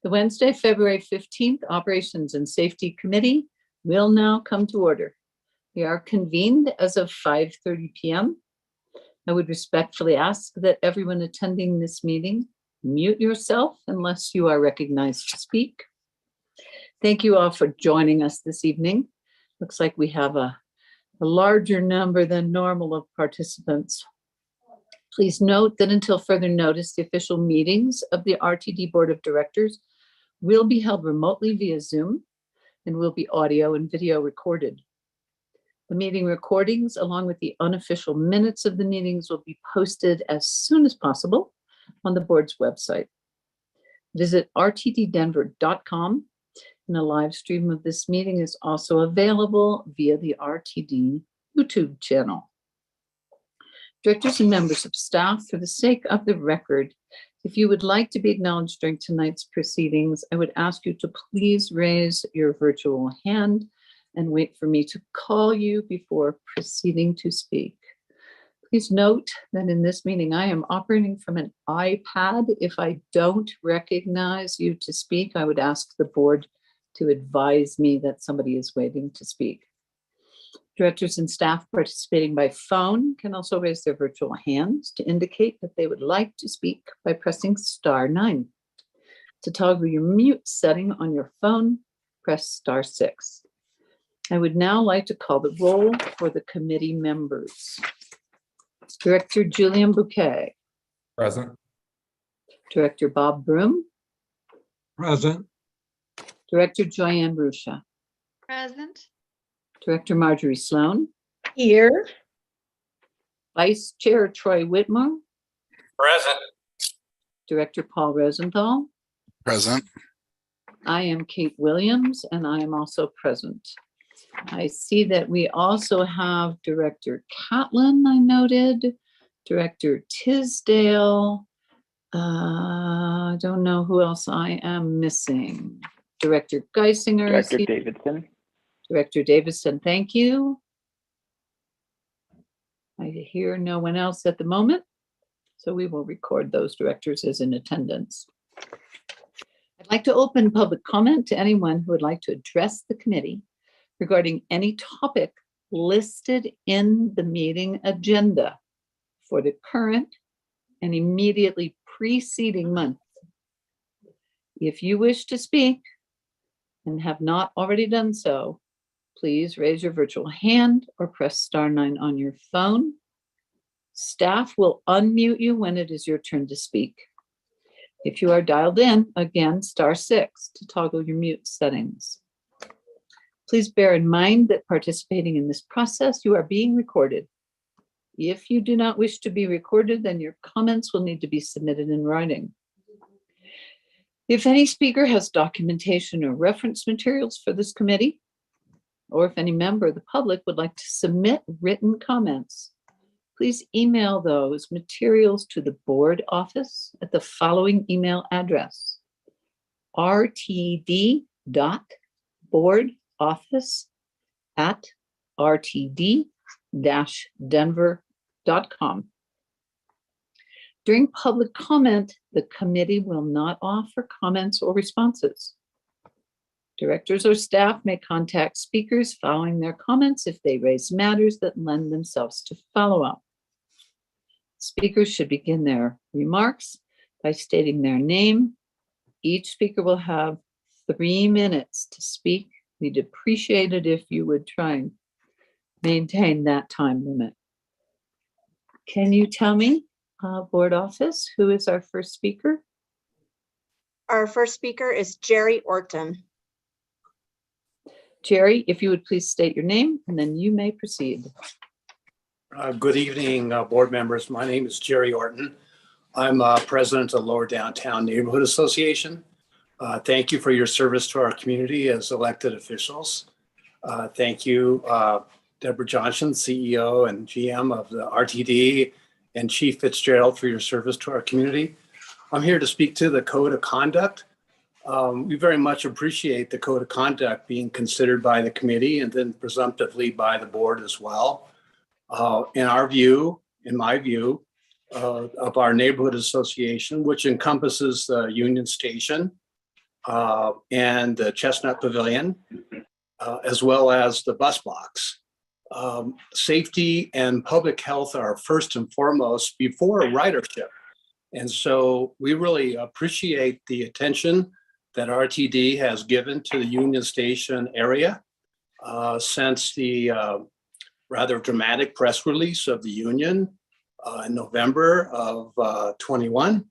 The Wednesday, February 15th Operations and Safety Committee will now come to order. We are convened as of 5:30 p.m. I would respectfully ask that everyone attending this meeting mute yourself unless you are recognized to speak. Thank you all for joining us this evening. Looks like we have a larger number than normal of participants. Please note that until further notice, the official meetings of the RTD Board of Directors will be held remotely via Zoom and will be audio and video recorded. The meeting recordings, along with the unofficial minutes of the meetings, will be posted as soon as possible on the board's website. Visit rtddenver.com, and a live stream of this meeting is also available via the RTD YouTube channel. Directors and members of staff, for the sake of the record, if you would like to be acknowledged during tonight's proceedings, I would ask you to please raise your virtual hand and wait for me to call you before proceeding to speak. Please note that in this meeting, I am operating from an iPad. If I don't recognize you to speak, I would ask the board to advise me that somebody is waiting to speak. Directors and staff participating by phone can also raise their virtual hands to indicate that they would like to speak by pressing *9. To toggle your mute setting on your phone, press *6. I would now like to call the roll for the committee members. Director Julian Bouquet. Present. Director Bob Broom. Present. Director Joyanne Rusha. Present. Director Marjorie Sloan. Here. Vice Chair Troy Whitmore. Present. Director Paul Rosenthal. Present. I am Kate Williams, and I am also present. I see that we also have Director Catlin, I noted, Director Tisdale. I don't know who else I am missing. Director Geisinger. Director Davidson. Director Davidson, thank you. I hear no one else at the moment, so we will record those directors as in attendance. I'd like to open public comment to anyone who would like to address the committee regarding any topic listed in the meeting agenda for the current and immediately preceding month. If you wish to speak and have not already done so, please raise your virtual hand or press *9 on your phone. Staff will unmute you when it is your turn to speak. If you are dialed in, again, *6 to toggle your mute settings. Please bear in mind that participating in this process, you are being recorded. If you do not wish to be recorded, then your comments will need to be submitted in writing. If any speaker has documentation or reference materials for this committee, or if any member of the public would like to submit written comments, please email those materials to the board office at the following email address: rtd.boardoffice@rtd-denver.com. During public comment, the committee will not offer comments or responses. Directors or staff may contact speakers following their comments if they raise matters that lend themselves to follow-up. Speakers should begin their remarks by stating their name. Each speaker will have 3 minutes to speak. We'd appreciate it if you would try and maintain that time limit. Can you tell me, board office, who is our first speaker? Our first speaker is Jerry Orton. Jerry, if you would please state your name, and then you may proceed. Good evening, board members. My name is Jerry Orton. I'm president of Lower Downtown Neighborhood Association. Thank you for your service to our community as elected officials. Thank you, Deborah Johnson, CEO and GM of the RTD, and Chief Fitzgerald for your service to our community. I'm here to speak to the Code of Conduct. We very much appreciate the Code of Conduct being considered by the committee and then presumptively by the board as well. In our view, in my view, of our neighborhood association, which encompasses the Union Station, and the Chestnut Pavilion, as well as the bus box. Safety and public health are first and foremost before ridership. And so we really appreciate the attention that RTD has given to the Union Station area since the rather dramatic press release of the union in November of 21.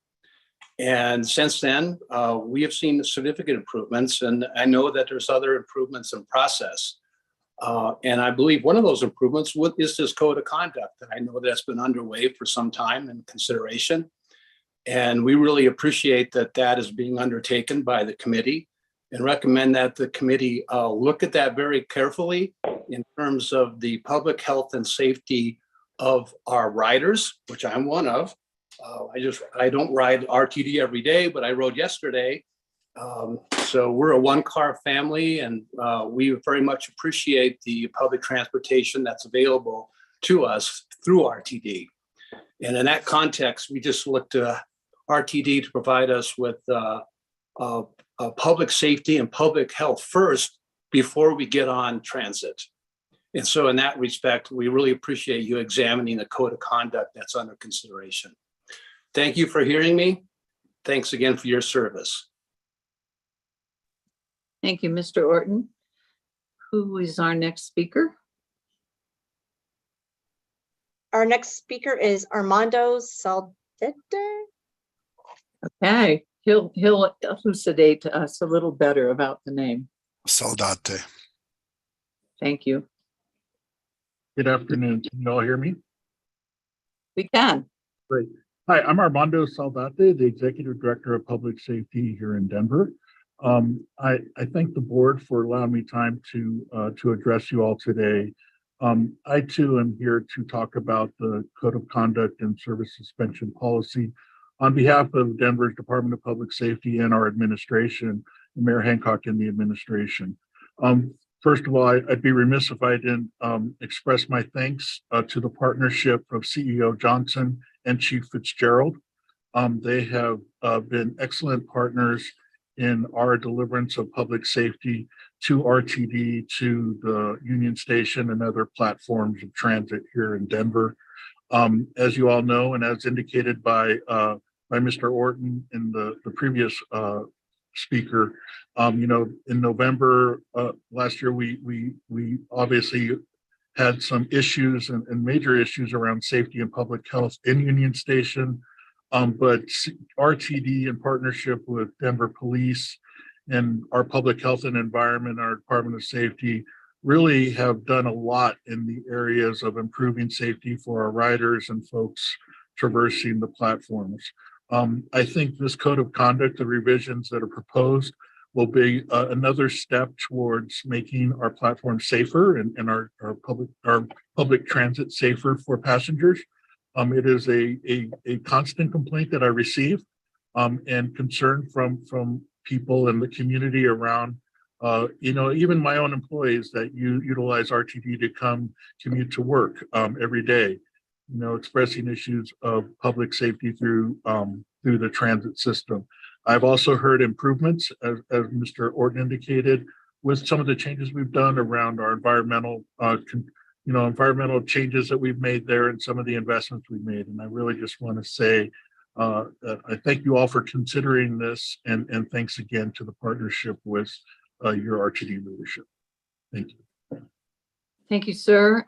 And since then, we have seen significant improvements, and I know that there's other improvements in process. And I believe one of those improvements is this code of conduct. I know that's been underway for some time in consideration. And we really appreciate that that is being undertaken by the committee and recommend that the committee look at that very carefully in terms of the public health and safety of our riders, which I'm one of. I don't ride RTD every day, but I rode yesterday. So we're a one-car family, and we very much appreciate the public transportation that's available to us through RTD. And in that context, we just look to RTD to provide us with public safety and public health first before we get on transit. And so in that respect, we really appreciate you examining the code of conduct that's under consideration. Thank you for hearing me. Thanks again for your service. Thank you, Mr. Orton. Who is our next speaker? Our next speaker is Armando Saldete. Okay, he'll elucidate to us a little better about the name. Saldate. Thank you. Good afternoon. Can you all hear me? We can. Great. Hi, I'm Armando Saldate, the Executive Director of Public Safety here in Denver. I thank the board for allowing me time to address you all today. I too am here to talk about the Code of Conduct and Service Suspension Policy on behalf of Denver's Department of Public Safety and our administration, Mayor Hancock and the administration. First of all, I'd be remiss if I didn't express my thanks to the partnership of CEO Johnson and Chief Fitzgerald. They have been excellent partners in our deliverance of public safety to RTD, to the Union Station and other platforms of transit here in Denver. As you all know, and as indicated by Mr. Orton in the previous speaker, in November last year, we obviously had some issues and major issues around safety and public health in Union Station. But RTD in partnership with Denver Police and our public health and environment, our Department of Safety, really have done a lot in the areas of improving safety for our riders and folks traversing the platforms. I think this code of conduct, the revisions that are proposed, will be another step towards making our platform safer and our public transit safer for passengers. It is a constant complaint that I receive and concern from people in the community around, even my own employees that utilize RTD to come commute to work every day, expressing issues of public safety through the transit system. I've also heard improvements, as Mr. Orton indicated, with some of the changes we've done around our environmental environmental changes that we've made there and some of the investments we've made. And I really just want to say, I thank you all for considering this, and thanks again to the partnership with your RTD leadership. Thank you. Thank you, sir.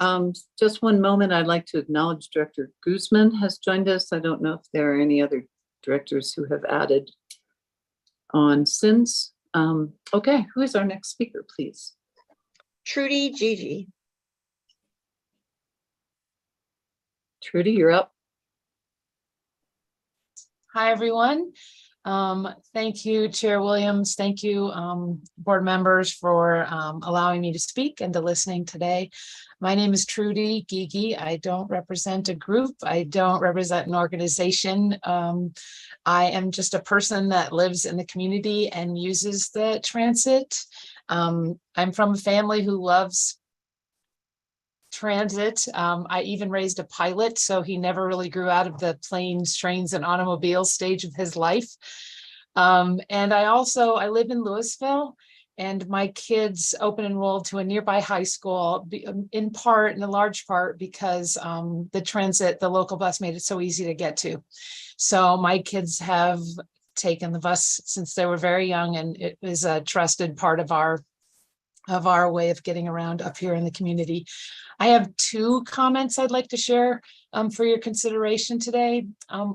Just one moment. I'd like to acknowledge Director Guzman has joined us. I don't know if there are any other directors who have added on since. Okay, who is our next speaker, please? Trudy Geekie. Trudy, you're up. Hi, everyone. Thank you, Chair Williams. Thank you, board members, for allowing me to speak and to listening today. My name is Trudy Geekie. I don't represent a group. I don't represent an organization. I am just a person that lives in the community and uses the transit. I'm from a family who loves transit. I even raised a pilot, so he never really grew out of the planes, trains, and automobiles stage of his life. And I live in Louisville, and my kids open enrolled to a nearby high school, in a large part because the local bus made it so easy to get to. So my kids have taken the bus since they were very young, and it is a trusted part of our way of getting around up here in the community. I have two comments I'd like to share for your consideration today.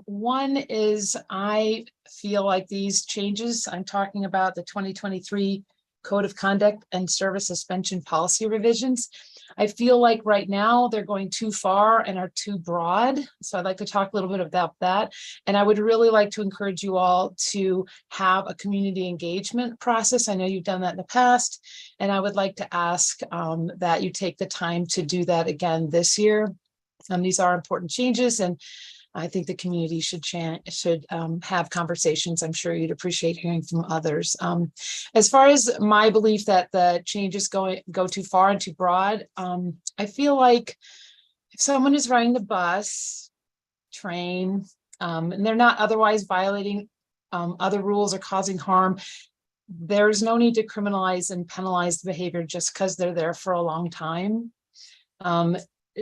One is I feel like these changes, I'm talking about the 2023 Code of Conduct and Service Suspension Policy revisions. I feel like right now they're going too far and are too broad. So I'd like to talk a little bit about that. And I would really like to encourage you all to have a community engagement process. I know you've done that in the past, and I would like to ask that you take the time to do that again this year. These are important changes, and I think the community should have conversations. I'm sure you'd appreciate hearing from others. As far as my belief that the changes go too far and too broad, I feel like if someone is riding the bus, train, and they're not otherwise violating other rules or causing harm, there's no need to criminalize and penalize the behavior just because they're there for a long time.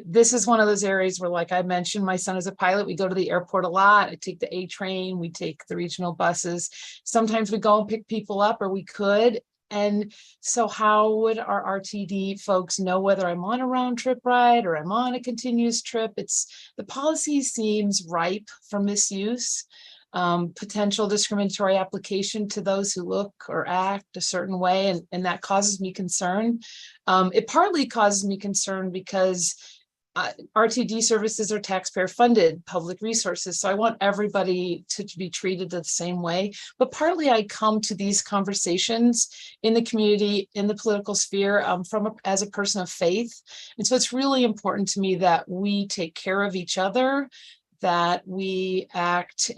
This is one of those areas where, like I mentioned, my son is a pilot. We go to the airport a lot. I take the A train. We take the regional buses. Sometimes we go and pick people up, or we could. And so how would our RTD folks know whether I'm on a round trip ride or I'm on a continuous trip? The policy seems ripe for misuse. Potential discriminatory application to those who look or act a certain way, and that causes me concern. It partly causes me concern because RTD services are taxpayer funded public resources. So I want everybody to be treated the same way. But partly I come to these conversations in the community, in the political sphere, as a person of faith. And so it's really important to me that we take care of each other, that we act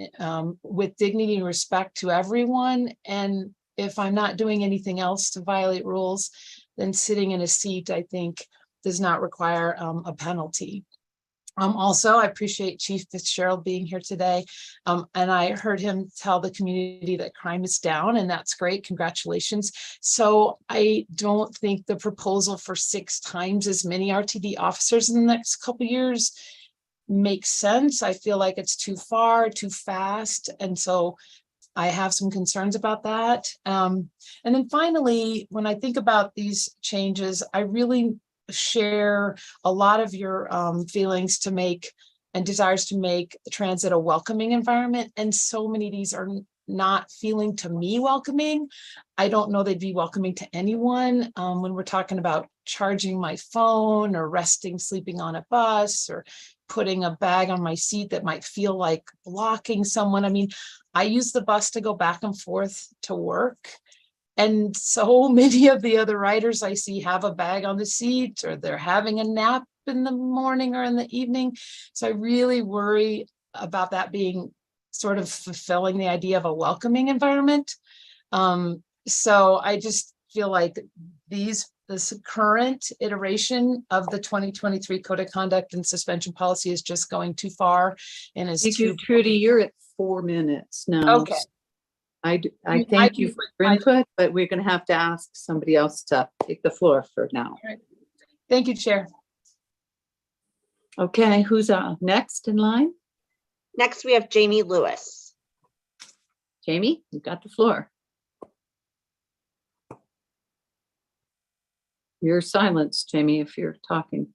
with dignity and respect to everyone. And if I'm not doing anything else to violate rules, then sitting in a seat, I think, does not require a penalty. Also, I appreciate Chief Fitzgerald being here today. And I heard him tell the community that crime is down, and that's great. Congratulations. So I don't think the proposal for 6 times as many RTD officers in the next couple of years makes sense. I feel like it's too far, too fast. And so I have some concerns about that. And then finally, when I think about these changes, I really share a lot of your feelings to make and desires to make transit a welcoming environment. And so many of these are not feeling to me welcoming. I don't know they'd be welcoming to anyone. When we're talking about charging my phone or sleeping on a bus, or putting a bag on my seat that might feel like blocking someone. I mean, I use the bus to go back and forth to work. And so many of the other riders I see have a bag on the seat, or they're having a nap in the morning or in the evening. So I really worry about that being sort of fulfilling the idea of a welcoming environment. So I just feel like this current iteration of the 2023 Code of Conduct and Suspension Policy is just going too far and is Thank too. you, Trudy. You're at 4 minutes now. Okay. I thank you for your input, but we're going to have to ask somebody else to take the floor for now. Right. Thank you, Chair. Okay, who's next in line? Next, we have Jamie Lewis. Jamie, you've got the floor. You're silenced, Jamie, if you're talking.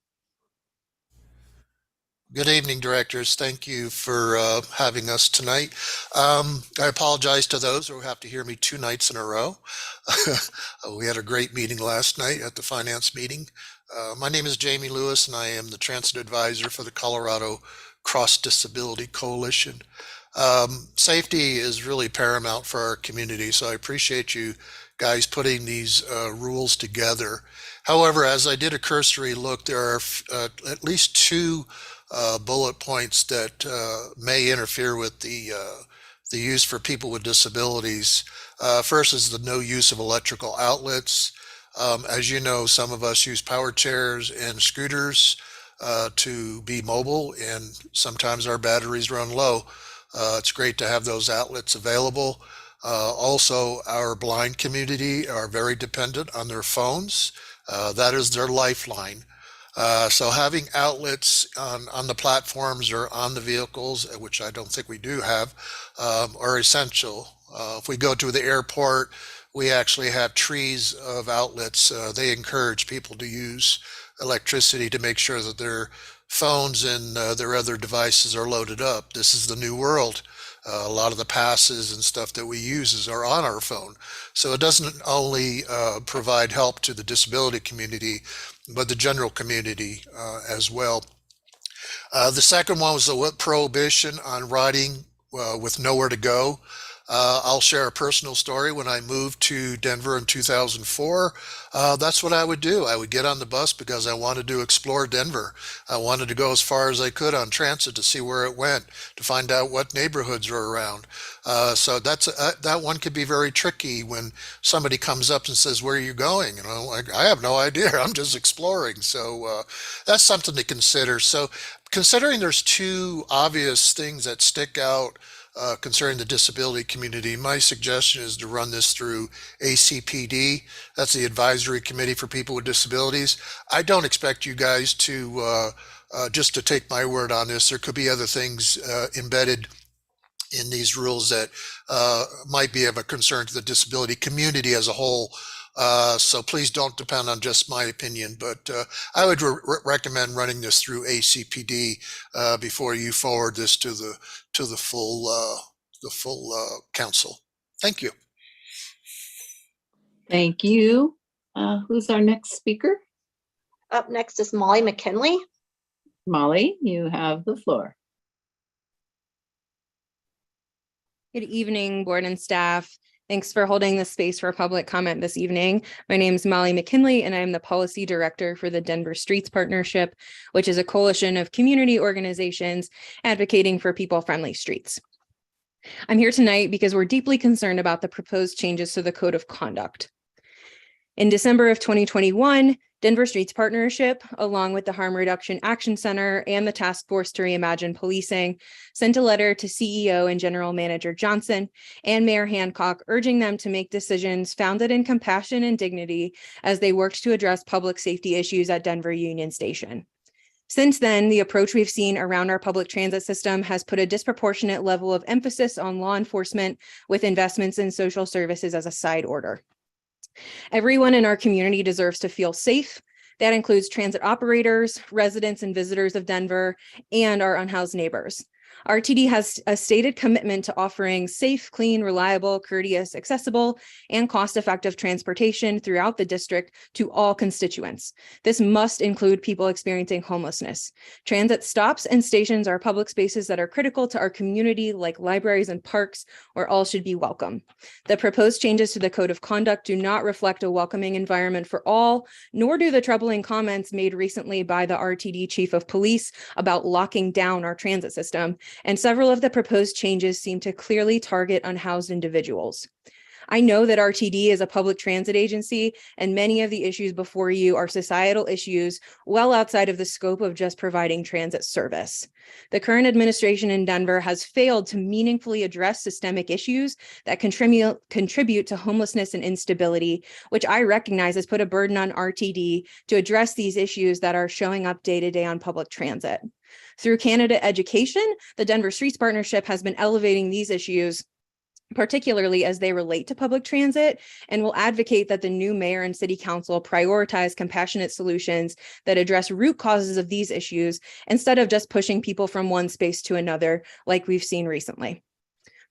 Good evening, directors. Thank you for having us tonight. I apologize to those who have to hear me 2 nights in a row. We had a great meeting last night at the finance meeting. My name is Jamie Lewis, and I am the transit advisor for the Colorado Cross Disability Coalition. Safety is really paramount for our community, so I appreciate you guys putting these rules together. However, as I did a cursory look, there are at least 2 bullet points that may interfere with the use for people with disabilities. First is the no use of electrical outlets. As you know, some of us use power chairs and scooters to be mobile, and sometimes our batteries run low. It's great to have those outlets available. Also, our blind community are very dependent on their phones. That is their lifeline. So having outlets on the platforms or on the vehicles, which I don't think we do have, are essential. If we go to the airport, we actually have trees of outlets. They encourage people to use electricity to make sure that their phones and their other devices are loaded up. This is the new world. A lot of the passes and stuff that we use are on our phone. So it doesn't only provide help to the disability community, but the general community as well. The second one was the prohibition on riding with nowhere to go. I'll share a personal story. When I moved to Denver in 2004, that's what I would do. I would get on the bus because I wanted to explore Denver. I wanted to go as far as I could on transit to see where it went, to find out what neighborhoods are around. So that one could be very tricky when somebody comes up and says, "Where are you going?" And I'm like, "I have no idea. I'm just exploring." So that's something to consider. So considering there's two obvious things that stick out concerning the disability community, my suggestion is to run this through ACPD. That's the Advisory Committee for People with Disabilities. I don't expect you guys to just to take my word on this. There could be other things embedded in these rules that might be of a concern to the disability community as a whole. So please don't depend on just my opinion, but I would recommend running this through ACPD before you forward this to the full council. Thank you. Thank you. Who's our next speaker? Up next is Molly McKinley. Molly, you have the floor. Good evening, board and staff. Thanks for holding the space for public comment this evening. My name is Molly McKinley, and I'm the policy director for the Denver Streets Partnership, which is a coalition of community organizations advocating for people-friendly streets. I'm here tonight because we're deeply concerned about the proposed changes to the Code of Conduct. In December of 2021, Denver Streets Partnership, along with the Harm Reduction Action Center and the Task Force to Reimagine Policing, sent a letter to CEO and General Manager Johnson and Mayor Hancock, urging them to make decisions founded in compassion and dignity as they worked to address public safety issues at Denver Union Station. Since then, the approach we've seen around our public transit system has put a disproportionate level of emphasis on law enforcement, with investments in social services as a side order. Everyone in our community deserves to feel safe. That includes transit operators, residents and visitors of Denver, and our unhoused neighbors. RTD has a stated commitment to offering safe, clean, reliable, courteous, accessible, and cost-effective transportation throughout the district to all constituents. This must include people experiencing homelessness. Transit stops and stations are public spaces that are critical to our community, like libraries and parks, where all should be welcome. The proposed changes to the Code of Conduct do not reflect a welcoming environment for all, nor do the troubling comments made recently by the RTD Chief of Police about locking down our transit system. And several of the proposed changes seem to clearly target unhoused individuals. I know that RTD is a public transit agency, and many of the issues before you are societal issues well outside of the scope of just providing transit service. The current administration in Denver has failed to meaningfully address systemic issues that contribute to homelessness and instability, which I recognize has put a burden on RTD to address these issues that are showing up day to day on public transit. Through candidate education, the Denver Streets Partnership has been elevating these issues, particularly as they relate to public transit, and will advocate that the new mayor and city council prioritize compassionate solutions that address root causes of these issues instead of just pushing people from one space to another, like we've seen recently.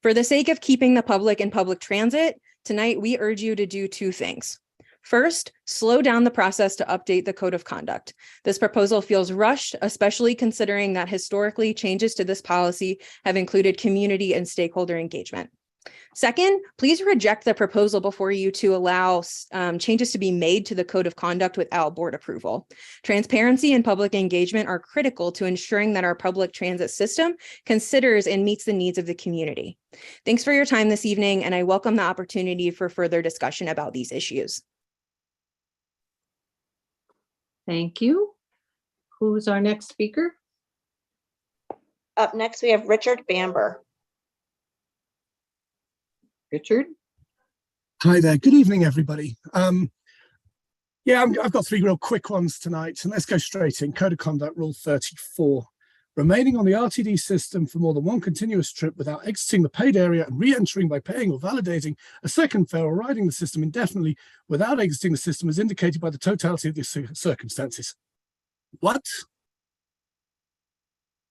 For the sake of keeping the public in public transit, tonight we urge you to do two things. First, slow down the process to update the Code of Conduct. This proposal feels rushed, especially considering that historically changes to this policy have included community and stakeholder engagement. Second, please reject the proposal before you to allow changes to be made to the Code of Conduct without board approval. Transparency and public engagement are critical to ensuring that our public transit system considers and meets the needs of the community. Thanks for your time this evening, and I welcome the opportunity for further discussion about these issues. Thank you. Who's our next speaker? Up next, we have Richard Bamber. Richard? Hi there. Good evening, everybody. I've got three real quick ones tonight, and let's go straight in. Code of Conduct Rule 34. Remaining on the RTD system for more than one continuous trip without exiting the paid area and re-entering by paying or validating a second fare or riding the system indefinitely without exiting the system is indicated by the totality of the circumstances. What?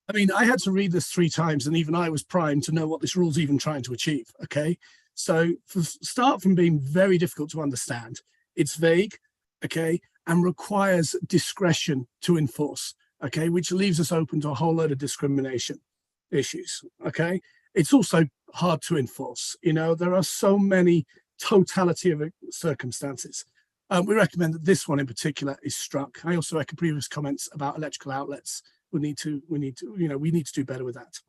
I mean, I had to read this 3 times, and even I was primed to know what this rule's even trying to achieve, okay? So start from being very difficult to understand. It's vague, okay, and requires discretion to enforce, okay, which leaves us open to a whole load of discrimination issues, okay? It's also hard to enforce. You know, there are so many totality of circumstances. We recommend that this one in particular is struck. I also echo previous comments about electrical outlets. We need to do better with that.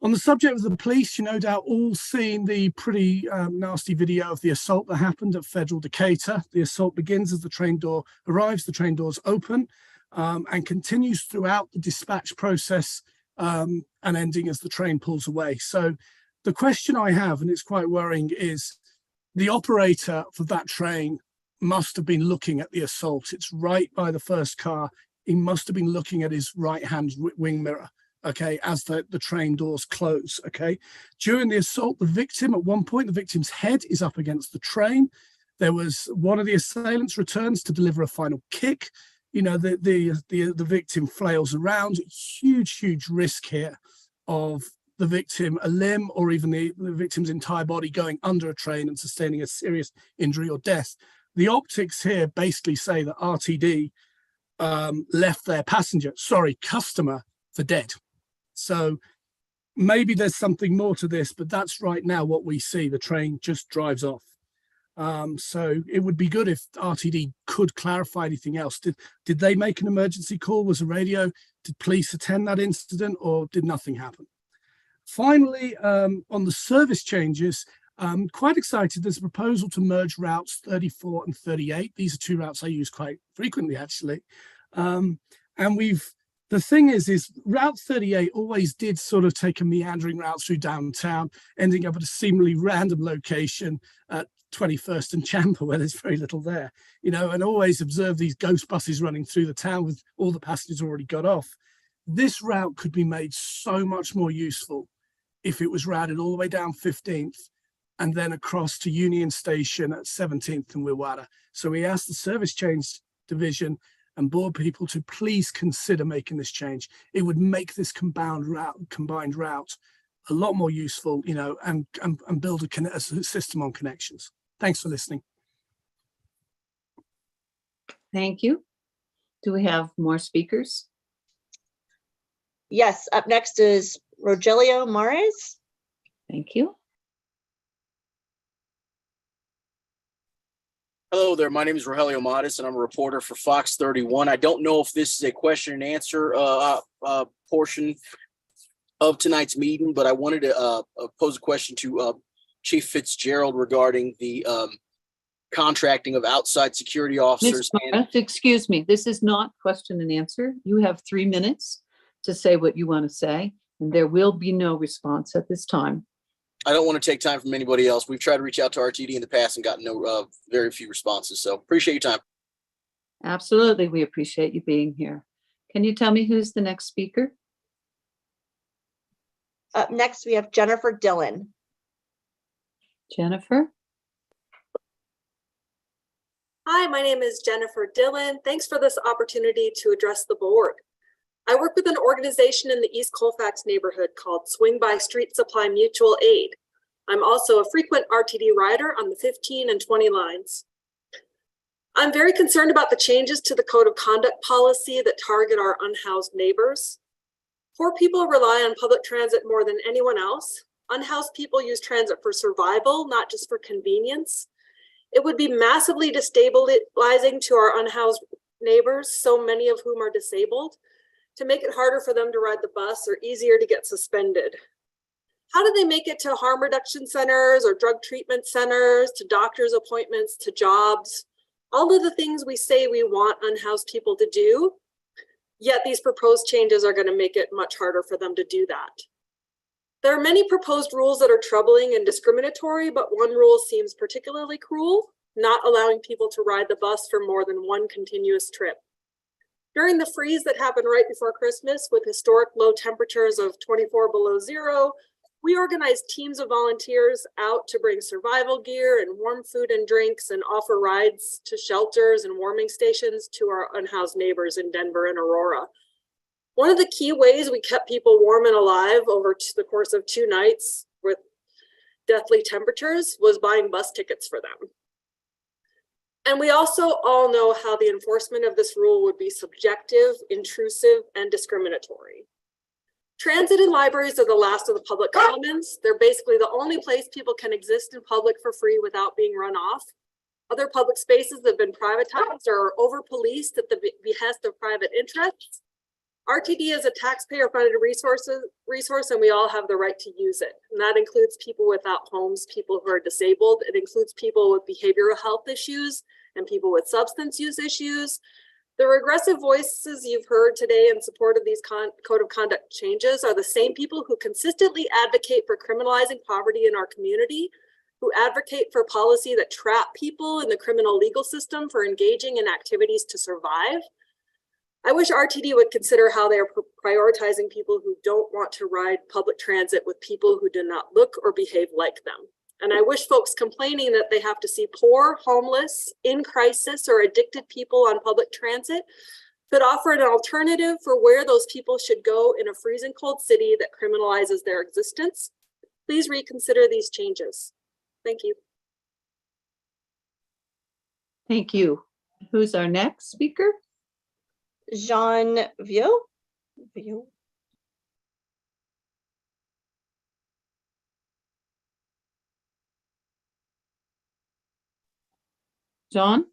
On the subject of the police, you no doubt all seen the pretty nasty video of the assault that happened at Federal Decatur. The assault begins as the train door arrives, the train doors open, and continues throughout the dispatch process and ending as the train pulls away. So the question I have, and it's quite worrying, is the operator for that train must have been looking at the assault. It's right by the first car. He must have been looking at his right-hand wing mirror, okay, as the train doors close, okay? During the assault, the victim, at one point, the victim's head is up against the train. There was one of the assailants returns to deliver a final kick. You know, the victim flails around. Huge risk here of the victim, a limb, or even the victim's entire body going under a train and sustaining a serious injury or death. The optics here basically say that RTD left their customer for dead. So maybe there's something more to this, but that's right now what we see. The train just drives off. So it would be good if RTD could clarify anything else. Did they make an emergency call? Was a radio? Did police attend that incident, or did nothing happen? Finally, on the service changes, I'm quite excited. There's a proposal to merge routes 34 and 38. These are 2 routes I use quite frequently, actually. The thing is Route 38 always did sort of take a meandering route through downtown, ending up at a seemingly random location at 21st and Chamber, where there's very little there, you know, and always observe these ghost buses running through the town with all the passengers already got off. This route could be made so much more useful if it was routed all the way down 15th and then across to Union Station at 17th and Wirwada. So we asked the Service Change Division and board people to please consider making this change. It would make this combined route a lot more useful, you know, and build a system on connections. Thanks for listening. Thank you. Do we have more speakers? Yes, up next is Rogelio Mode. Thank you. Hello there, my name is Rogelio Mode, and I'm a reporter for Fox 31. I don't know if this is a question and answer portion of tonight's meeting, but I wanted to pose a question to Chief Fitzgerald regarding the contracting of outside security officers. Excuse me, this is not question and answer. You have 3 minutes to say what you want to say, and there will be no response at this time. I don't want to take time from anybody else. We've tried to reach out to RTD in the past and gotten very few responses. So appreciate your time. Absolutely. We appreciate you being here. Can you tell me who's the next speaker? Up next, we have Jennifer Dillon. Jennifer? Hi, my name is Jennifer Dillon. Thanks for this opportunity to address the board. I work with an organization in the East Colfax neighborhood called Swing by Street Supply Mutual Aid. I'm also a frequent RTD rider on the 15 and 20 lines. I'm very concerned about the changes to the Code of Conduct policy that target our unhoused neighbors. Poor people rely on public transit more than anyone else. Unhoused people use transit for survival, not just for convenience. It would be massively destabilizing to our unhoused neighbors, so many of whom are disabled, to make it harder for them to ride the bus or easier to get suspended. How do they make it to harm reduction centers or drug treatment centers, to doctor's appointments, to jobs? All of the things we say we want unhoused people to do, yet these proposed changes are going to make it much harder for them to do that. There are many proposed rules that are troubling and discriminatory, but one rule seems particularly cruel, not allowing people to ride the bus for more than one continuous trip. During the freeze that happened right before Christmas with historic low temperatures of 24 below zero, we organized teams of volunteers out to bring survival gear and warm food and drinks and offer rides to shelters and warming stations to our unhoused neighbors in Denver and Aurora. One of the key ways we kept people warm and alive over the course of 2 nights with deathly temperatures was buying bus tickets for them. And we also all know how the enforcement of this rule would be subjective, intrusive, and discriminatory. Transit and libraries are the last of the public commons. They're basically the only place people can exist in public for free without being run off. Other public spaces have been privatized or over-policed at the behest of private interests. RTD is a taxpayer-funded resource, and we all have the right to use it. And that includes people without homes, people who are disabled. It includes people with behavioral health issues and people with substance use issues. The regressive voices you've heard today in support of these code of conduct changes are the same people who consistently advocate for criminalizing poverty in our community, who advocate for policy that trap people in the criminal legal system for engaging in activities to survive. I wish RTD would consider how they are prioritizing people who don't want to ride public transit with people who do not look or behave like them. And I wish folks complaining that they have to see poor, homeless, in crisis, or addicted people on public transit could offer an alternative for where those people should go in a freezing cold city that criminalizes their existence. Please reconsider these changes. Thank you. Thank you. Who's our next speaker? Jean Viau. John?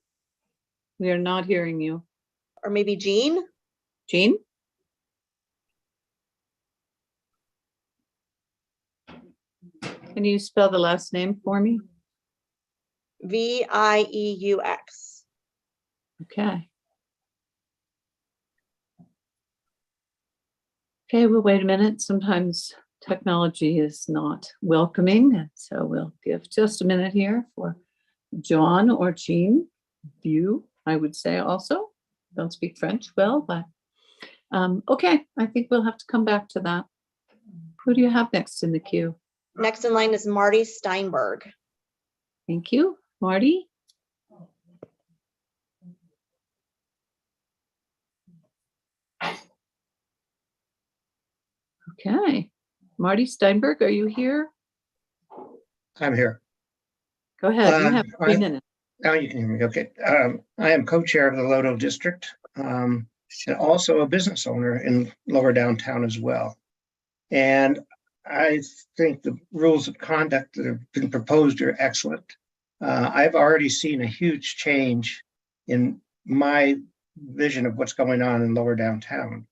We are not hearing you. Or maybe Jean? Jean? Can you spell the last name for me? Vieux. Okay. Okay, we'll wait a minute. Sometimes technology is not welcoming, so we'll give just a minute here for John or Jean Vieux, I would say also. Don't speak French well, but okay, I think we'll have to come back to that. Who do you have next in the queue? Next in line is Marty Steinberg. Thank you, Marty. Okay, Marty Steinberg, are you here? I'm here. Go ahead, you have 3 minutes. Now you can hear me, okay. I am co-chair of the Lodo District, and also a business owner in lower downtown as well. And I think the rules of conduct that have been proposed are excellent. I've already seen a huge change in my vision of what's going on in lower downtown.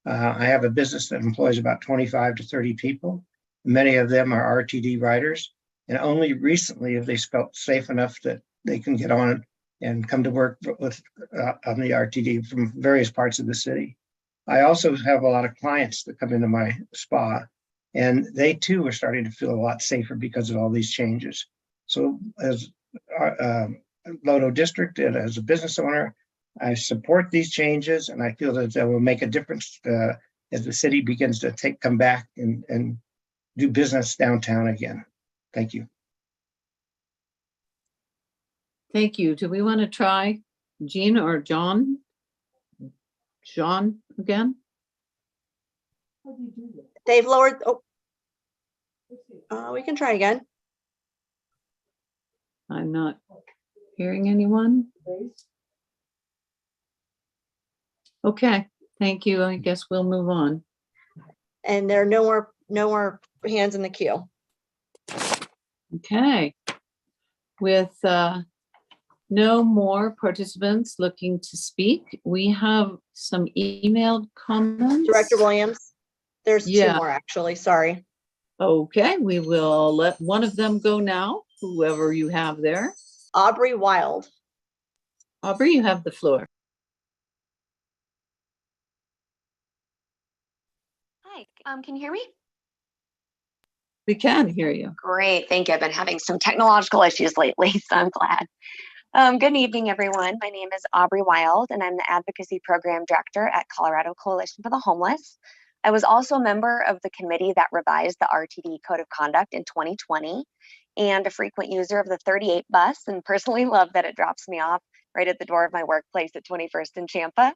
I have a business that employs about 25 to 30 people. Many of them are RTD riders, and only recently have they felt safe enough that they can get on and come to work with on the RTD from various parts of the city. I also have a lot of clients that come into my spa, and they too are starting to feel a lot safer because of all these changes. So as Lodo District and as a business owner, I support these changes, and I feel that they will make a difference as the city begins to come back and do business downtown again. Thank you. Thank you. Do we want to try Jean or John? John again? They've lowered. We can try again. I'm not hearing anyone. Okay, thank you. I guess we'll move on. And there are no more hands in the queue. Okay. With no more participants looking to speak, we have some emailed comments. Director Williams, there's 2 Yeah. more actually, sorry. Okay, we will let one of them go now, whoever you have there. Aubry Wild. Aubry, you have the floor. Hi, can you hear me? We can hear you. Great, thank you. I've been having some technological issues lately, so I'm glad. Good evening, everyone. My name is Aubry Wild, and I'm the Advocacy Program Director at Colorado Coalition for the Homeless. I was also a member of the committee that revised the RTD Code of Conduct in 2020, and a frequent user of the 38 bus, and personally love that it drops me off right at the door of my workplace at 21st and Champa.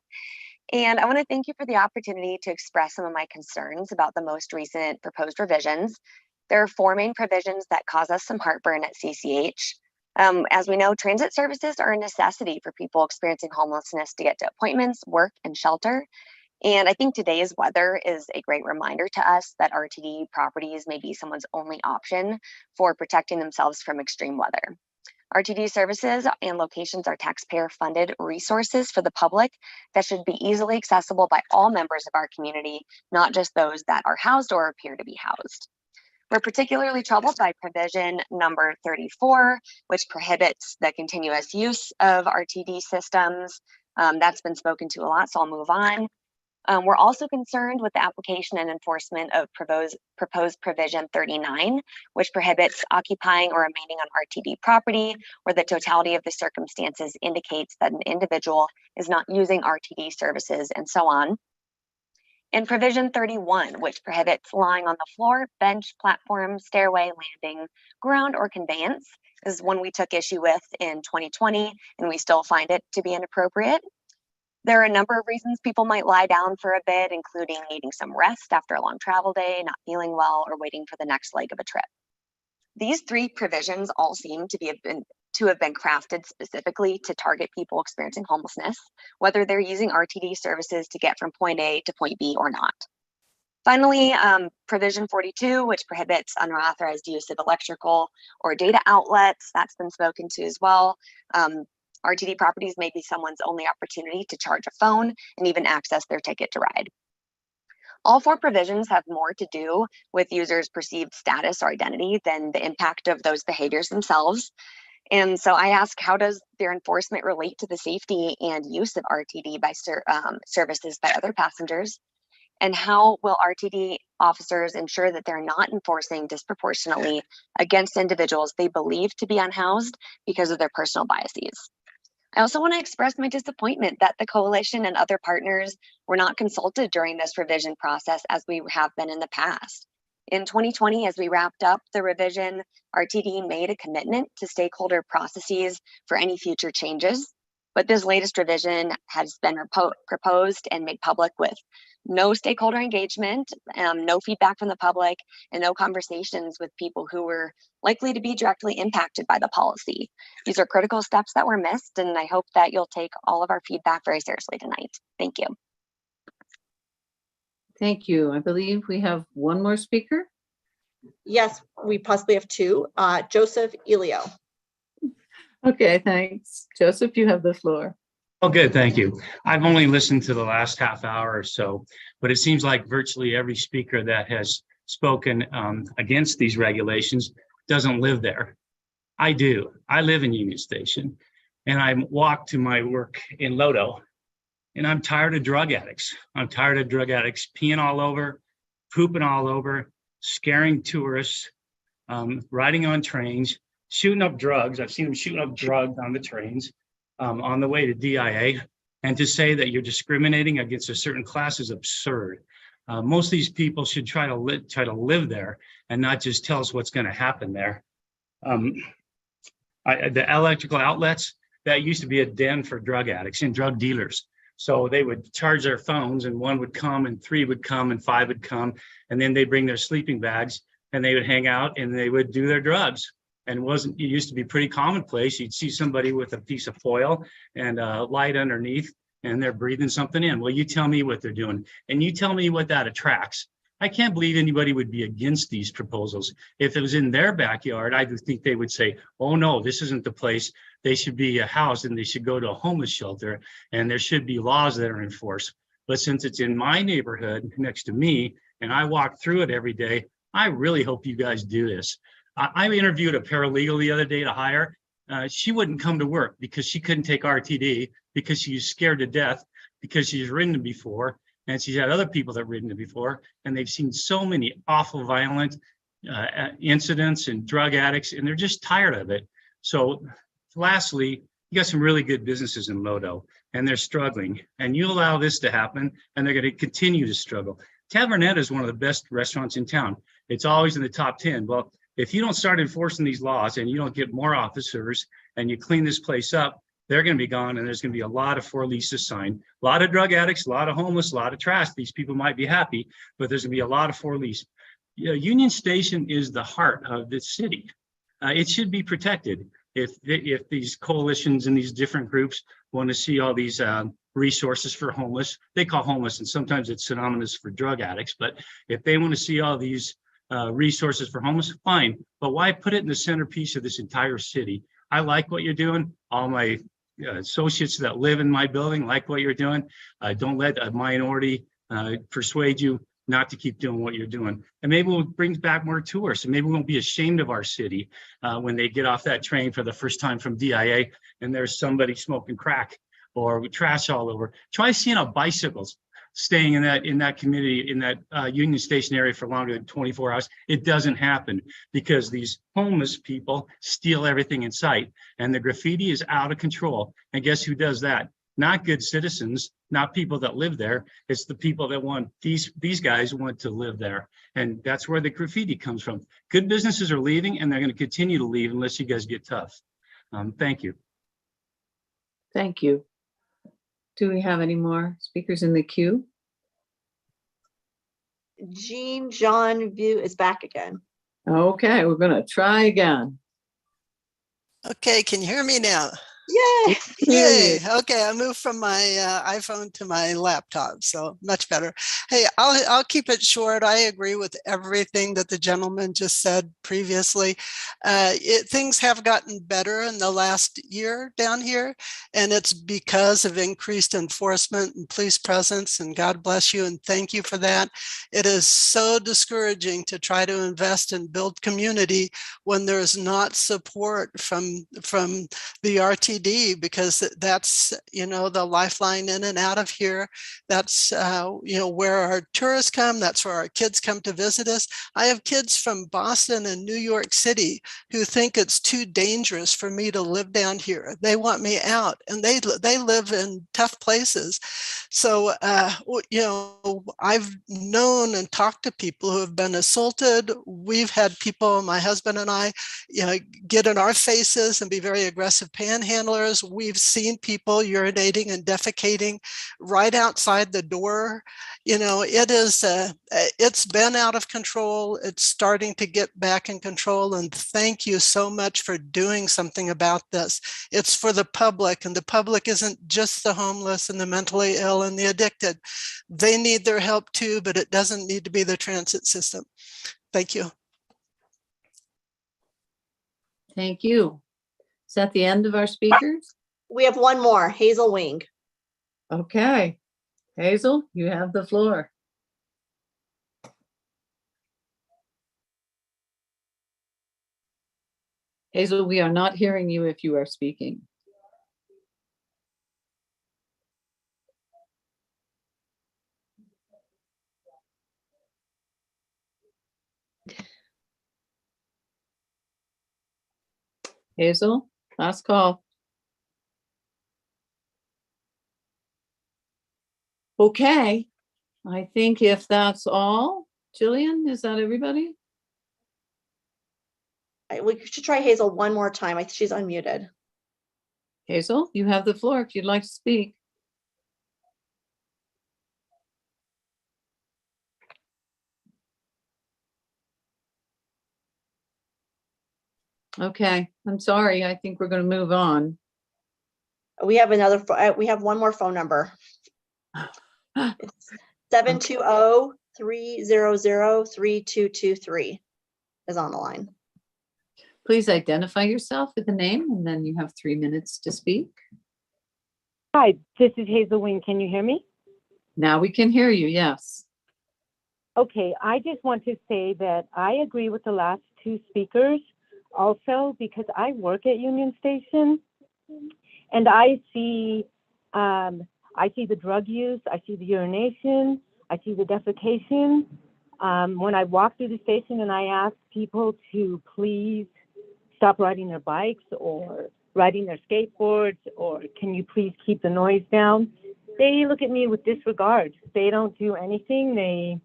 And I want to thank you for the opportunity to express some of my concerns about the most recent proposed revisions. There are 4 main provisions that cause us some heartburn at CCH. As we know, transit services are a necessity for people experiencing homelessness to get to appointments, work, and shelter. And I think today's weather is a great reminder to us that RTD properties may be someone's only option for protecting themselves from extreme weather. RTD services and locations are taxpayer-funded resources for the public that should be easily accessible by all members of our community, not just those that are housed or appear to be housed. We're particularly troubled by provision number 34, which prohibits the continuous use of RTD systems. That's been spoken to a lot, so I'll move on. We're also concerned with the application and enforcement of proposed provision 39, which prohibits occupying or remaining on RTD property where the totality of the circumstances indicates that an individual is not using RTD services, and so on. And provision 31, which prohibits lying on the floor, bench, platform, stairway, landing, ground, or conveyance, is one we took issue with in 2020, and we still find it to be inappropriate. There are a number of reasons people might lie down for a bit, including needing some rest after a long travel day, not feeling well, or waiting for the next leg of a trip. These 3 provisions all seem to have been crafted specifically to target people experiencing homelessness, whether they're using RTD services to get from point A to point B or not. Finally, provision 42, which prohibits unauthorized use of electrical or data outlets, that's been spoken to as well. RTD properties may be someone's only opportunity to charge a phone and even access their ticket to ride. All 4 provisions have more to do with users' perceived status or identity than the impact of those behaviors themselves. And so I ask, how does their enforcement relate to the safety and use of RTD by services by other passengers? And how will RTD officers ensure that they're not enforcing disproportionately against individuals they believe to be unhoused because of their personal biases? I also want to express my disappointment that the coalition and other partners were not consulted during this revision process as we have been in the past. In 2020, as we wrapped up the revision, RTD made a commitment to stakeholder processes for any future changes, but this latest revision has been proposed and made public with no stakeholder engagement, no feedback from the public, and no conversations with people who were likely to be directly impacted by the policy. These are critical steps that were missed, and I hope that you'll take all of our feedback very seriously tonight. Thank you. Thank you. I believe we have one more speaker. Yes, we possibly have 2. Joseph Elio. Okay, thanks. Joseph, you have the floor. Oh, good. Thank you. I've only listened to the last half hour or so, but it seems like virtually every speaker that has spoken against these regulations doesn't live there. I do. I live in Union Station, and I walk to my work in Lodo, and I'm tired of drug addicts. I'm tired of drug addicts peeing all over, pooping all over, scaring tourists, riding on trains, shooting up drugs. I've seen them shooting up drugs on the trains. On the way to DIA, and to say that you're discriminating against a certain class is absurd. Most of these people should try to live there and not just tell us what's going to happen there. The electrical outlets, that used to be a den for drug addicts and drug dealers. So they would charge their phones, and 1 would come, and 3 would come, and 5 would come, and then they bring their sleeping bags, and they would hang out, and they would do their drugs. And it used to be pretty commonplace. You'd see somebody with a piece of foil and a light underneath, and they're breathing something in. Well, you tell me what they're doing, and you tell me what that attracts. I can't believe anybody would be against these proposals. If it was in their backyard, I would think they would say, oh no, this isn't the place. They should be housed, and they should go to a homeless shelter, and there should be laws that are enforced. But since it's in my neighborhood next to me, and I walk through it every day, I really hope you guys do this. I interviewed a paralegal the other day to hire. She wouldn't come to work because she couldn't take RTD, because she's scared to death, because she's ridden it before, and she's had other people that have ridden it before, and they've seen so many awful, violent, incidents and drug addicts, and they're just tired of it. So lastly, you got some really good businesses in Lodo, and they're struggling, and you allow this to happen, and they're going to continue to struggle. Tavernetta is one of the best restaurants in town. It's always in the top 10. Well, if you don't start enforcing these laws and you don't get more officers and you clean this place up, they're going to be gone, and there's going to be a lot of for leases signed, a lot of drug addicts, a lot of homeless, a lot of trash. These people might be happy, but there's going to be a lot of for lease. You know, Union Station is the heart of the city. It should be protected. If these coalitions and these different groups want to see all these resources for homeless, they call homeless, and sometimes it's synonymous for drug addicts, but if they want to see all these resources for homeless, fine, but why put it in the centerpiece of this entire city? I like what you're doing. All my associates that live in my building like what you're doing. Don't let a minority persuade you not to keep doing what you're doing. And maybe we'll bring back more tourists, and maybe we won't be ashamed of our city when they get off that train for the first time from DIA and there's somebody smoking crack or trash all over. Try seeing our bicycles staying in that community, in that Union Station area for longer than 24 hours. It doesn't happen because these homeless people steal everything in sight, and the graffiti is out of control. And guess who does that? Not good citizens, not people that live there. It's the people that want, these guys want to live there. And that's where the graffiti comes from. Good businesses are leaving, and they're going to continue to leave unless you guys get tough. Thank you. Thank you. Do we have any more speakers in the queue? Jean John View is back again. Okay, we're going to try again. Okay, can you hear me now? Yay! Yay! Okay, I moved from my iPhone to my laptop, so much better. Hey, I'll keep it short. I agree with everything that the gentleman just said previously. Things have gotten better in the last year down here, and it's because of increased enforcement and police presence, and God bless you and thank you for that. It is so discouraging to try to invest and build community when there's not support from the RTD, because that's, you know, the lifeline in and out of here. That's, you know, where our tourists come. That's where our kids come to visit us. I have kids from Boston and New York City who think it's too dangerous for me to live down here. They want me out, and they live in tough places. So, you know, I've known and talked to people who have been assaulted. We've had people, my husband and I, you know, get in our faces and be very aggressive panhandlers. We've seen people urinating and defecating right outside the door. You know, it is, it's been out of control. It's starting to get back in control. And thank you so much for doing something about this. It's for the public, and the public isn't just the homeless and the mentally ill and the addicted. They need their help too, but it doesn't need to be the transit system. Thank you. Thank you. Is that the end of our speakers? We have one more, Hazelween. Okay. Hazel, you have the floor. Hazel, we are not hearing you if you are speaking. Hazel, last call. Okay, I think if that's all, Jillian, is that everybody? We should try Hazel one more time. I think she's unmuted. Hazel, you have the floor if you'd like to speak. Okay, I'm sorry. I think we're going to move on. We have we have one more phone number. It's 720-300-3223 is on the line. Please identify yourself with a name, and then you have 3 minutes to speak. Hi, this is Hazelween. Can you hear me? Now we can hear you, yes. Okay, I just want to say that I agree with the last two speakers also, because I work at Union Station, and I see the drug use, I see the urination, I see the defecation. When I walk through the station and I ask people to please stop riding their bikes or riding their skateboards, or can you please keep the noise down, they look at me with disregard. They don't do anything. They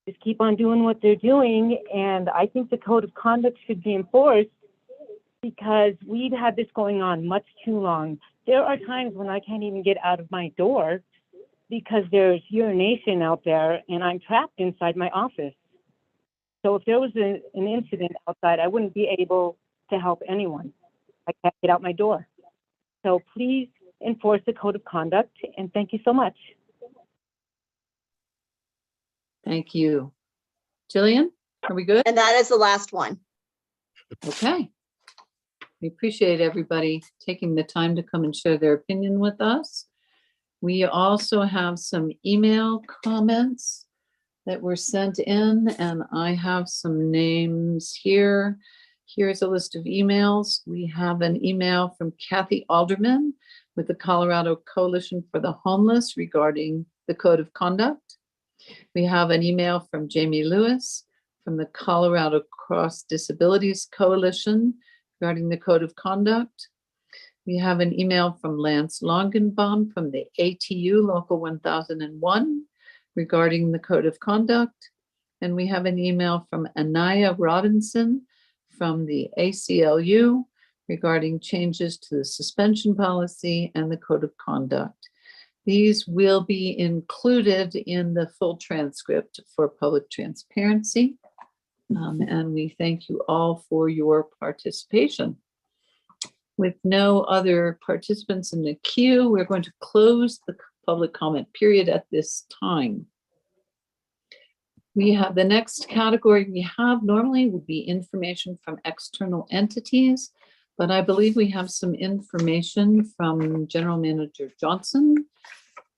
just keep on doing what they're doing. And I think the code of conduct should be enforced because we've had this going on much too long. There are times when I can't even get out of my door because there's urination out there and I'm trapped inside my office. So if there was an incident outside, I wouldn't be able to help anyone. I can't get out my door. So please enforce the code of conduct, and thank you so much. Thank you. Jillian, are we good? And that is the last one. Okay. We appreciate everybody taking the time to come and share their opinion with us. We also have some email comments that were sent in, and I have some names here. Here's a list of emails. We have an email from Kathy Alderman with the Colorado Coalition for the Homeless regarding the Code of Conduct. We have an email from Jamie Lewis from the Colorado Cross Disabilities Coalition regarding the Code of Conduct. We have an email from Lance Longenbaum from the ATU Local 1001 regarding the Code of Conduct. And we have an email from Anaya Robinson from the ACLU regarding changes to the suspension policy and the Code of Conduct. These will be included in the full transcript for public transparency. And we thank you all for your participation. With no other participants in the queue, we're going to close the public comment period at this time. We have the next category we have normally would be information from external entities, but I believe we have some information from General Manager Johnson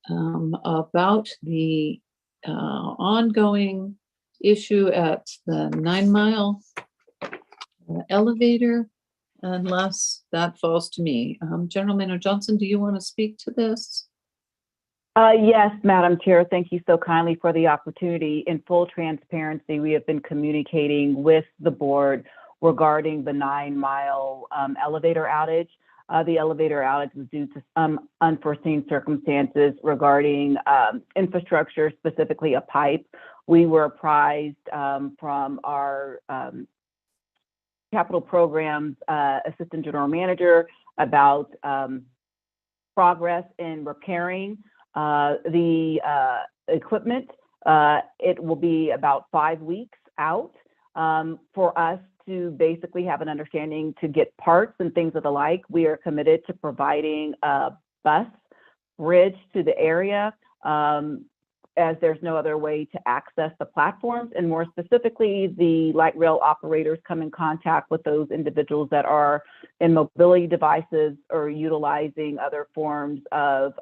about the ongoing issue at the 9 Mile elevator, unless that falls to me. General Manager Johnson, do you want to speak to this? Yes, Madam Chair, thank you so kindly for the opportunity. In full transparency, we have been communicating with the board regarding the 9 Mile elevator outage. The elevator outage was due to some unforeseen circumstances regarding infrastructure, specifically a pipe. We were apprised from our capital programs assistant general manager about progress in repairing the equipment. It will be about 5 weeks out for us to basically have an understanding to get parts and things of the like. We are committed to providing a bus bridge to the area as there's no other way to access the platforms. And more specifically, the light rail operators come in contact with those individuals that are in mobility devices or utilizing other forms of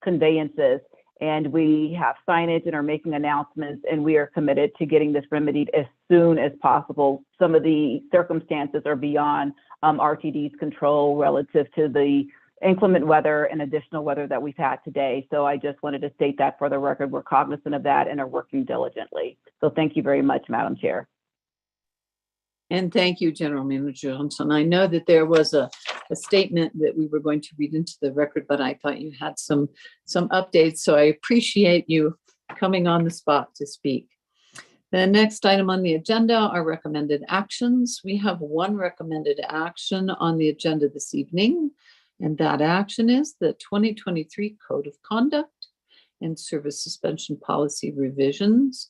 conveyances. And we have signage and are making announcements, and we are committed to getting this remedied as soon as possible. Some of the circumstances are beyond RTD's control relative to the inclement weather and additional weather that we've had today. So I just wanted to state that for the record. We're cognizant of that and are working diligently. So thank you very much, Madam Chair. And thank you, General Manager Johnson. I know that there was a statement that we were going to read into the record, but I thought you had some updates. So I appreciate you coming on the spot to speak. The next item on the agenda are recommended actions. We have one recommended action on the agenda this evening, and that action is the 2023 Code of Conduct and Service Suspension Policy revisions.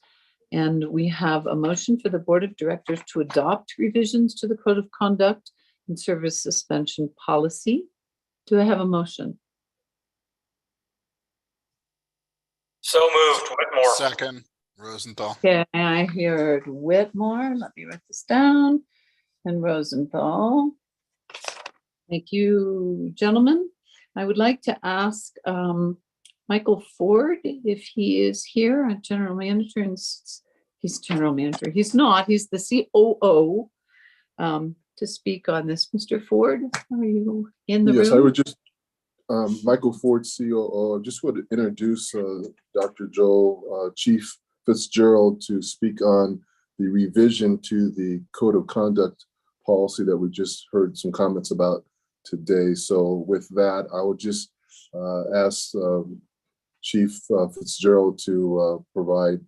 And we have a motion for the Board of Directors to adopt revisions to the Code of Conduct and Service Suspension Policy. Do I have a motion? So moved, Whitmore. Second, Rosenthal. Okay, I heard Whitmore. Let me write this down. And Rosenthal. Thank you, gentlemen. I would like to ask Michael Ford if he is here, a general manager, and he's general manager. He's not, he's the COO to speak on this. Mr. Ford, are you in the room? Yes, I would just, Michael Ford, COO, just want to introduce Dr. Joel, Chief Fitzgerald to speak on the revision to the Code of Conduct policy that we just heard some comments about today. So with that, I would just ask Chief Fitzgerald to provide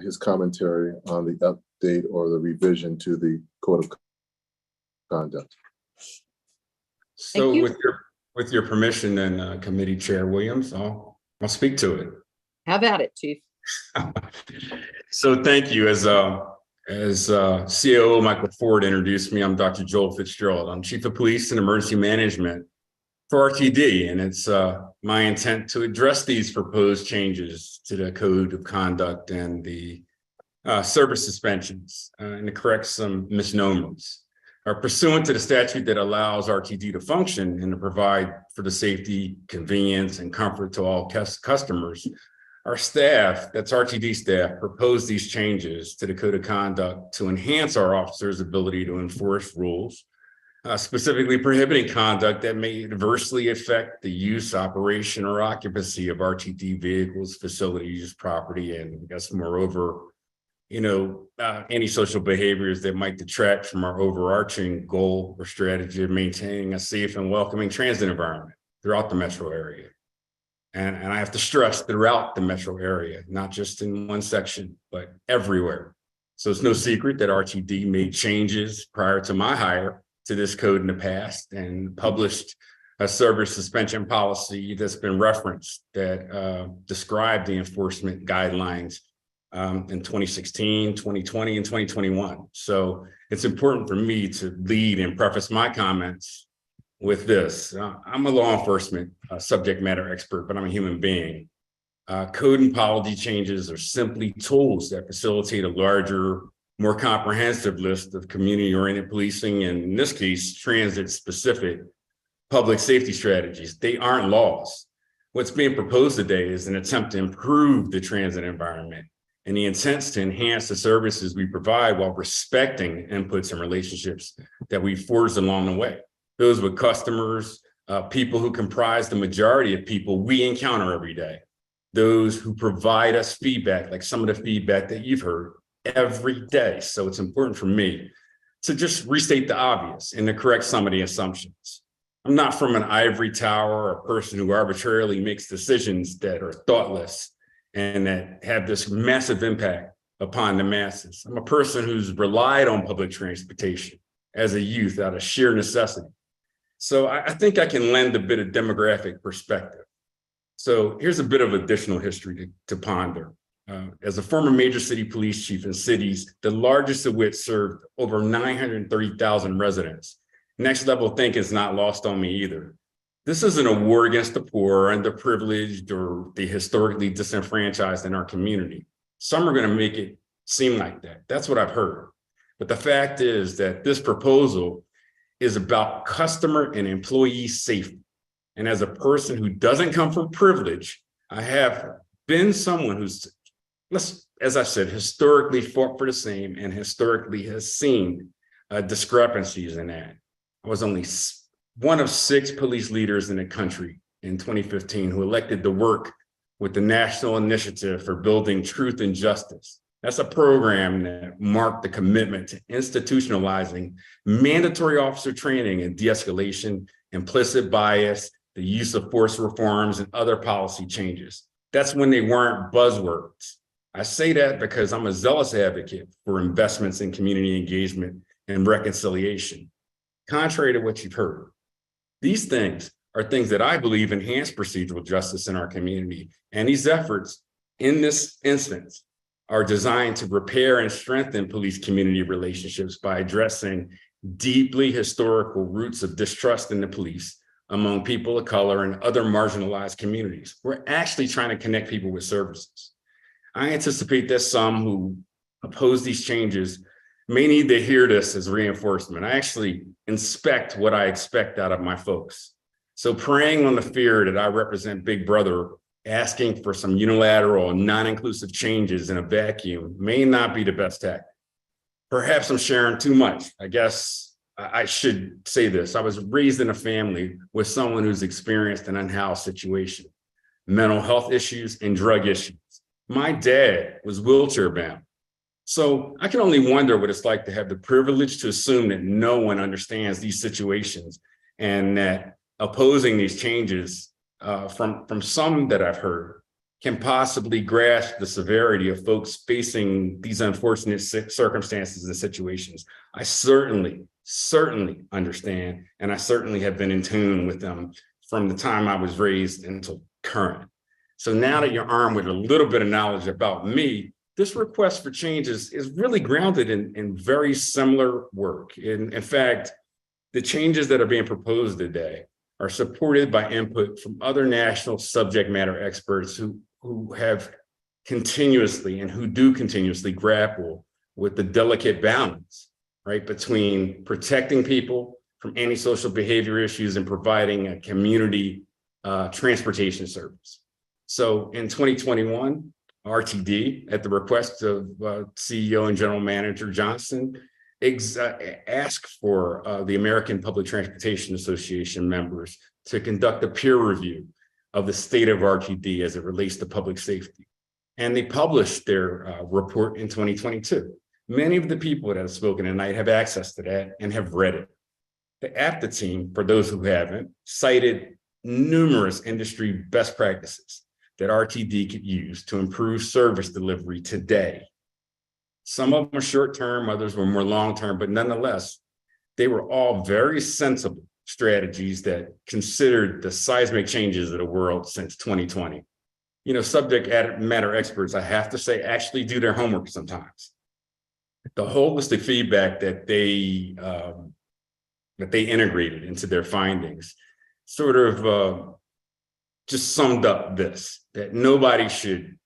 his commentary on the update or the revision to the Code of Conduct. So with your permission and Committee Chair Williams, I'll speak to it. Have at it, Chief. So thank you. As COO Michael Ford introduced me, I'm Dr. Joel Fitzgerald. I'm Chief of Police and Emergency Management for RTD, and it's my intent to address these proposed changes to the Code of Conduct and the service suspensions and to correct some misnomers. Pursuant to the statute that allows RTD to function and to provide for the safety, convenience, and comfort to all customers, our staff, that's RTD staff, proposed these changes to the Code of Conduct to enhance our officers' ability to enforce rules, specifically prohibiting conduct that may adversely affect the use, operation, or occupancy of RTD vehicles, facilities, property, and I guess moreover, antisocial behaviors that might detract from our overarching goal or strategy of maintaining a safe and welcoming transit environment throughout the metro area. And I have to stress throughout the metro area, not just in one section, but everywhere. So it's no secret that RTD made changes prior to my hire to this code in the past and published a service suspension policy that's been referenced that described the enforcement guidelines in 2016, 2020, and 2021. So it's important for me to lead and preface my comments with this. I'm a law enforcement subject matter expert, but I'm a human being. Code and policy changes are simply tools that facilitate a larger, more comprehensive list of community-oriented policing, and in this case, transit-specific public safety strategies. They aren't laws. What's being proposed today is an attempt to improve the transit environment, and the intent's to enhance the services we provide while respecting inputs and relationships that we forged along the way. Those with customers, people who comprise the majority of people we encounter every day. Those who provide us feedback, like some of the feedback that you've heard every day. So it's important for me to just restate the obvious and to correct some of the assumptions. I'm not from an ivory tower or a person who arbitrarily makes decisions that are thoughtless and that have this massive impact upon the masses. I'm a person who's relied on public transportation as a youth out of sheer necessity. So I think I can lend a bit of demographic perspective. So here's a bit of additional history to ponder. As a former major city police chief in cities, the largest of which served over 930,000 residents, next level thinking is not lost on me either. This isn't a war against the poor, underprivileged, or the historically disenfranchised in our community. Some are going to make it seem like that. That's what I've heard. But the fact is that this proposal is about customer and employee safety. And as a person who doesn't come from privilege, I have been someone who's, as I said, historically fought for the same and historically has seen discrepancies in that. I was only one of 6 police leaders in the country in 2015 who elected to work with the National Initiative for Building Truth and Justice. That's a program that marked the commitment to institutionalizing mandatory officer training and de-escalation, implicit bias, the use of force reforms, and other policy changes. That's when they weren't buzzwords. I say that because I'm a zealous advocate for investments in community engagement and reconciliation. Contrary to what you've heard, these things are things that I believe enhance procedural justice in our community. And these efforts in this instance are designed to repair and strengthen police community relationships by addressing deeply historical roots of distrust in the police among people of color and other marginalized communities. We're actually trying to connect people with services. I anticipate that some who oppose these changes may need to hear this as reinforcement. I actually inspect what I expect out of my folks. So preying on the fear that I represent Big Brother, asking for some unilateral and non-inclusive changes in a vacuum may not be the best tactic. Perhaps I'm sharing too much. I guess I should say this. I was raised in a family with someone who's experienced an unhoused situation, mental health issues and drug issues. My dad was wheelchair bound. So I can only wonder what it's like to have the privilege to assume that no one understands these situations, and that opposing these changes from some that I've heard can possibly grasp the severity of folks facing these unfortunate circumstances and situations. I certainly understand, and I certainly have been in tune with them from the time I was raised until current. So now that you're armed with a little bit of knowledge about me, this request for change is really grounded in very similar work. In fact, the changes that are being proposed today are supported by input from other national subject matter experts who have continuously and who do continuously grapple with the delicate balance, right, between protecting people from antisocial behavior issues and providing a community transportation service. So in 2021, RTD, at the request of CEO and General Manager Johnson, asked for the American Public Transportation Association members to conduct a peer review of the state of RTD as it relates to public safety. And they published their report in 2022. Many of the people that have spoken tonight have access to that and have read it. The APTA team, for those who haven't, cited numerous industry best practices that RTD could use to improve service delivery today. Some of them were short-term, others were more long-term, but nonetheless, they were all very sensible strategies that considered the seismic changes of the world since 2020. You know, subject matter experts, I have to say, actually do their homework sometimes. The holistic feedback that they integrated into their findings sort of just summed up this, that nobody should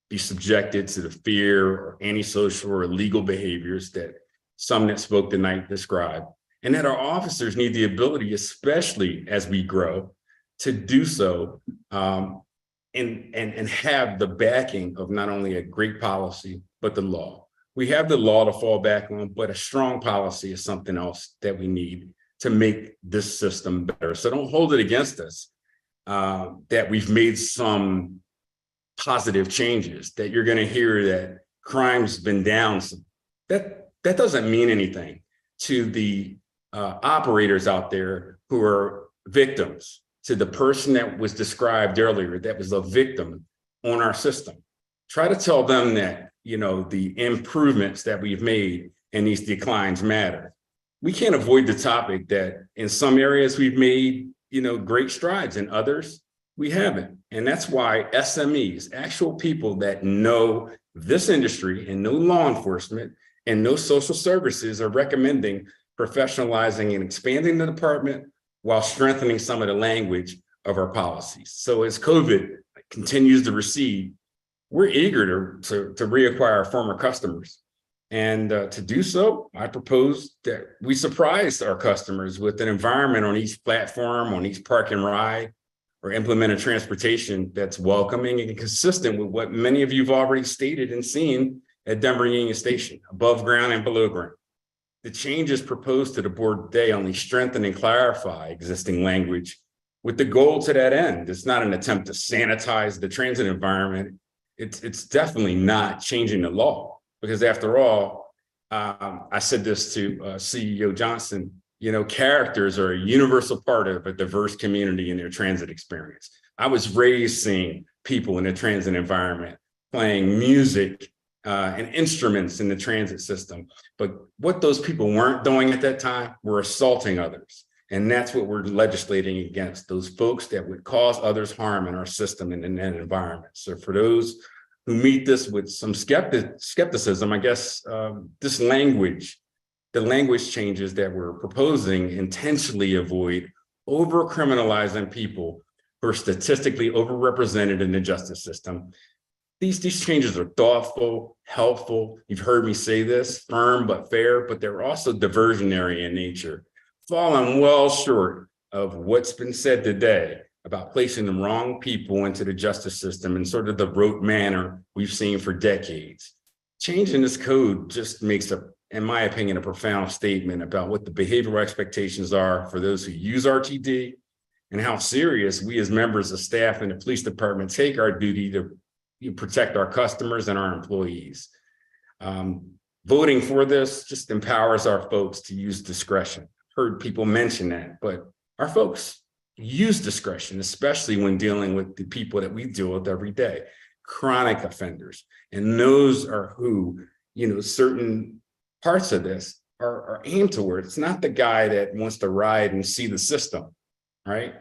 be subjected to the fear or antisocial or illegal behaviors that some that spoke tonight described, and that our officers need the ability, especially as we grow, to do so and have the backing of not only a great policy, but the law. We have the law to fall back on, but a strong policy is something else that we need to make this system better. So don't hold it against us that we've made some positive changes, that you're going to hear that crime's been down. That doesn't mean anything to the operators out there who are victims, to the person that was described earlier that was a victim on our system. Try to tell them that, you know, the improvements that we've made and these declines matter. We can't avoid the topic that in some areas we've made, you know, great strides, in others we haven't. And that's why SMEs, actual people that know this industry and know law enforcement and know social services, are recommending professionalizing and expanding the department while strengthening some of the language of our policies. So as COVID continues to recede, we're eager to reacquire our former customers. And to do so, I propose that we surprise our customers with an environment on each platform, on each park and ride, or implement a transportation that's welcoming and consistent with what many of you have already stated and seen at Denver Union Station, above ground and below ground. The changes proposed to the board today only strengthen and clarify existing language with the goal to that end. It's not an attempt to sanitize the transit environment. It's definitely not changing the law, because after all, I said this to CEO Johnson, you know, characters are a universal part of a diverse community in their transit experience. I was raised seeing people in the transit environment playing music and instruments in the transit system. But what those people weren't doing at that time were assaulting others. And that's what we're legislating against, those folks that would cause others harm in our system and in that environment. So for those who meet this with some skepticism, I guess this language, the language changes that we're proposing, intentionally avoid over-criminalizing people who are statistically overrepresented in the justice system. These changes are thoughtful, helpful. You've heard me say this, firm but fair, but they're also diversionary in nature, falling well short of what's been said today about placing the wrong people into the justice system in sort of the rote manner we've seen for decades. Changing this code just makes, in my opinion, a profound statement about what the behavioral expectations are for those who use RTD, and how serious we as members of staff in the police department take our duty to you protect our customers and our employees. Voting for this just empowers our folks to use discretion. Heard people mention that, but our folks use discretion, especially when dealing with the people that we deal with every day, chronic offenders. And those are who, certain parts of this are aimed toward. It's not the guy that wants to ride and see the system, right?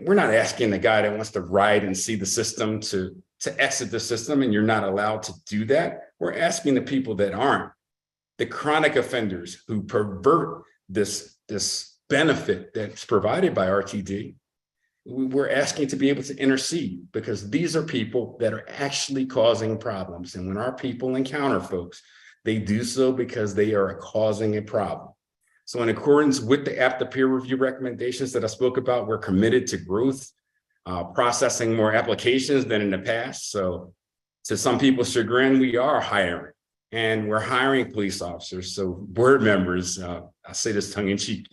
We're not asking the guy that wants to ride and see the system to exit the system, and you're not allowed to do that. We're asking the people that aren't, the chronic offenders who pervert this benefit that's provided by RTD. We're asking to be able to intercede, because these are people that are actually causing problems. And when our people encounter folks, they do so because they are causing a problem. So in accordance with the APTA peer review recommendations that I spoke about, we're committed to growth, processing more applications than in the past. So to some people's chagrin, we are hiring, and we're hiring police officers. So board members, I say this tongue in cheek,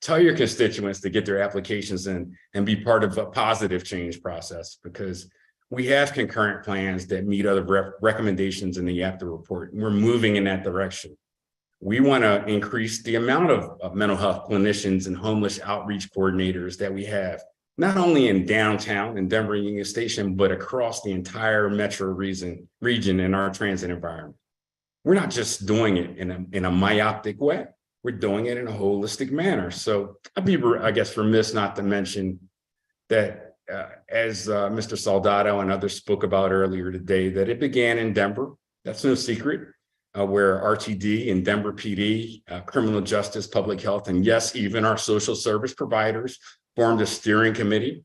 tell your constituents to get their applications in and be part of a positive change process, because we have concurrent plans that meet other recommendations in the APTA report. And we're moving in that direction. We want to increase the amount of mental health clinicians and homeless outreach coordinators that we have, not only in downtown in Denver and Union Station, but across the entire metro region in our transit environment. We're not just doing it in a myopic way. We're doing it in a holistic manner. So I'd be, I guess, remiss not to mention that as Mr. Soldado and others spoke about earlier today, that it began in Denver. That's no secret, where RTD and Denver PD, criminal justice, public health, and yes, even our social service providers formed a steering committee.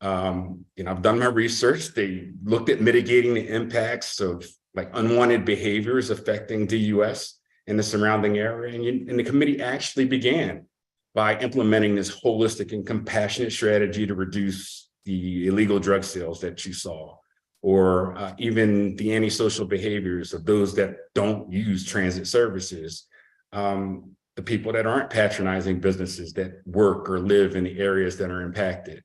I've done my research. They looked at mitigating the impacts of unwanted behaviors affecting DUS in the surrounding area. And the committee actually began by implementing this holistic and compassionate strategy to reduce the illegal drug sales that you saw, or even the antisocial behaviors of those that don't use transit services, the people that aren't patronizing businesses that work or live in the areas that are impacted.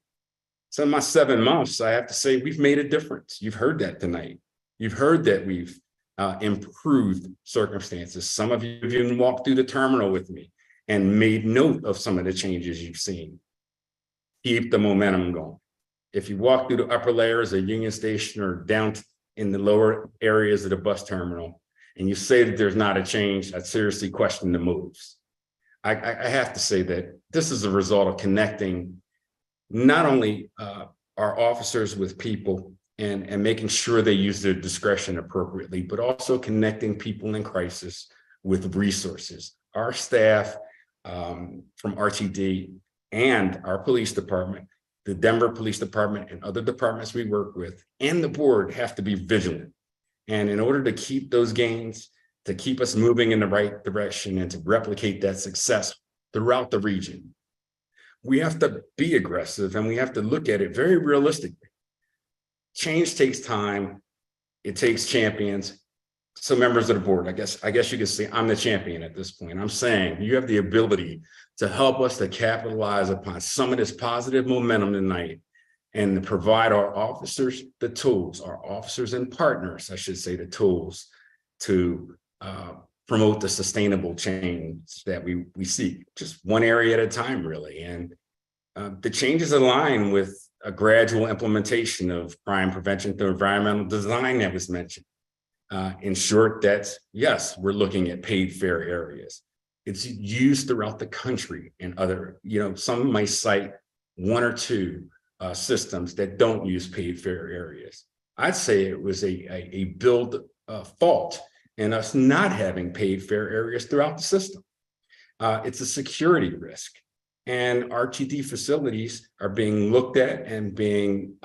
So in my 7 months, I have to say we've made a difference. You've heard that tonight. You've heard that we've improved circumstances. Some of you have even walked through the terminal with me and made note of some of the changes you've seen. Keep the momentum going. If you walk through the upper layers of Union Station or down in the lower areas of the bus terminal, and you say that there's not a change, I'd seriously question the moves. I have to say that this is a result of connecting not only our officers with people and making sure they use their discretion appropriately, but also connecting people in crisis with resources. Our staff from RTD and our police department, the Denver Police Department and other departments we work with, and the board have to be vigilant. And in order to keep those gains, to keep us moving in the right direction and to replicate that success throughout the region, we have to be aggressive and we have to look at it very realistically. Change takes time. It takes champions. So members of the board, I guess you could say I'm the champion at this point. I'm saying you have the ability to help us to capitalize upon some of this positive momentum tonight and to provide our officers the tools, our officers and partners, I should say, the tools to promote the sustainable change that we seek, just one area at a time, really. And the changes align with a gradual implementation of crime prevention through environmental design that was mentioned. In short, that's, yes, we're looking at paid fare areas. It's used throughout the country and other, some might cite one or two systems that don't use paid fare areas. I'd say it was a build fault in us not having paid fare areas throughout the system. It's a security risk. And RTD facilities are being looked at and being,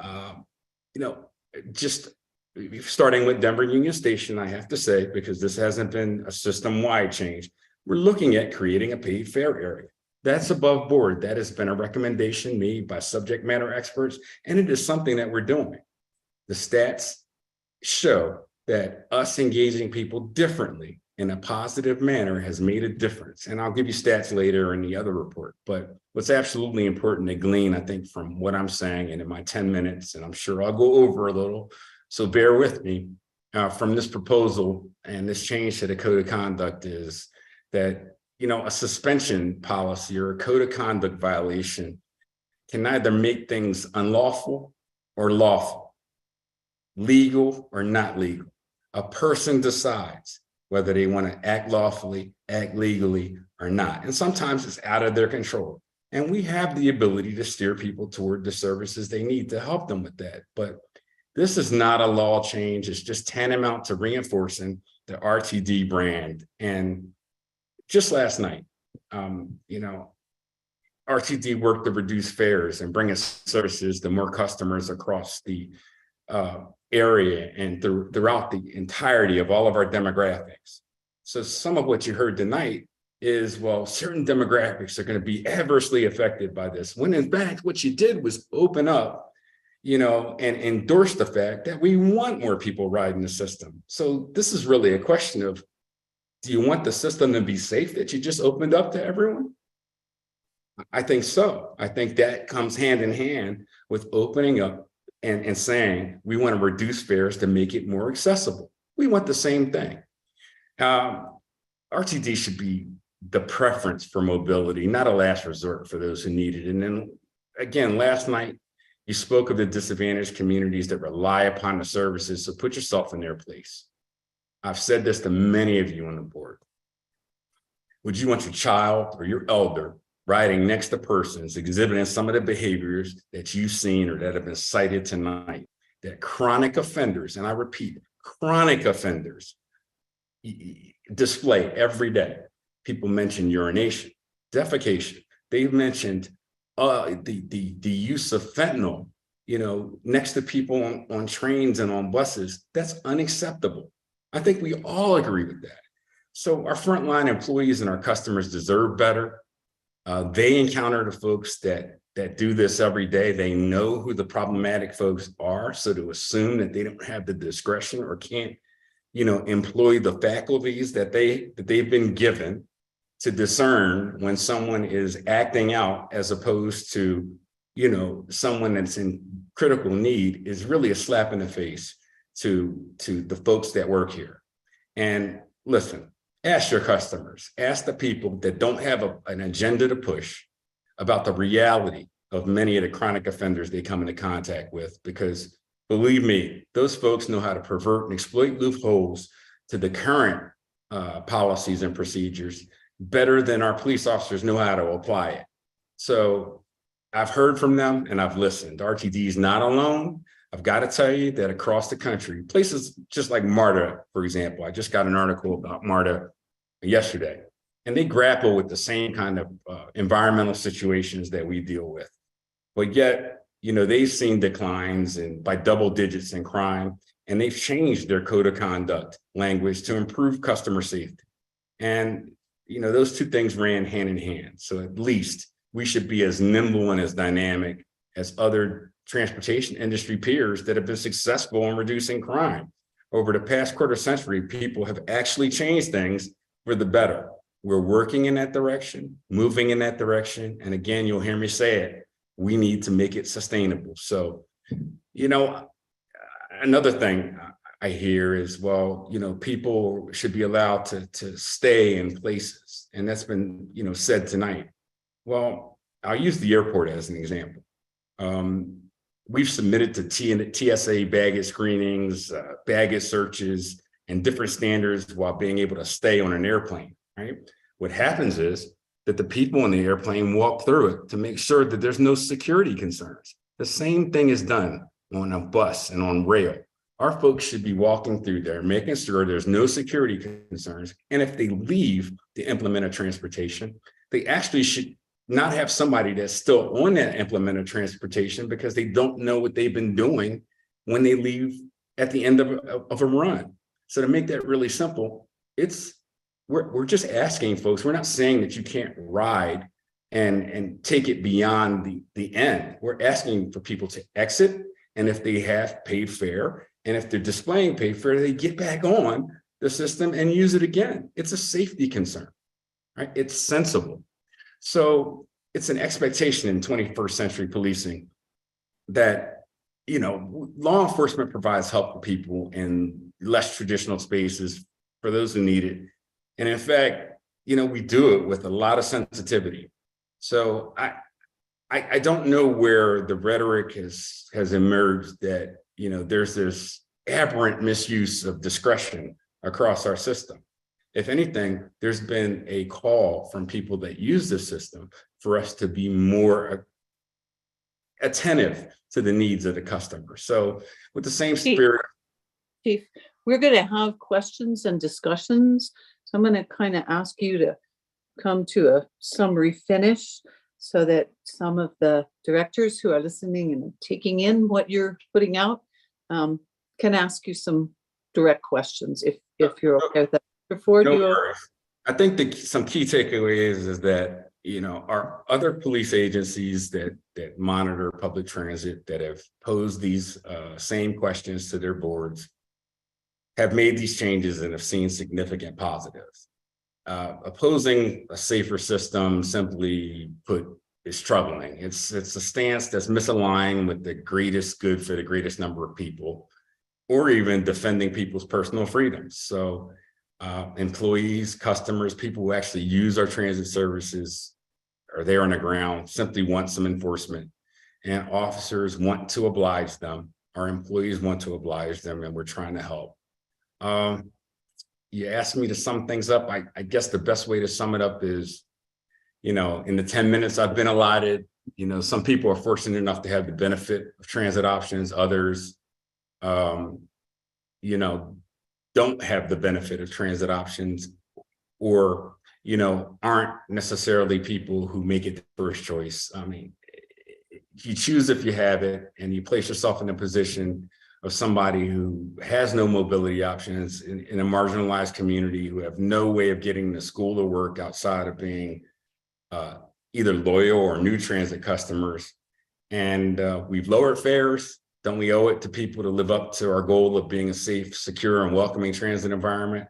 just starting with Denver Union Station, I have to say, because this hasn't been a system-wide change, we're looking at creating a paid fare area. That's above board. That has been a recommendation made by subject matter experts, and it is something that we're doing. The stats show that us engaging people differently in a positive manner has made a difference. And I'll give you stats later in the other report. But what's absolutely important to glean, I think, from what I'm saying and in my 10 minutes, and I'm sure I'll go over a little, So bear with me from this proposal and this change to the code of conduct is that, you know, a suspension policy or a code of conduct violation can either make things unlawful or lawful, legal or not legal. A person decides whether they want to act lawfully, act legally or not. And sometimes it's out of their control. And we have the ability to steer people toward the services they need to help them with that. But this is not a law change. It's just tantamount to reinforcing the RTD brand. And just last night, you know, RTD worked to reduce fares and bring us services to more customers across the area and throughout the entirety of all of our demographics. So some of what you heard tonight is, well, certain demographics are going to be adversely affected by this, when in fact, what you did was open up, you know, and endorse the fact that we want more people riding the system. So this is really a question of, do you want the system to be safe that you just opened up to everyone? I think so. I think that comes hand in hand with opening up and saying, we want to reduce fares to make it more accessible. We want the same thing. RTD should be the preference for mobility, not a last resort for those who need it. And then again, last night, you spoke of the disadvantaged communities that rely upon the services. So put yourself in their place. I've said this to many of you on the board. Would you want your child or your elder riding next to persons exhibiting some of the behaviors that you've seen or that have been cited tonight, that chronic offenders, and I repeat, chronic offenders display every day? People mention urination, defecation. They've mentioned the use of fentanyl, you know, next to people on trains and on buses. That's unacceptable. I think we all agree with that. So our frontline employees and our customers deserve better. They encounter the folks that do this every day. They know who the problematic folks are. So to assume that they don't have the discretion or can't, you know, employ the faculties that they've been given to discern when someone is acting out as opposed to, you know, someone that's in critical need is really a slap in the face to the folks that work here. And listen, ask your customers, ask the people that don't have an agenda to push about the reality of many of the chronic offenders they come into contact with, because believe me, those folks know how to pervert and exploit loopholes to the current policies and procedures better than our police officers know how to apply it. So I've heard from them and I've listened. RTD is not alone. I've got to tell you that across the country, places just like MARTA, for example, I just got an article about MARTA yesterday, and they grapple with the same kind of environmental situations that we deal with. But yet, you know, they've seen declines by double digits in crime, and they've changed their code of conduct language to improve customer safety. And, you know, those two things ran hand in hand. So at least we should be as nimble and as dynamic as other transportation industry peers that have been successful in reducing crime. Over the past quarter century, people have actually changed things for the better. We're working in that direction, moving in that direction. And again, you'll hear me say it, we need to make it sustainable. So, you know, another thing I hear is, well, you know, people should be allowed to stay in places. And that's been, you know, said tonight. Well, I'll use the airport as an example. We've submitted to TSA baggage screenings, baggage searches, and different standards while being able to stay on an airplane, right? What happens is that the people in the airplane walk through it to make sure that there's no security concerns. The same thing is done on a bus and on rail. Our folks should be walking through there, making sure there's no security concerns. And if they leave the implement of transportation, they actually should not have somebody that's still on that implement of transportation because they don't know what they've been doing when they leave at the end of a run. So to make that really simple, we're just asking folks, we're not saying that you can't ride and take it beyond the end. We're asking for people to exit, and if they have paid fare, and if they're displaying paid fare, they get back on the system and use it again. It's a safety concern, right? It's sensible. So it's an expectation in 21st century policing that law enforcement provides help for people in less traditional spaces for those who need it. And in fact, we do it with a lot of sensitivity. So I don't know where the rhetoric has emerged that, there's this aberrant misuse of discretion across our system. If anything, there's been a call from people that use the system for us to be more attentive to the needs of the customer. So with the same spirit. Chief, we're going to have questions and discussions. So I'm going to kind of ask you to come to a summary finish so that some of the directors who are listening and taking in what you're putting out can ask you some direct questions if you're okay with that. Before I think some key takeaways is that, our other police agencies that monitor public transit that have posed these same questions to their boards have made these changes and have seen significant positives. Opposing a safer system, simply put, is troubling. It's a stance that's misaligned with the greatest good for the greatest number of people, or even defending people's personal freedoms. So employees, customers, people who actually use our transit services are there on the ground, simply want some enforcement, and officers want to oblige them. Our employees want to oblige them, and we're trying to help. You asked me to sum things up. I guess the best way to sum it up is, in the 10 minutes I've been allotted, some people are fortunate enough to have the benefit of transit options. Others, don't have the benefit of transit options, or, aren't necessarily people who make it the first choice. I mean, you choose if you have it, and you place yourself in a position of somebody who has no mobility options in a marginalized community, who have no way of getting to school or work outside of being either loyal or new transit customers. And we've lowered fares. Don't we owe it to people to live up to our goal of being a safe, secure, and welcoming transit environment?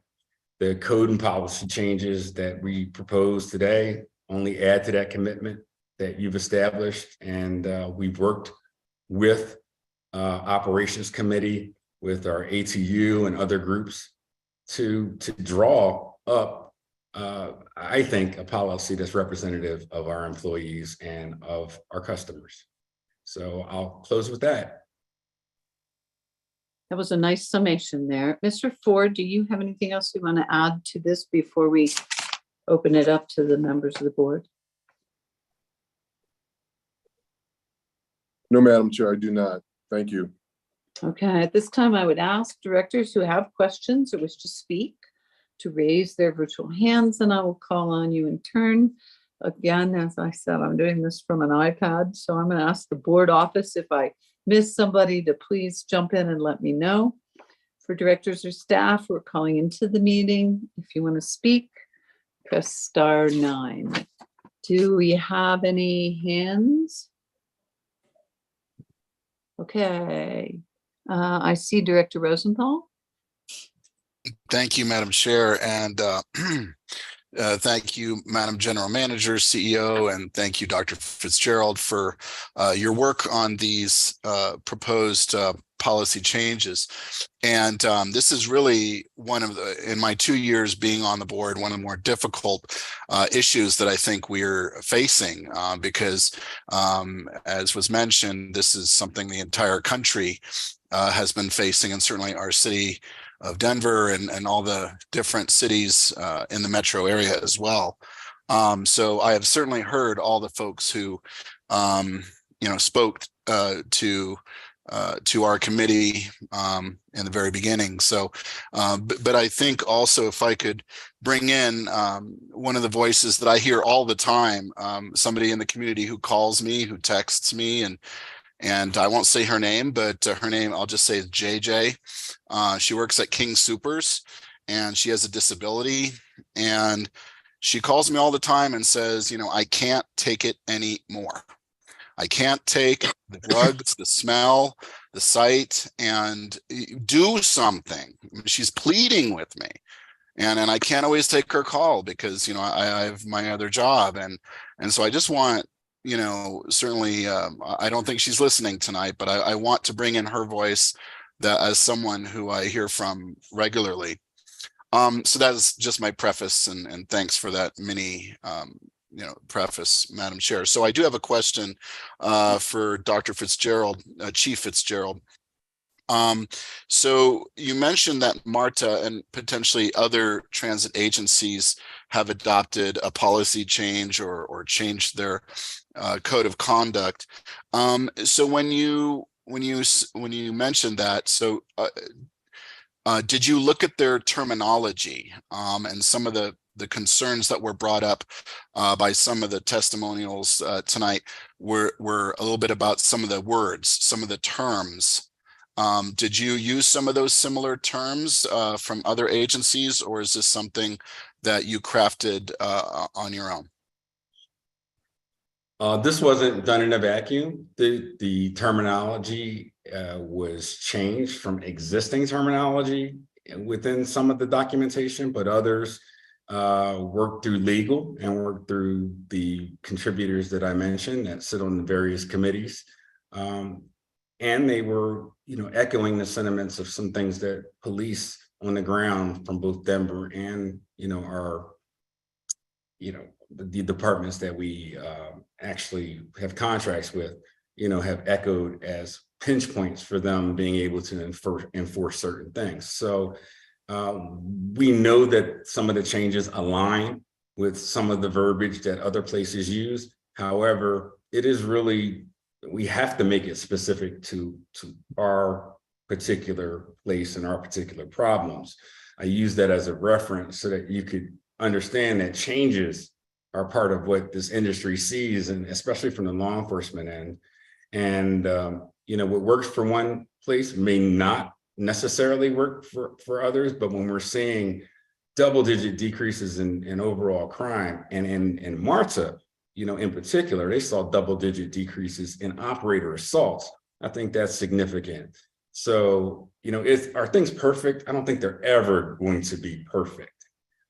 The code and policy changes that we propose today only add to that commitment that you've established. And we've worked with operations committee, with our ATU and other groups to draw up, I think, a policy that's representative of our employees and of our customers. So I'll close with that. That was a nice summation there. Mr. Ford, do you have anything else you want to add to this before we open it up to the members of the board? No, Madam Chair, I do not. Thank you. Okay, at this time, I would ask directors who have questions or wish to speak to raise their virtual hands, and I will call on you in turn. Again, as I said, I'm doing this from an iPad, so I'm going to ask the board office if I miss somebody to please jump in and let me know. For directors or staff, we're calling into the meeting. If you want to speak, press *9. Do we have any hands? Okay, I see Director Rosenthal. Thank you, Madam Chair, and thank you, Madam General Manager, CEO, and thank you, Dr. Fitzgerald, for your work on these proposed policy changes. And this is really one of the, in my 2 years being on the board, one of the more difficult issues that I think we're facing because, as was mentioned, this is something the entire country has been facing, and certainly our city of Denver and all the different cities in the metro area as well. So I have certainly heard all the folks who, spoke to our committee in the very beginning. So, but I think also if I could bring in one of the voices that I hear all the time, somebody in the community who calls me, who texts me, and I won't say her name, but her name I'll just say is JJ. She works at King Soopers, and she has a disability, and she calls me all the time and says, I can't take it anymore. I can't take the drugs, the smell, the sight, and do something. She's pleading with me. And I can't always take her call because, I have my other job. And so I just want certainly, I don't think she's listening tonight, but I want to bring in her voice that as someone who I hear from regularly. So that is just my preface, and thanks for that mini, preface, Madam Chair. So I do have a question for Dr. Fitzgerald, Chief Fitzgerald. So you mentioned that MARTA and potentially other transit agencies have adopted a policy change or changed their code of conduct. So when you mentioned that, so did you look at their terminology and some of the concerns that were brought up by some of the testimonials tonight were a little bit about some of the words, some of the terms. Did you use some of those similar terms from other agencies, or is this something that you crafted on your own? This wasn't done in a vacuum. The terminology was changed from existing terminology within some of the documentation, but others worked through legal and worked through the contributors that I mentioned that sit on the various committees. And they were, echoing the sentiments of some things that police on the ground from both Denver and, our, the departments that we actually have contracts with, have echoed as pinch points for them being able to enforce certain things. So we know that some of the changes align with some of the verbiage that other places use. However, it is really, we have to make it specific to our particular place and our particular problems. I use that as a reference so that you could understand that changes are part of what this industry sees, and especially from the law enforcement end. And what works for one place may not necessarily work for others, but when we're seeing double-digit decreases in overall crime, and in MARTA, in particular, they saw double-digit decreases in operator assaults. I think that's significant. So, are things perfect? I don't think they're ever going to be perfect.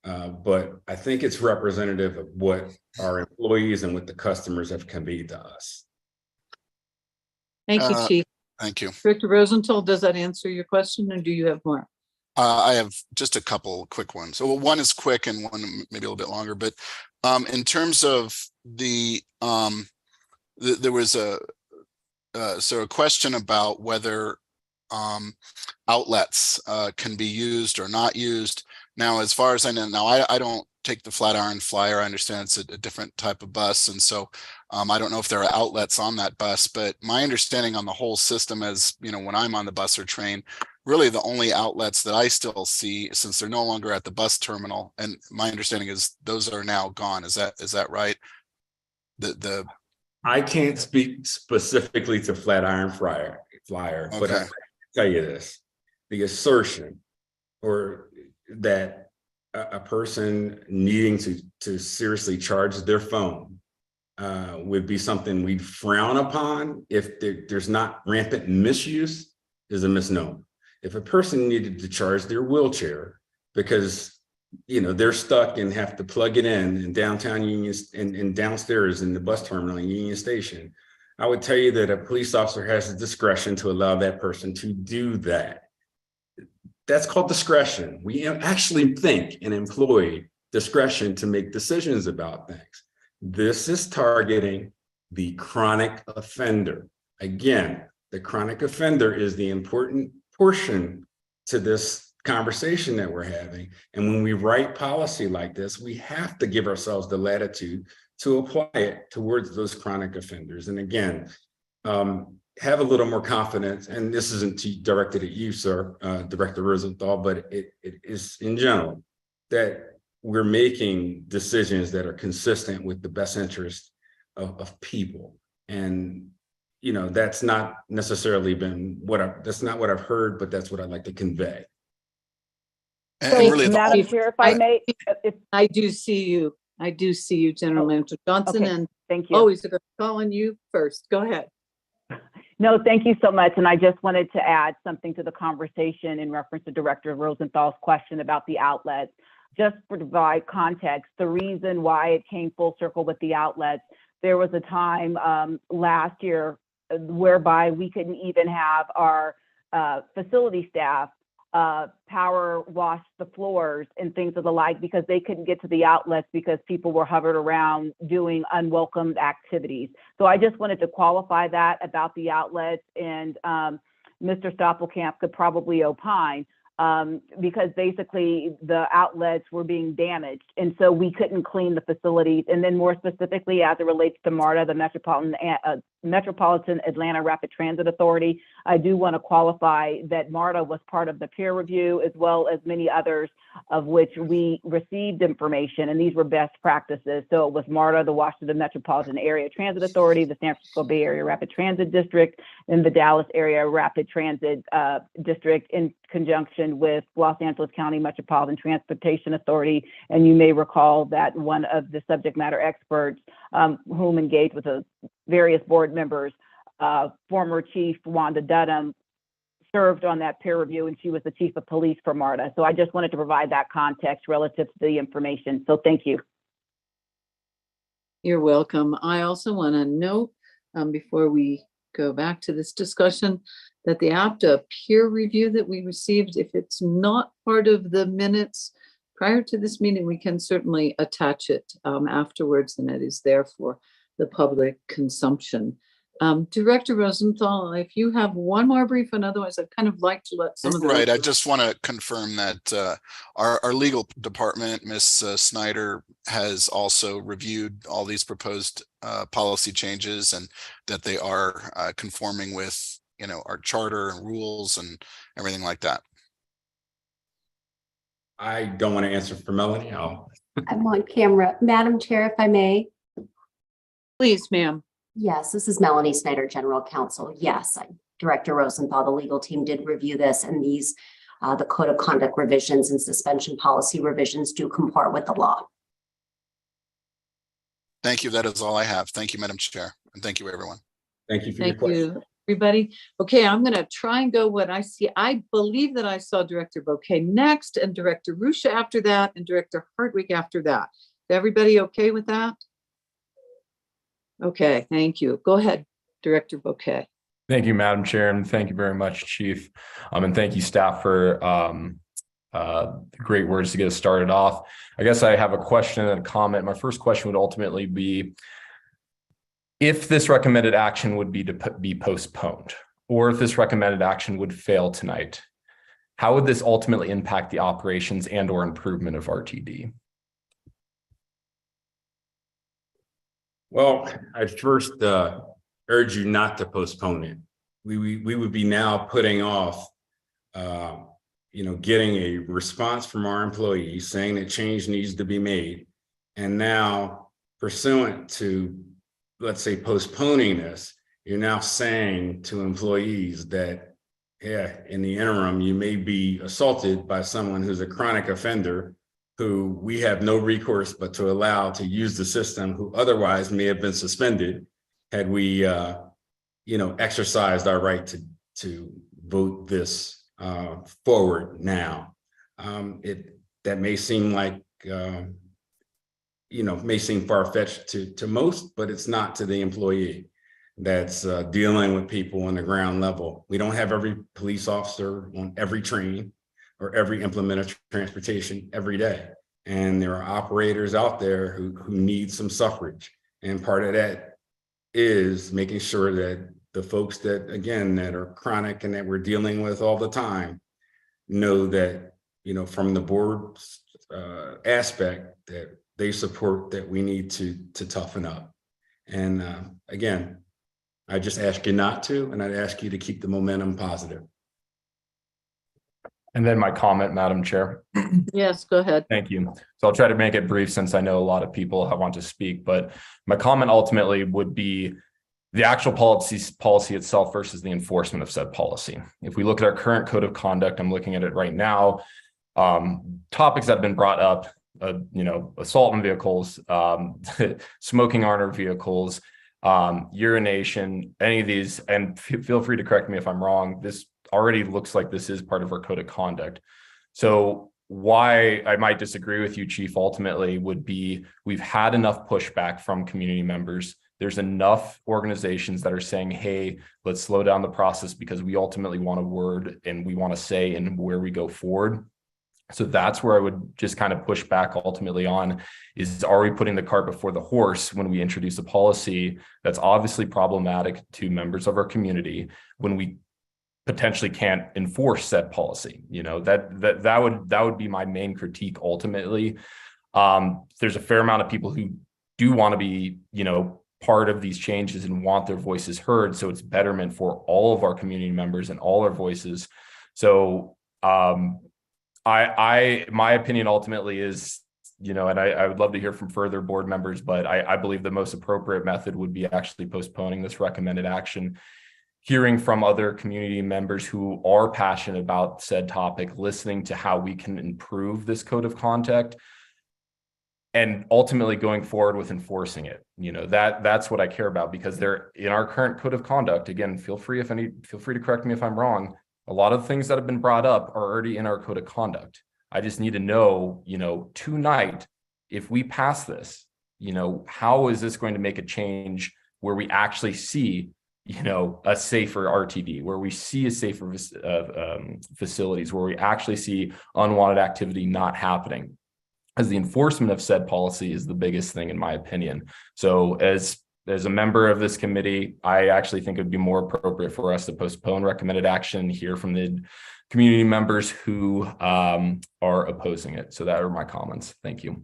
But I think it's representative of what our employees and what the customers have conveyed to us. Thank you, Chief. Thank you. Director Rosenthal, does that answer your question, or do you have more? I have just a couple quick ones. So one is quick and one maybe a little bit longer, but in terms of there was a question about whether outlets can be used or not used. Now, as far as I know, I don't take the Flatiron Flyer. I understand it's a different type of bus, and so I don't know if there are outlets on that bus, but my understanding on the whole system is, when I'm on the bus or train, really the only outlets that I still see, since they're no longer at the bus terminal, and my understanding is those are now gone. Is that right? I can't speak specifically to Flatiron Flyer, okay. But I can tell you this: the assertion or that a person needing to seriously charge their phone would be something we'd frown upon if there's not rampant misuse is a misnomer. If a person needed to charge their wheelchair because they're stuck and have to plug it in downtown Union and downstairs in the bus terminal in Union Station, I would tell you that a police officer has the discretion to allow that person to do that. That's called discretion. We actually think and employ discretion to make decisions about things. This is targeting the chronic offender. Again, the chronic offender is the important portion to this conversation that we're having. And when we write policy like this, we have to give ourselves the latitude to apply it towards those chronic offenders. And again, have a little more confidence, and this isn't directed at you, sir, Director Rosenthal, but it is in general, that we're making decisions that are consistent with the best interest of people. And that's not necessarily been that's not what I've heard, but that's what I'd like to convey. So, Madam Chair, if I may, I do see you, General Manager Johnson, okay. and Thank you. Always calling you first. Go ahead. No, thank you so much. And I just wanted to add something to the conversation in reference to Director Rosenthal's question about the outlets. Just to provide context, the reason why it came full circle with the outlets, there was a time last year whereby we couldn't even have our facility staff power wash the floors and things of the like because they couldn't get to the outlets because people were hovered around doing unwelcomed activities. So I just wanted to qualify that about the outlets, and Mr. Stoppelkamp could probably opine because basically the outlets were being damaged, and so we couldn't clean the facilities. And then more specifically, as it relates to MARTA, the Metropolitan Atlanta Rapid Transit Authority, I do want to qualify that MARTA was part of the peer review, as well as many others of which we received information, and these were best practices. So it was MARTA, the Washington Metropolitan Area Transit Authority, the San Francisco Bay Area Rapid Transit District, and the Dallas Area Rapid Transit District in conjunction with Los Angeles County Metropolitan Transportation Authority. And you may recall that one of the subject matter experts whom engaged with the various board members, former Chief Wanda Dudham, served on that peer review, and she was the chief of police for MARTA. So I just wanted to provide that context relative to the information. So thank you. You're welcome. I also want to note before we go back to this discussion that the APTA peer review that we received, if it's not part of the minutes prior to this meeting, we can certainly attach it afterwards, and it is there for the public consumption. Director Rosenthal, if you have one more brief, and otherwise I'd kind of like to let some of the Right. I just want to confirm that our legal department, Ms. Snyder, has also reviewed all these proposed policy changes, and that they are conforming with, you know, our charter and rules and everything like that. I don't want to answer for Melanie. I'm on camera. Madam Chair, if I may. Please, ma'am. Yes, this is Melanie Snyder, General Counsel. Yes, Director Rosenthal, the legal team did review this, and these, the Code of Conduct revisions and suspension policy revisions do comport with the law. Thank you. That is all I have. Thank you, Madam Chair. And thank you, everyone. Thank you for Thank you, everybody. Okay, I'm going to try and go what I see. I believe that I saw Director Bouquet next, and Director Rusha after that, and Director Hartwig after that. Is everybody okay with that? Okay, thank you. Go ahead, Director Bouquet. Thank you, Madam Chair, and thank you very much, Chief. And thank you, staff, for great words to get us started off. I guess I have a question and a comment. My first question would ultimately be, if this recommended action would be postponed, or if this recommended action would fail tonight, how would this ultimately impact the operations and or improvement of RTD? Well, I'd first urge you not to postpone it. We would be now putting off, getting a response from our employees saying that change needs to be made. And now, pursuant to, let's say, postponing this, you're now saying to employees that, yeah, in the interim, you may be assaulted by someone who's a chronic offender who we have no recourse but to allow to use the system, who otherwise may have been suspended had we, exercised our right to vote this forward now. That may seem like, may seem far-fetched to most, but it's not to the employee that's dealing with people on the ground level. We don't have every police officer on every train or every implement of transportation every day. And there are operators out there who need some suffrage. And part of that is making sure that the folks that, again, that are chronic and that we're dealing with all the time know that, from the board's aspect, that they support that we need to toughen up. And again, I just ask you not to, and I'd ask you to keep the momentum positive. And then my comment, Madam Chair. Yes, go ahead. Thank you. So I'll try to make it brief since I know a lot of people want to speak, but my comment ultimately would be the actual policy itself versus the enforcement of said policy. If we look at our current code of conduct, I'm looking at it right now, topics that have been brought up, assault on vehicles, smoking on our vehicles, urination, any of these, and feel free to correct me if I'm wrong, this already looks like this is part of our code of conduct. So why I might disagree with you, Chief, ultimately would be we've had enough pushback from community members There's enough organizations that are saying, hey, let's slow down the process because we ultimately want a word and we want to say in where we go forward. So that's where I would just kind of push back ultimately on is, are we putting the cart before the horse when we introduce a policy that's obviously problematic to members of our community when we potentially can't enforce said policy? You know, that would be my main critique ultimately. There's a fair amount of people who do want to be, you know, part of these changes and want their voices heard. So it's betterment for all of our community members and all our voices. So my opinion ultimately is, you know, and I would love to hear from further board members, but I believe the most appropriate method would be actually postponing this recommended action, hearing from other community members who are passionate about said topic, listening to how we can improve this code of conduct, and ultimately going forward with enforcing it. You know, that's what I care about, because they're in our current code of conduct. Again, feel free to correct me if I'm wrong. A lot of things that have been brought up are already in our code of conduct. I just need to know, you know, tonight, if we pass this, you know, how is this going to make a change where we actually see, you know, a safer RTD, where we see a safer facilities, where we actually see unwanted activity not happening, as the enforcement of said policy is the biggest thing in my opinion. So as a member of this committee, I actually think it would be more appropriate for us to postpone recommended action, hear from the community members who are opposing it. So that are my comments. Thank you.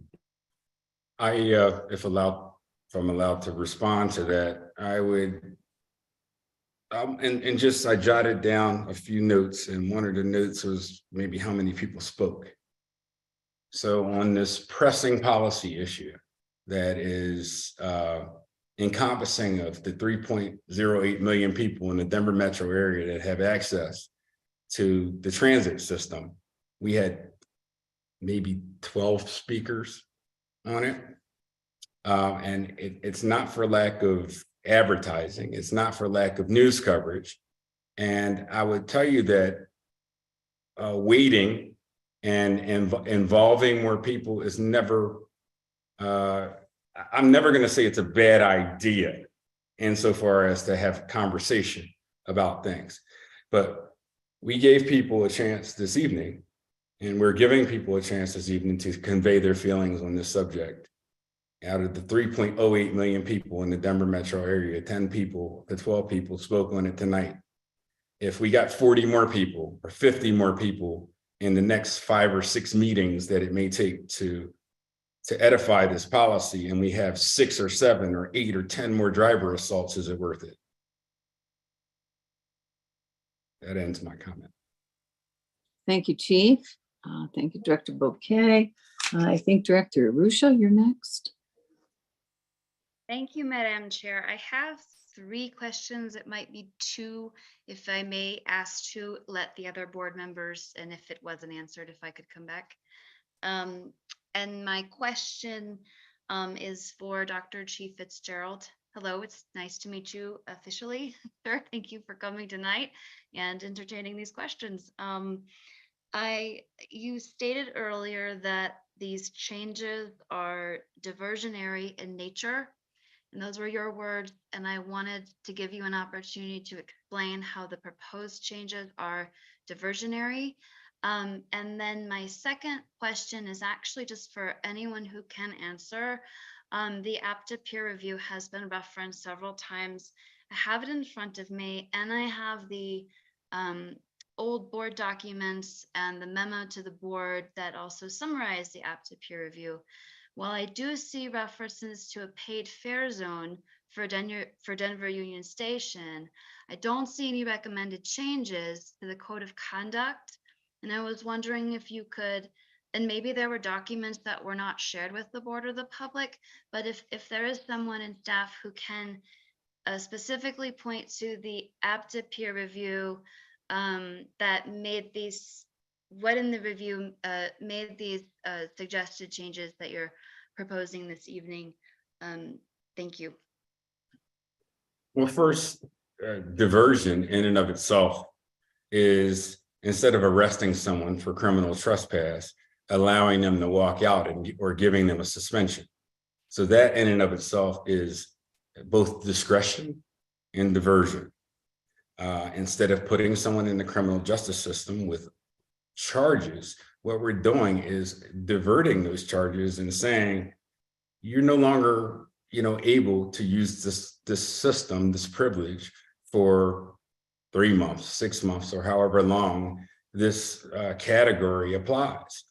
If I'm allowed to respond to that, I would, I jotted down a few notes, and one of the notes was maybe how many people spoke. So on this pressing policy issue that is encompassing of the 3.08 million people in the Denver metro area that have access to the transit system, we had maybe 12 speakers on it. And it's not for lack of advertising. It's not for lack of news coverage. And I would tell you that waiting and involving more people is never, I'm never going to say it's a bad idea insofar as to have conversation about things. But we gave people a chance this evening, and we're giving people a chance this evening to convey their feelings on this subject. Out of the 3.08 million people in the Denver metro area, 10 people to 12 people spoke on it tonight. If we got 40 more people or 50 more people in the next 5 or 6 meetings that it may take to edify this policy, and we have 6 or 7 or 8 or 10 more driver assaults, is it worth it? That ends my comment. Thank you, Chief. Thank you, Director Bouquet. I think Director Arusha, you're next. Thank you, Madam Chair. I have 3 questions. It might be 2, if I may ask to let the other board members, and if it wasn't answered, if I could come back. And my question is for Dr. Chief Fitzgerald. Hello, it's nice to meet you officially, sir. Thank you for coming tonight and entertaining these questions. You stated earlier that these changes are diversionary in nature, and those were your words, and I wanted to give you an opportunity to explain how the proposed changes are diversionary. And then my second question is actually just for anyone who can answer. The APTA peer review has been referenced several times. I have it in front of me, and I have the old board documents and the memo to the board that also summarize the APTA peer review. While I do see references to a paid fare zone for Denver Union Station, I don't see any recommended changes to the code of conduct. And I was wondering if you could, and maybe there were documents that were not shared with the board or the public, but if there is someone in staff who can specifically point to the APTA peer review that made these, what in the review made these suggested changes that you're proposing this evening. Thank you. Well, first, diversion in and of itself is, instead of arresting someone for criminal trespass, allowing them to walk out or giving them a suspension. So that in and of itself is both discretion and diversion. Instead of putting someone in the criminal justice system with charges, what we're doing is diverting those charges and saying, you're no longer, able to use this system, this privilege for 3 months, 6 months, or however long this category applies.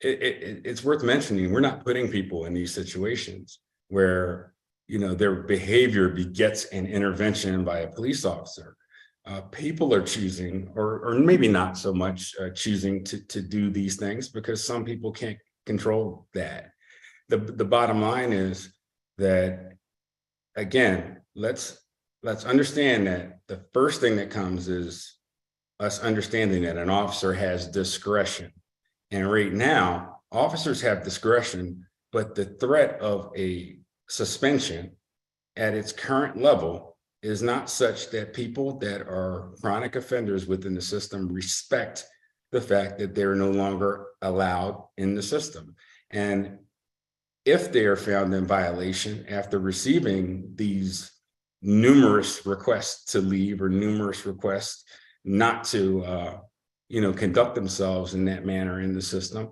It's worth mentioning, we're not putting people in these situations where, their behavior begets an intervention by a police officer. People are choosing, or maybe not so much choosing to do these things because some people can't control that. The bottom line is that, again, let's understand that the first thing that comes is us understanding that an officer has discretion. And right now, officers have discretion, but the threat of a suspension at its current level is not such that people that are chronic offenders within the system respect the fact that they're no longer allowed in the system. And if they are found in violation after receiving these numerous requests to leave or numerous requests not to, conduct themselves in that manner in the system,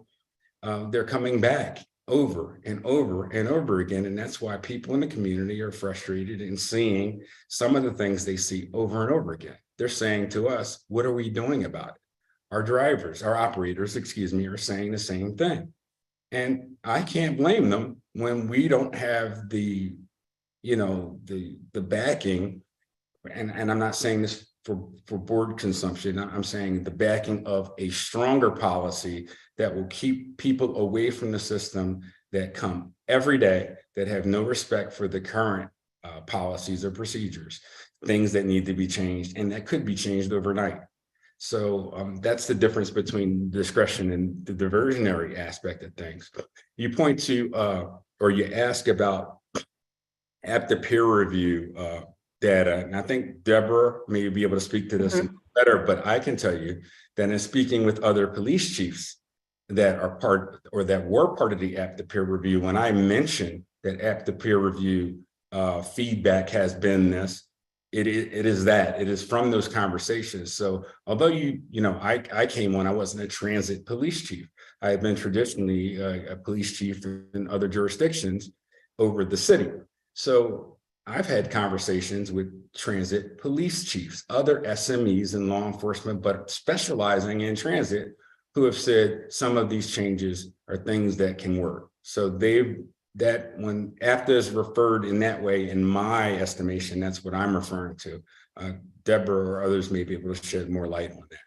they're coming back over and over and over again. And that's why people in the community are frustrated in seeing some of the things they see over and over again. They're saying to us, what are we doing about it? Our operators, are saying the same thing. And I can't blame them when we don't have the backing, and I'm not saying this for board consumption, I'm saying the backing of a stronger policy that will keep people away from the system that come every day that have no respect for the current policies or procedures, things that need to be changed and that could be changed overnight. So that's the difference between discretion and the diversionary aspect of things. You point to, or you ask about after peer review data, and I think Deborah may be able to speak to this better, but I can tell you that in speaking with other police chiefs that are part or that were part of the after peer review, when I mentioned that after peer review feedback has been this, it is from those conversations. So although I came on, I wasn't a transit police chief. I have been traditionally a police chief in other jurisdictions over the city. So I've had conversations with transit police chiefs, other SMEs in law enforcement, but specializing in transit, who have said some of these changes are things that can work. So when AFTA is referred in that way, in my estimation, that's what I'm referring to. Deborah or others may be able to shed more light on that.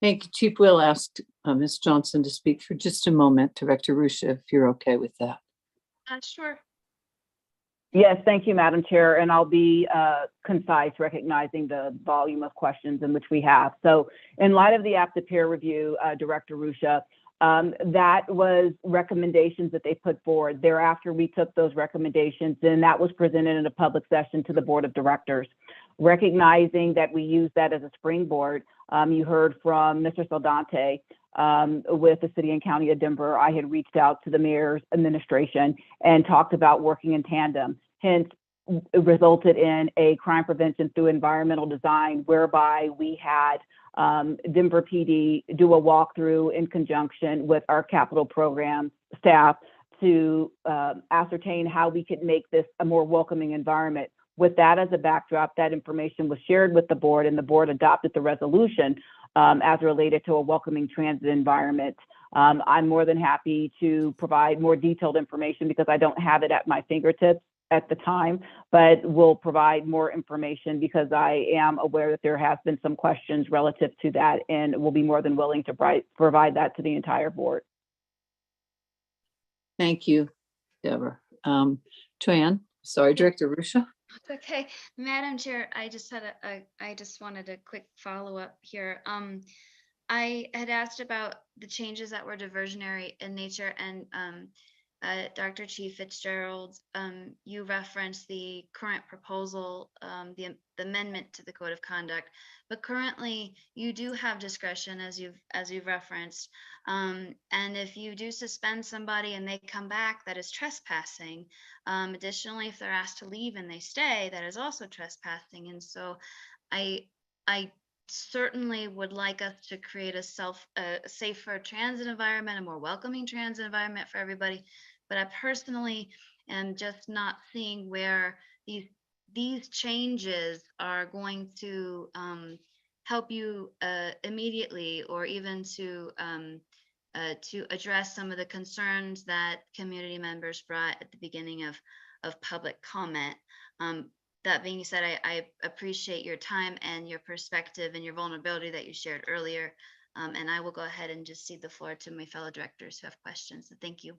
Thank you. Chief Will asked Ms. Johnson to speak for just a moment. Director Rusha, if you're okay with that. Sure. Yes, thank you, Madam Chair, and I'll be concise, recognizing the volume of questions in which we have. So in light of the AFTA peer review, Director Rusha, that was recommendations that they put forward. Thereafter, we took those recommendations and that was presented in a public session to the Board of Directors. Recognizing that we use that as a springboard, you heard from Mr. Saldante with the City and County of Denver. I had reached out to the mayor's administration and talked about working in tandem. Hence, it resulted in a crime prevention through environmental design, whereby we had Denver PD do a walkthrough in conjunction with our capital program staff to ascertain how we could make this a more welcoming environment. With that as a backdrop, that information was shared with the board and the board adopted the resolution as related to a welcoming transit environment. I'm more than happy to provide more detailed information because I don't have it at my fingertips at the time, but we'll provide more information because I am aware that there have been some questions relative to that, and we'll be more than willing to provide that to the entire board. Thank you, Deborah. Tran, sorry, Director Rusha. Okay, Madam Chair, I just wanted a quick follow-up here. I had asked about the changes that were diversionary in nature, and Dr. Chief Fitzgerald, you referenced the current proposal, the amendment to the Code of Conduct, but currently you do have discretion, as you've referenced. And if you do suspend somebody and they come back, that is trespassing. Additionally, if they're asked to leave and they stay, that is also trespassing. And so I certainly would like us to create a safer transit environment, a more welcoming transit environment for everybody. But I personally am just not seeing where these changes are going to help you immediately, or even to address some of the concerns that community members brought at the beginning of public comment. That being said, I appreciate your time and your perspective and your vulnerability that you shared earlier. And I will go ahead and just cede the floor to my fellow directors who have questions. So thank you.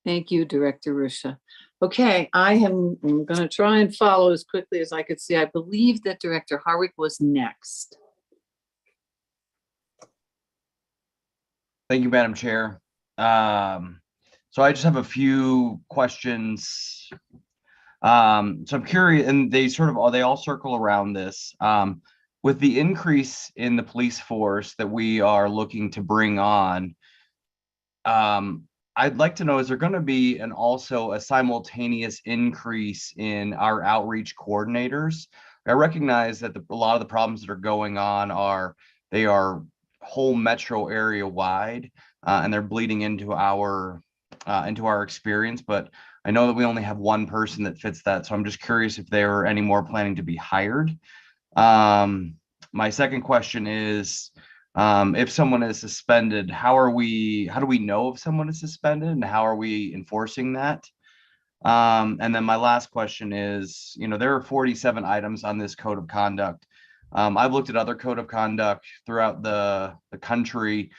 Thank you, Director Rusha. Okay, I'm going to try and follow as quickly as I could see. I believe that Director Harwick was next. Thank you, Madam Chair. So I just have a few questions. So I'm curious, and they all circle around this. With the increase in the police force that we are looking to bring on, I'd like to know, is there going to be also a simultaneous increase in our outreach coordinators? I recognize that a lot of the problems that are going on are whole metro area wide, and they're bleeding into our experience, but I know that we only have one person that fits that. So I'm just curious if there are any more planning to be hired. My second question is, if someone is suspended, how do we know if someone is suspended, and how are we enforcing that? And then my last question is, there are 47 items on this code of conduct. I've looked at other code of conduct throughout the country.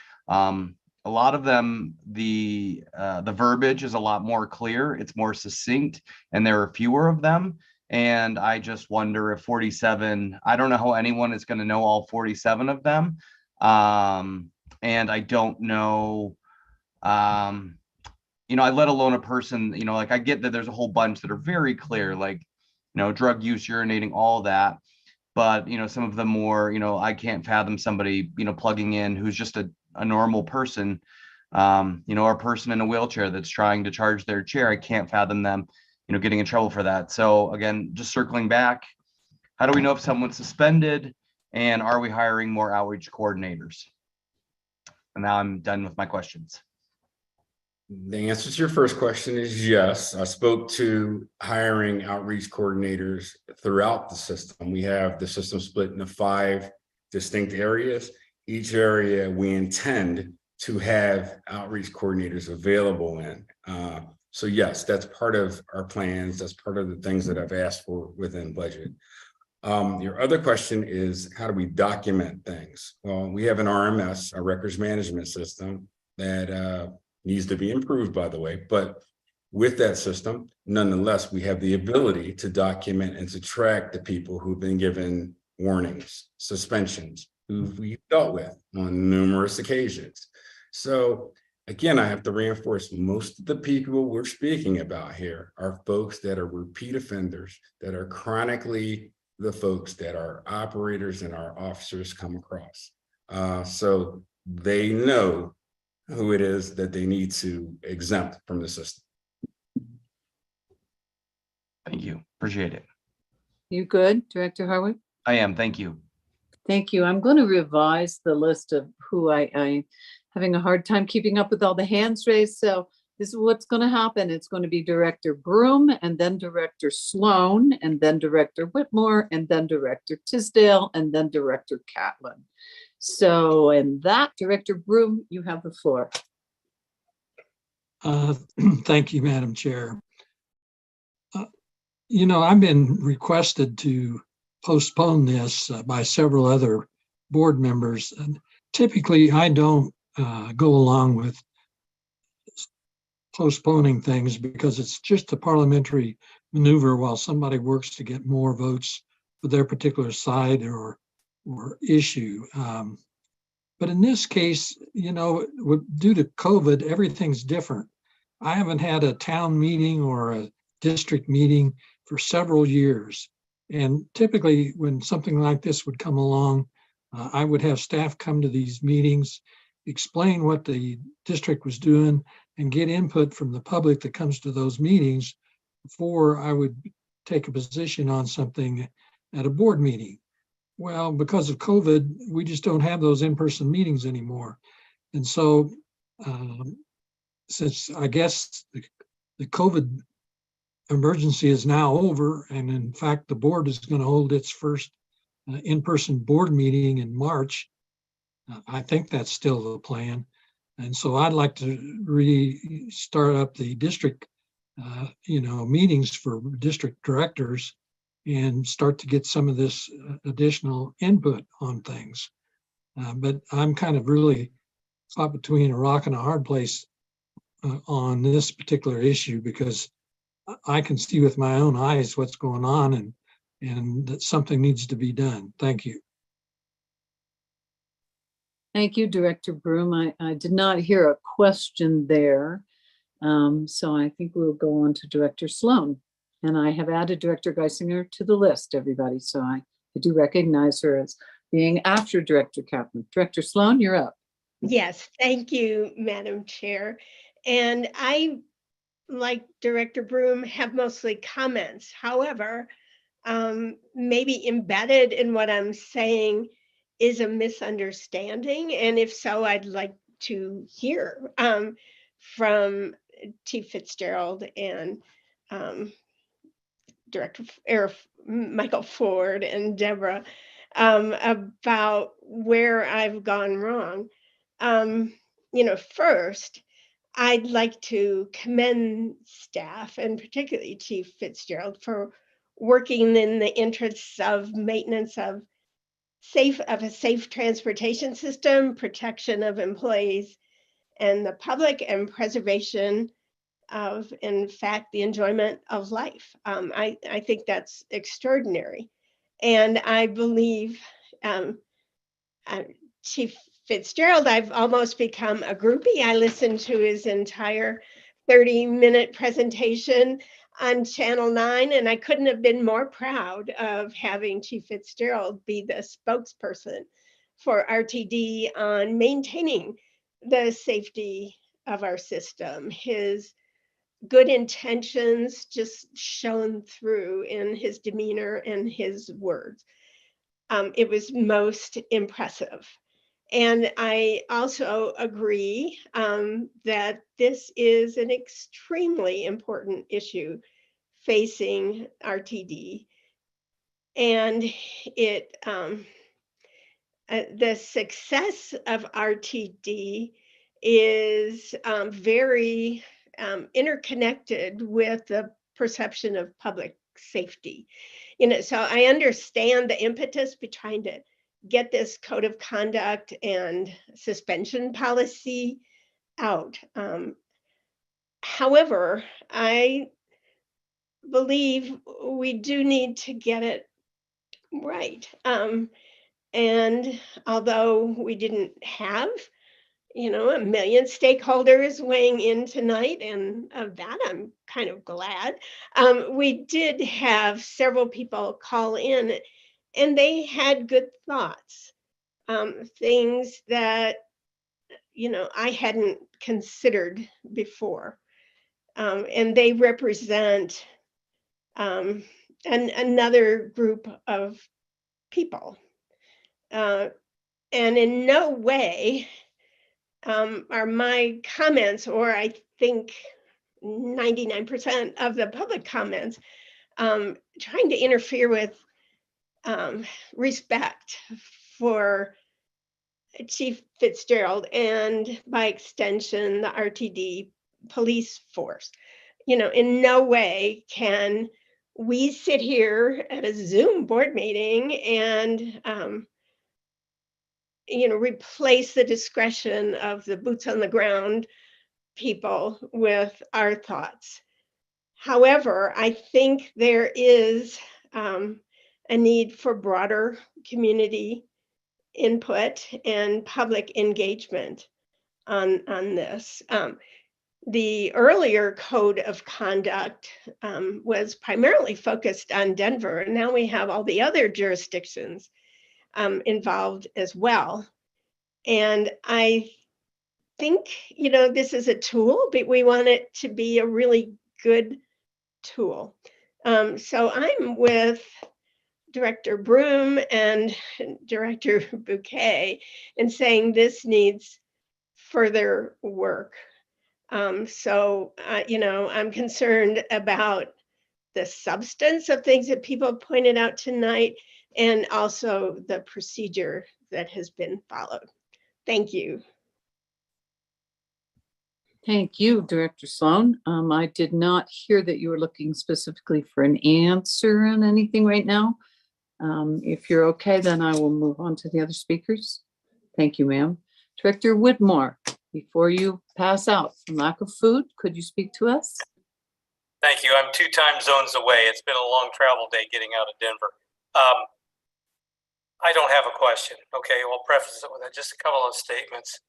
A lot of them, the verbiage is a lot more clear. It's more succinct, and there are fewer of them. And I just wonder if 47, I don't know how anyone is going to know all 47 of them. And I don't know, I let alone a person, like I get that there's a whole bunch that are very clear, like, drug use, urinating, all that. But, some of them more, I can't fathom somebody, plugging in who's just a normal person, a person in a wheelchair that's trying to charge their chair. I can't fathom them, getting in trouble for that. So again, just circling back, how do we know if someone's suspended, and are we hiring more outreach coordinators? And now I'm done with my questions. The answer to your first question is yes. I spoke to hiring outreach coordinators throughout the system. We have the system split into 5 distinct areas. Each area we intend to have outreach coordinators available in. So yes, that's part of our plans. That's part of the things that I've asked for within budget. Your other question is, how do we document things? Well, we have an RMS, a records management system, that needs to be improved, by the way. But with that system, nonetheless, we have the ability to document and to track the people who've been given warnings, suspensions, who we've dealt with on numerous occasions. So again, I have to reinforce, most of the people we're speaking about here are folks that are repeat offenders, that are chronically the folks that our operators and our officers come across. So they know who it is that they need to exempt from the system. Thank you. Appreciate it. You good, Director Harwood? I am. Thank you. Thank you. I'm going to revise the list of who I'm having a hard time keeping up with all the hands raised. So this is what's going to happen. It's going to be Director Broom, and then Director Sloan, and then Director Whitmore, and then Director Tisdale, and then Director Catlin. So, and that, Director Broom, you have the floor. Thank you, Madam Chair. I've been requested to postpone this by several other board members, and typically I don't go along with postponing things because it's just a parliamentary maneuver while somebody works to get more votes for their particular side or issue. But in this case, due to COVID, everything's different. I haven't had a town meeting or a district meeting for several years. And typically when something like this would come along, I would have staff come to these meetings, explain what the district was doing, and get input from the public that comes to those meetings before I would take a position on something at a board meeting. Well, because of COVID, we just don't have those in-person meetings anymore. And so since I guess the COVID emergency is now over, and in fact, the board is going to hold its first in-person board meeting in March, I think that's still the plan. And so I'd like to restart up the district, meetings for district directors and start to get some of this additional input on things. But I'm kind of really caught between a rock and a hard place on this particular issue, because I can see with my own eyes what's going on, and that something needs to be done. Thank you. Thank you, Director Broom. I did not hear a question there. So I think we'll go on to Director Sloan. And I have added Director Geisinger to the list, everybody. So I do recognize her as being after Director Kaplan. Director Sloan, you're up. Yes, thank you, Madam Chair. And I, like Director Broom, have mostly comments. However, maybe embedded in what I'm saying is a misunderstanding. And if so, I'd like to hear from Chief Fitzgerald and Director Michael Ford and Deborah about where I've gone wrong. First, I'd like to commend staff, and particularly Chief Fitzgerald, for working in the interests of maintenance of a safe transportation system, protection of employees and the public, and preservation of, in fact, the enjoyment of life. I think that's extraordinary. And I believe Chief Fitzgerald, I've almost become a groupie. I listened to his entire 30-minute presentation on Channel 9, and I couldn't have been more proud of having Chief Fitzgerald be the spokesperson for RTD on maintaining the safety of our system. His good intentions just shone through in his demeanor and his words. It was most impressive. And I also agree that this is an extremely important issue facing RTD. And the success of RTD is very interconnected with the perception of public safety. So I understand the impetus behind it. Get this code of conduct and suspension policy out. However, I believe we do need to get it right. And although we didn't have, a million stakeholders weighing in tonight, and of that I'm kind of glad, we did have several people call in, and they had good thoughts, things that, I hadn't considered before. And they represent another group of people. And in no way are my comments, or I think 99% of the public comments, trying to interfere with respect for Chief Fitzgerald and, by extension, the RTD police force. In no way can we sit here at a Zoom board meeting and replace the discretion of the boots on the ground people with our thoughts. However, I think there is a need for broader community input and public engagement on this. the earlier code of conduct was primarily focused on Denver, and now we have all the other jurisdictions involved as well. And I think, you know, this is a tool, but we want it to be a really good tool. So I'm with Director Broom and Director Bouquet in saying this needs further work. You know, I'm concerned about the substance of things that people pointed out tonight and also the procedure that has been followed. Thank you. Thank you, Director Sloan. I did not hear that you were looking specifically for an answer on anything right now. If you're okay, then I will move on to the other speakers. Thank you, ma'am. Director Whitmore, before you pass out, from lack of food, could you speak to us? Thank you. I'm 2 time zones away. It's been a long travel day getting out of Denver. I don't have a question. Okay, we'll preface it with just a couple of statements.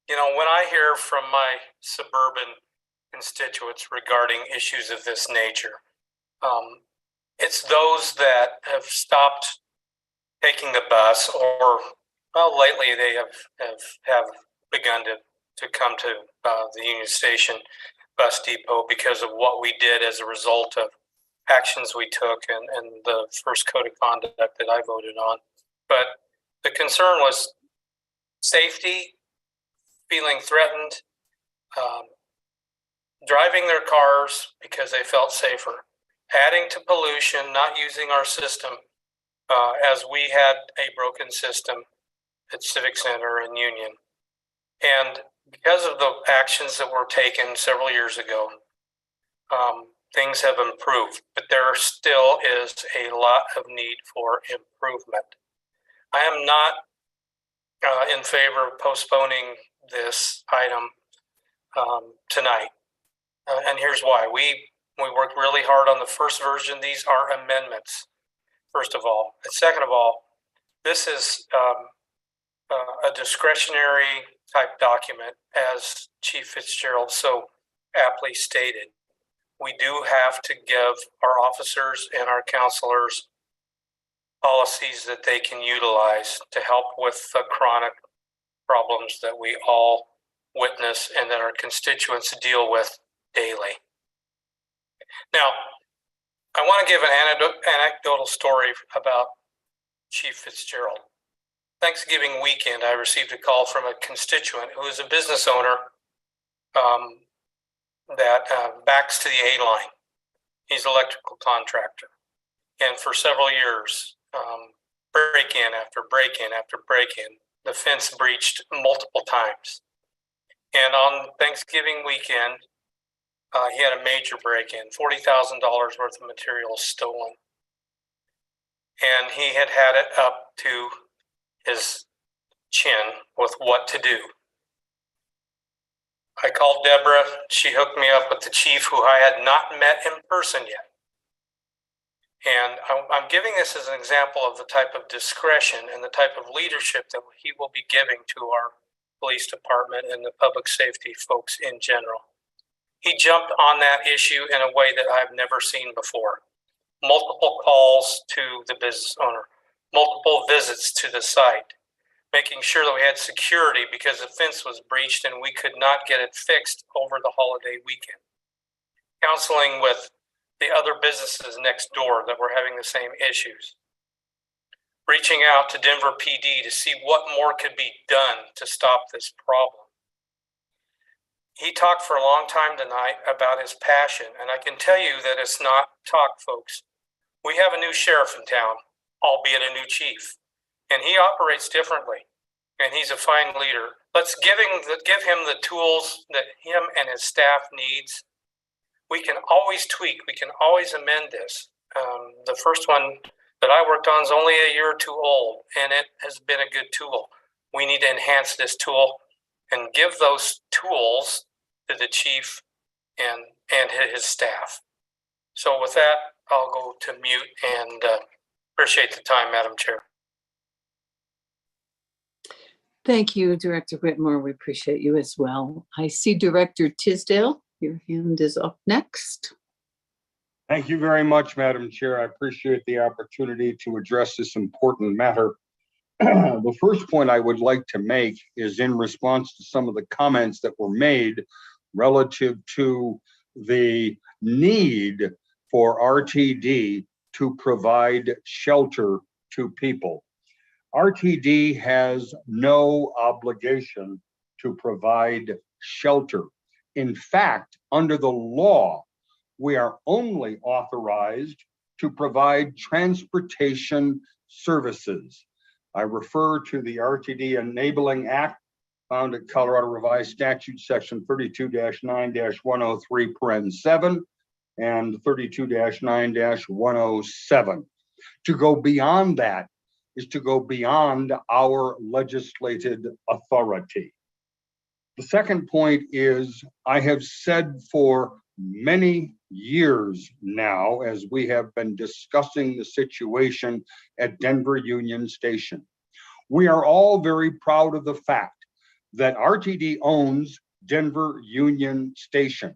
You know, when I hear from my suburban constituents regarding issues of this nature, it's those that have stopped taking the bus, or well, lately they have begun to come to the Union Station bus depot because of what we did as a result of actions we took and the first code of conduct that I voted on. But the concern was safety, feeling threatened, driving their cars because they felt safer, adding to pollution, not using our system as we had a broken system at Civic Center and Union. And because of the actions that were taken several years ago, things have improved, but there still is a lot of need for improvement. I am not in favor of postponing this item tonight. And here's why. We worked really hard on the first version. These are amendments, first of all. And second of all, this is a discretionary type document, as Chief Fitzgerald so aptly stated. We do have to give our officers and our counselors policies that they can utilize to help with the chronic problems that we all witness and that our constituents deal with daily. Now, I want to give an anecdotal story about Chief Fitzgerald. Thanksgiving weekend, I received a call from a constituent who is a business owner that backs to the A line. He's an electrical contractor. And for several years, break-in after break-in after break-in, the fence breached multiple times. And on Thanksgiving weekend, he had a major break-in, $40,000 worth of materials stolen. And he had it up to his chin with what to do. I called Deborah. She hooked me up with the chief, who I had not met in person yet. And I'm giving this as an example of the type of discretion and the type of leadership that he will be giving to our police department and the public safety folks in general. He jumped on that issue in a way that I've never seen before. Multiple calls to the business owner, multiple visits to the site, making sure that we had security because the fence was breached and we could not get it fixed over the holiday weekend. Counseling with the other businesses next door that were having the same issues. Reaching out to Denver PD to see what more could be done to stop this problem. He talked for a long time tonight about his passion, and I can tell you that it's not talk, folks. We have a new sheriff in town, albeit a new chief, and he operates differently, and he's a fine leader. Let's give him the tools that him and his staff needs. We can always tweak. We can always amend this. The first one that I worked on is only a year or two old, and it has been a good tool. We need to enhance this tool and give those tools to the chief and his staff. So with that, I'll go to mute and appreciate the time, Madam Chair. Thank you, Director Whitmore. We appreciate you as well. I see Director Tisdale. Your hand is up next. Thank you very much, Madam Chair. I appreciate the opportunity to address this important matter. The first point I would like to make is in response to some of the comments that were made relative to the need for RTD to provide shelter to people. RTD has no obligation to provide shelter. In fact, under the law, we are only authorized to provide transportation services. I refer to the RTD Enabling Act found at Colorado Revised Statute Section 32-9-103, Paren 7 and 32-9-107. To go beyond that is to go beyond our legislated authority. The second point is I have said for many years now, as we have been discussing the situation at Denver Union Station, we are all very proud of the fact that RTD owns Denver Union Station,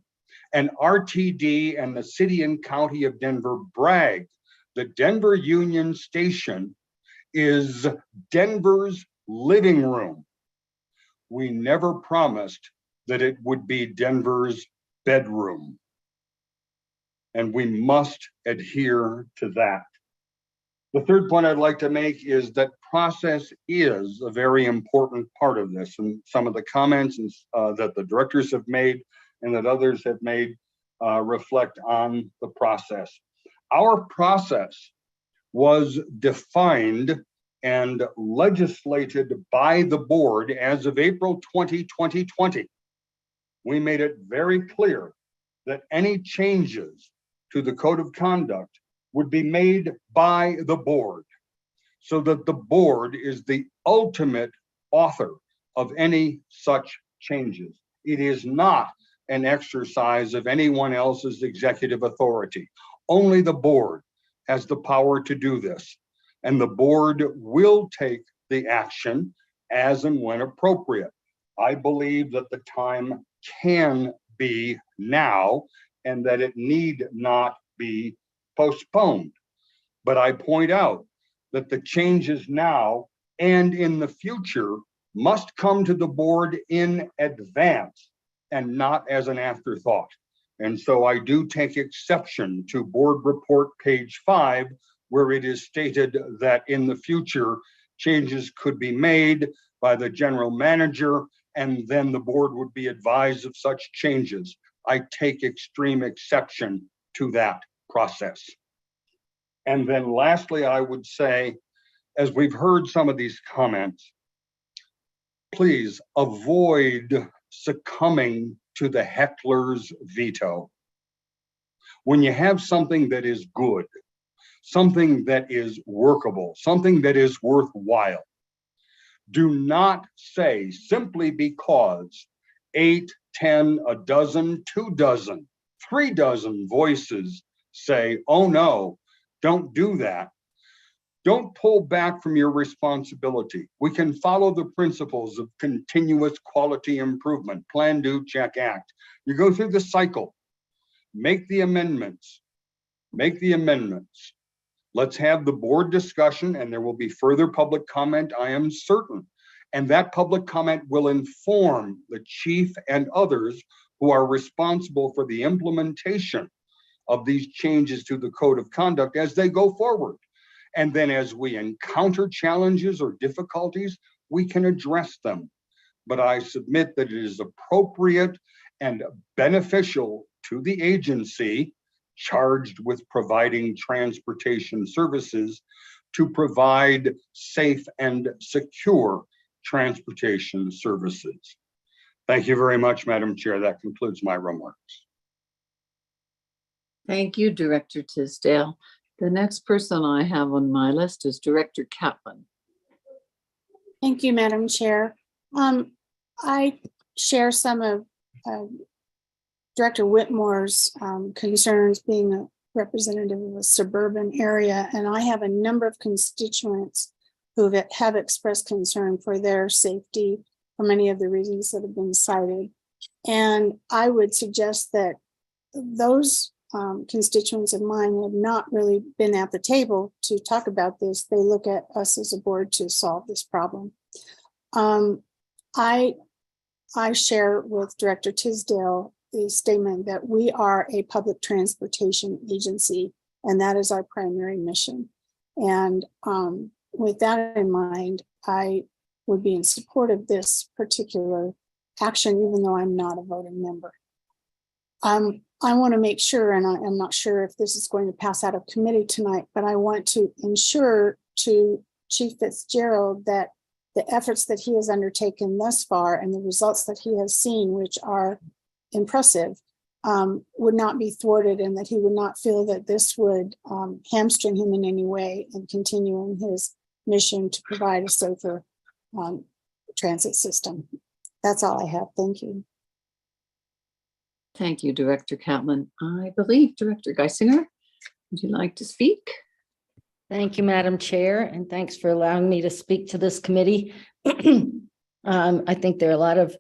and RTD and the city and county of Denver brag that Denver Union Station is Denver's living room. We never promised that it would be Denver's bedroom, and we must adhere to that. The third point I'd like to make is that process is a very important part of this, and some of the comments that the directors have made and that others have made reflect on the process. Our process was defined and legislated by the board as of April 2020. We made it very clear that any changes to the code of conduct would be made by the board, so that the board is the ultimate author of any such changes. It is not an exercise of anyone else's executive authority. Only the board has the power to do this, and the board will take the action as and when appropriate. I believe that the time can be now and that it need not be postponed. But I point out that the changes now and in the future must come to the board in advance and not as an afterthought. And so I do take exception to board report page 5, where it is stated that in the future, changes could be made by the general manager, and then the board would be advised of such changes. I take extreme exception to that process. And then lastly, I would say, as we've heard some of these comments, please avoid succumbing to the heckler's veto. When you have something that is good, something that is workable, something that is worthwhile, do not say simply because 8, 10, a dozen, 2 dozen, 3 dozen voices say, oh no, don't do that. Don't pull back from your responsibility. We can follow the principles of continuous quality improvement, plan, do, check, act. You go through the cycle, make the amendments, Let's have the board discussion, and there will be further public comment, I am certain. And that public comment will inform the chief and others who are responsible for the implementation of these changes to the code of conduct as they go forward. And then as we encounter challenges or difficulties, we can address them. But I submit that it is appropriate and beneficial to the agency charged with providing transportation services to provide safe and secure transportation services. Thank you very much, Madam Chair. That concludes my remarks. Thank you, Director Tisdale. The next person I have on my list is Director Kaplan. Thank you, Madam Chair. I share some of Director Whitmore's concerns, being a representative of a suburban area, and I have a number of constituents who have expressed concern for their safety for many of the reasons that have been cited. And I would suggest that those constituents of mine have not really been at the table to talk about this. They look at us as a board to solve this problem. I share with Director Tisdale the statement that we are a public transportation agency, and that is our primary mission. And with that in mind, I would be in support of this particular action, even though I'm not a voting member. I want to make sure, and I'm not sure if this is going to pass out of committee tonight, but I want to ensure to Chief Fitzgerald that the efforts that he has undertaken thus far and the results that he has seen, which are impressive, would not be thwarted, and that he would not feel that this would hamstring him in any way in continuing his mission to provide a safer transit system. That's all I have. Thank you. Thank you, Director Catlin. I believe Director Geisinger, would you like to speak? Thank you, Madam Chair, and thanks for allowing me to speak to this committee. I think there are a lot of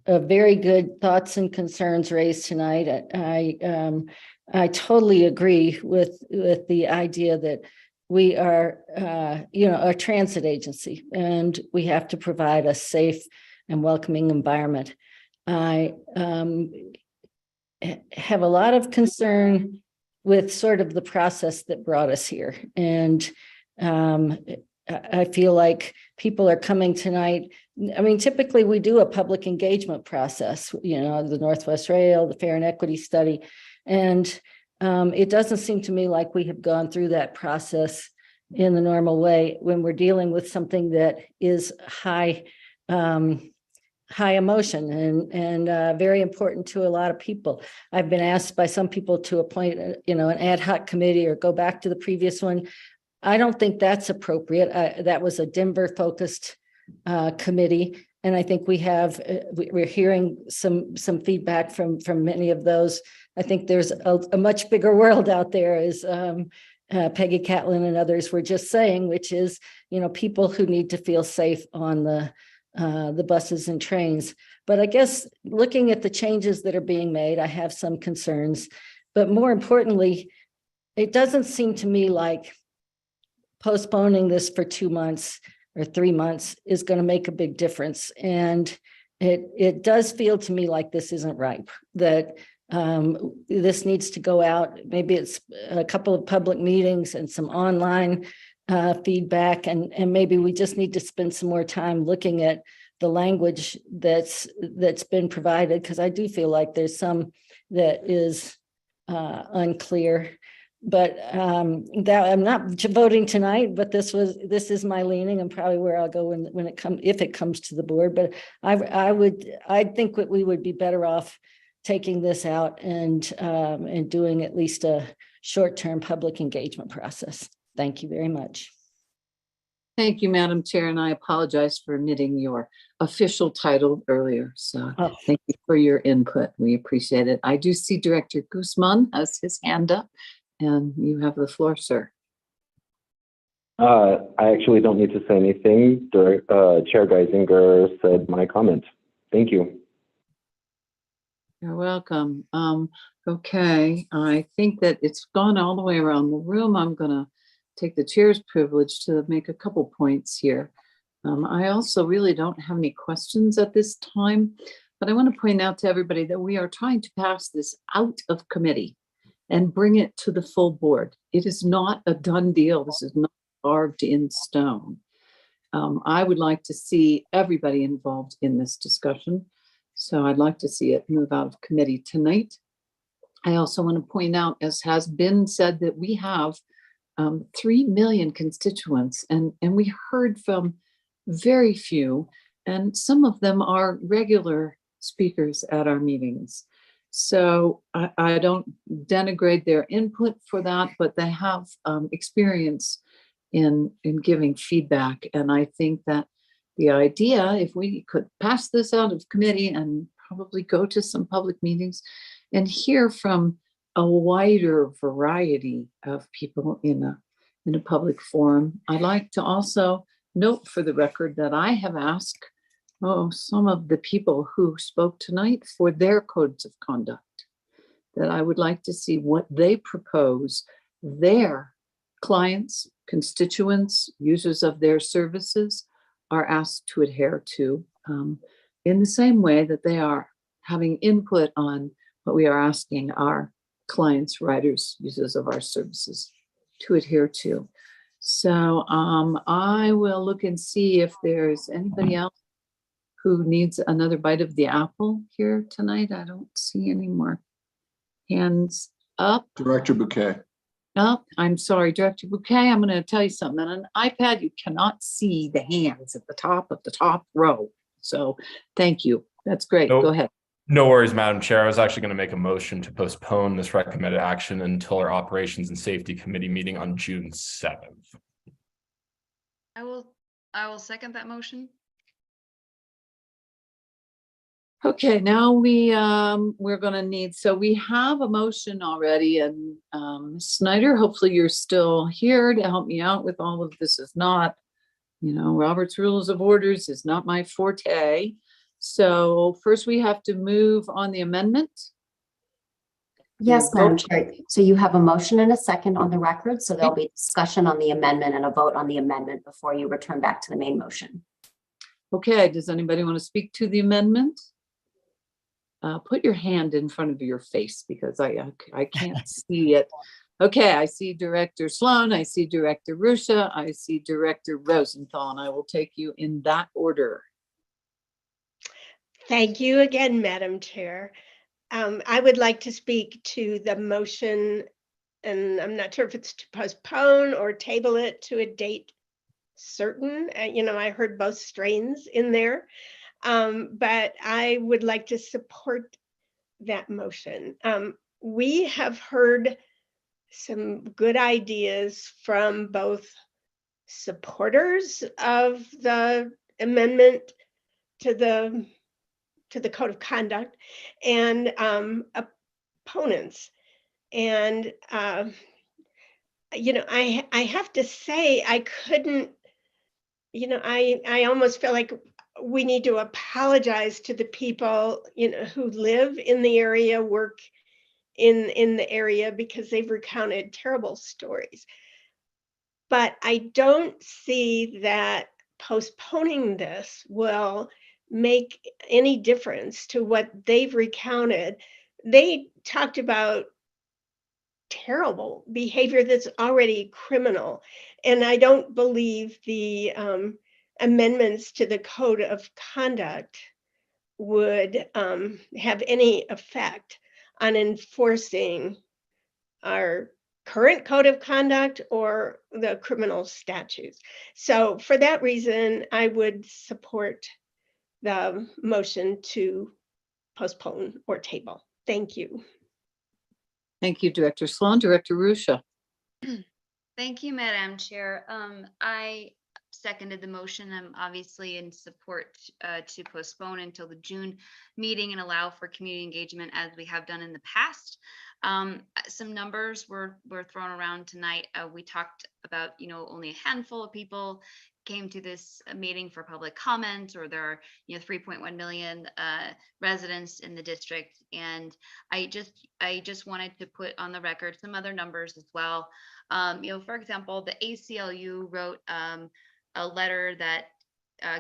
very good thoughts and concerns raised tonight. I totally agree with the idea that we are, a transit agency, and we have to provide a safe and welcoming environment. I have a lot of concern with sort of the process that brought us here. And I feel like people are coming tonight. I mean, typically we do a public engagement process, the Northwest Rail, the Fair and Equity Study. And it doesn't seem to me like we have gone through that process in the normal way when we're dealing with something that is high emotion and very important to a lot of people. I've been asked by some people to appoint, an ad hoc committee or go back to the previous one. I don't think that's appropriate. That was a Denver focused committee. And I think we're hearing some feedback from many of those. I think there's a much bigger world out there, as Peggy Catlin and others were just saying, which is, people who need to feel safe on the buses and trains. But I guess looking at the changes that are being made, I have some concerns. But more importantly, it doesn't seem to me like postponing this for 2 months or 3 months is going to make a big difference. And it does feel to me like this isn't ripe, that this needs to go out. Maybe it's a couple of public meetings and some online feedback, and maybe we just need to spend some more time looking at the language that's been provided, because I do feel like there's some that is unclear. But that I'm not voting tonight, but this is my leaning, and probably where I'll go if it comes to the board. But I think that we would be better off taking this out and doing at least a short-term public engagement process. Thank you very much. Thank you, Madam Chair, and I apologize for omitting your official title earlier. So Thank you for your input. We appreciate it. I do see Director Guzman has his hand up, and you have the floor, sir. I actually don't need to say anything. Chair Geisinger said my comment. Thank you. You're welcome. Okay, I think that it's gone all the way around the room. I'm going to take the chair's privilege to make a couple points here. I also really don't have any questions at this time, but I want to point out to everybody that we are trying to pass this out of committee and bring it to the full board. It is not a done deal. This is not carved in stone. I would like to see everybody involved in this discussion. So I'd like to see it move out of committee tonight. I also want to point out, as has been said, that we have 3 million constituents, and we heard from very few, and some of them are regular speakers at our meetings. So I don't denigrate their input for that, but they have experience in giving feedback. And I think that the idea, if we could pass this out of committee and probably go to some public meetings and hear from a wider variety of people in in a public forum. I'd like to also note for the record that I have asked some of the people who spoke tonight for their codes of conduct, that I would like to see what they propose their clients, constituents, users of their services are asked to adhere to, in the same way that they are having input on what we are asking our clients, riders, users of our services to adhere to. So I will look and see if there's anybody else who needs another bite of the apple here tonight. I don't see any more hands up. Director Bouquet. Oh, I'm sorry, Director Bouquet, I'm going to tell you something. On an iPad, you cannot see the hands at the top of the top row. So thank you. That's great. Nope. Go ahead. No worries, Madam Chair. I was actually going to make a motion to postpone this recommended action until our Operations and Safety Committee meeting on June 7th. I will second that motion. Okay, now we're going to need, so we have a motion already, and Snyder, hopefully you're still here to help me out with all of this. Is not, Robert's Rules of Orders is not my forte. So first we have to move on the amendment. Yes, Madam Chair. So you have a motion and a second on the record. So there'll be discussion on the amendment and a vote on the amendment before you return back to the main motion. Okay, does anybody want to speak to the amendment? Put your hand in front of your face because I can't see it. Okay, I see Director Sloan, I see Director Rusha, I see Director Rosenthal, and I will take you in that order. Thank you again, Madam Chair. I would like to speak to the motion, and I'm not sure if it's to postpone or table it to a date certain. I heard both strains in there, but I would like to support that motion. We have heard some good ideas from both supporters of the amendment to the Code of Conduct and opponents. And, I have to say, I couldn't, I almost feel like we need to apologize to the people, who live in the area, work in the area, because they've recounted terrible stories. But I don't see that postponing this will make any difference to what they've recounted. They talked about terrible behavior that's already criminal. And I don't believe the amendments to the Code of Conduct would have any effect on enforcing our current Code of Conduct or the criminal statutes. So for that reason, I would support the motion to postpone or table. Thank you. Thank you, Director Sloan. Director Rusha. Thank you, Madam Chair. I seconded the motion. I'm obviously in support to postpone until the June meeting and allow for community engagement as we have done in the past. Some numbers were thrown around tonight. We talked about, only a handful of people came to this meeting for public comment, or there are 3.1 million residents in the district. And I just wanted to put on the record some other numbers as well. For example, the ACLU wrote a letter that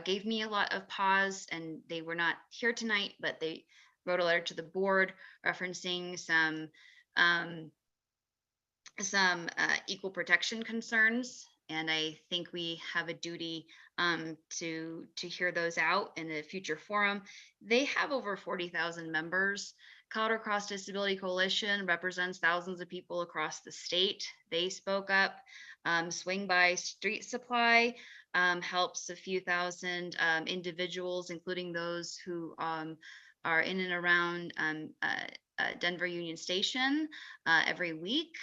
gave me a lot of pause, and they were not here tonight, but they wrote a letter to the board referencing some equal protection concerns. And I think we have a duty to hear those out in a future forum. They have over 40,000 members. Colorado Cross Disability Coalition represents thousands of people across the state. They spoke up. Swing by Street Supply helps a few thousand individuals, including those who are in and around Denver Union Station every week.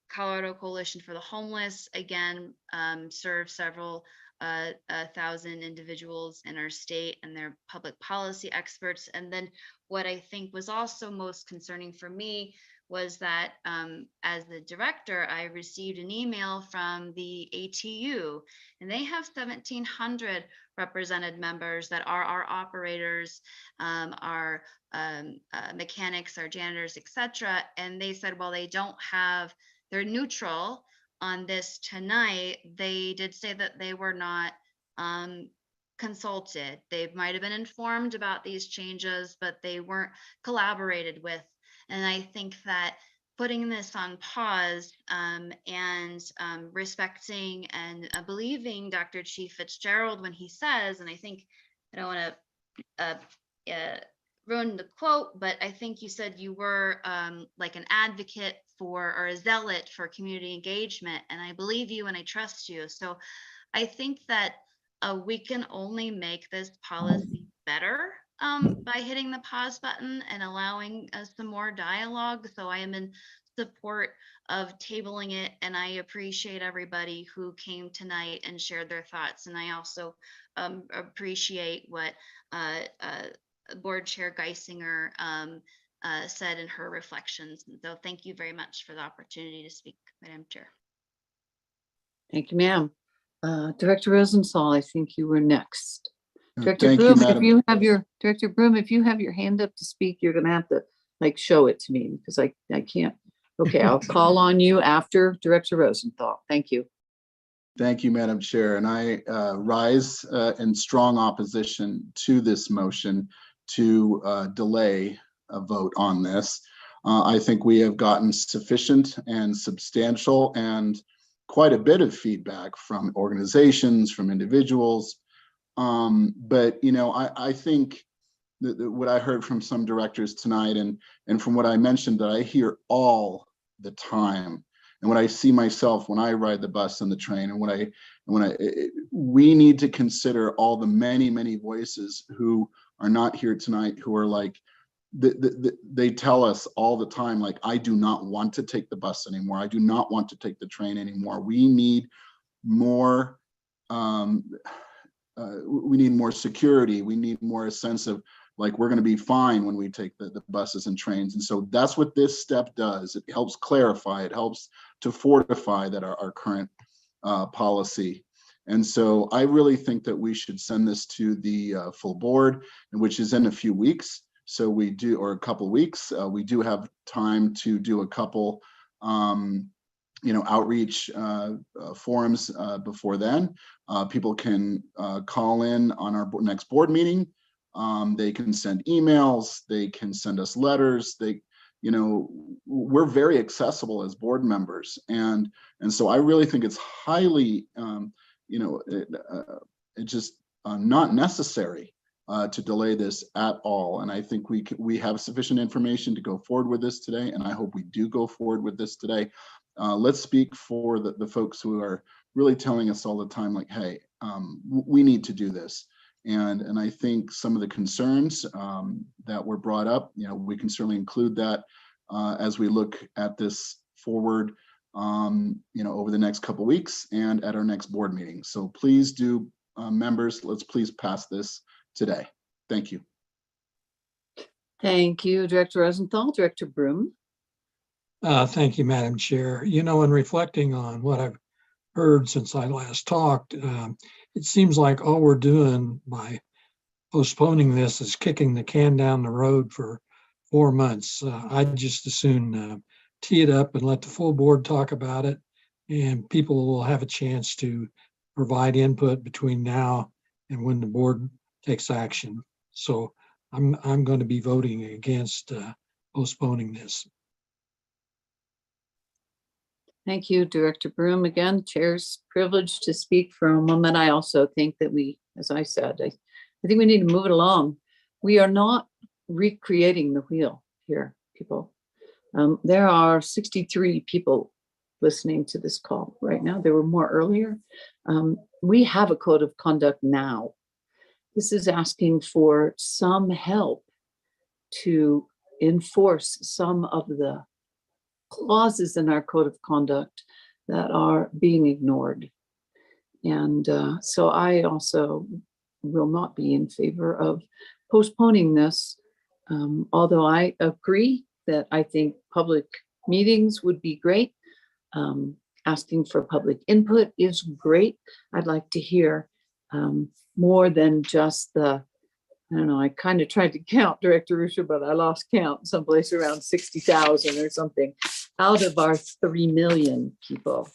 Colorado Coalition for the Homeless, again, serves several thousand individuals in our state, and they're public policy experts. And then what I think was also most concerning for me was that as the director, I received an email from the ATU, and they have 1,700 represented members that are our operators, our mechanics, our janitors, etc. And they said, well, they're neutral on this tonight. They did say that they were not consulted. They might have been informed about these changes, but they weren't collaborated with. And I think that putting this on pause and respecting and believing Dr. Chief Fitzgerald when he says, and I think, I don't want to ruin the quote, but I think you said you were like an advocate for, or a zealot for, community engagement. And I believe you and I trust you. So I think that we can only make this policy better by hitting the pause button and allowing some more dialogue. So I am in support of tabling it, and I appreciate everybody who came tonight and shared their thoughts. And I also appreciate what Board Chair Geisinger said in her reflections. So thank you very much for the opportunity to speak, Madam Chair. Thank you, ma'am. Director Rosenthal, I think you were next. Director Thank you, Broom, Madam. if you have your, Director Broom, if you have your hand up to speak, you're gonna have to like show it to me because I can't. Okay, I'll call on you after Director Rosenthal. Thank you. Thank you, Madam Chair. And I rise in strong opposition to this motion to delay a vote on this. I think we have gotten sufficient and substantial and quite a bit of feedback from organizations, from individuals. But, you know, I think that what I heard from some directors tonight and from what I mentioned that I hear all the time, and what I see myself when I ride the bus and the train, and we need to consider all the many voices who are not here tonight, who are like, they tell us all the time, like, I do not want to take the bus anymore. I do not want to take the train anymore. We need more, we need more security. We need more a sense of like, we're going to be fine when we take the buses and trains. And so that's what this step does. It helps clarify, it helps to fortify that our current policy. And so I really think that we should send this to the full board, which is in a few weeks. So we do, or a couple weeks, we do have time to do a couple, you know, outreach forums before then. People can call in on our next board meeting. They can send emails, they can send us letters. They, you know, we're very accessible as board members. And so I really think it's highly, you know, it's just not necessary to delay this at all. And I think we have sufficient information to go forward with this today. And I hope we do go forward with this today. Let's speak for the folks who are really telling us all the time, like, hey, we need to do this. And I think some of the concerns that were brought up, you know, we can certainly include that as we look at this forward, you know, over the next couple of weeks and at our next board meeting. So please do, members, let's please pass this today. Thank you. Thank you, Director Rosenthal. Director Broom. Thank you, Madam Chair. You know, in reflecting on what I've heard since I last talked, it seems like all we're doing by postponing this is kicking the can down the road for 4 months. I'd just as soon tee it up and let the full board talk about it, and people will have a chance to provide input between now and when the board takes action. So I'm going to be voting against postponing this. Thank you, Director Broom. Again, Chair's privilege to speak for a moment. I also think that we, as I said, I think we need to move it along. We are not recreating the wheel here, people. There are 63 people listening to this call right now. There were more earlier. We have a code of conduct now. This is asking for some help to enforce some of the clauses in our code of conduct that are being ignored. And so I also will not be in favor of postponing this, although I agree that I think public meetings would be great. Asking for public input is great. I'd like to hear more than just the, I don't know, I kind of tried to count, Director Rusha, but I lost count, someplace around 60,000 or something, out of our 3 million people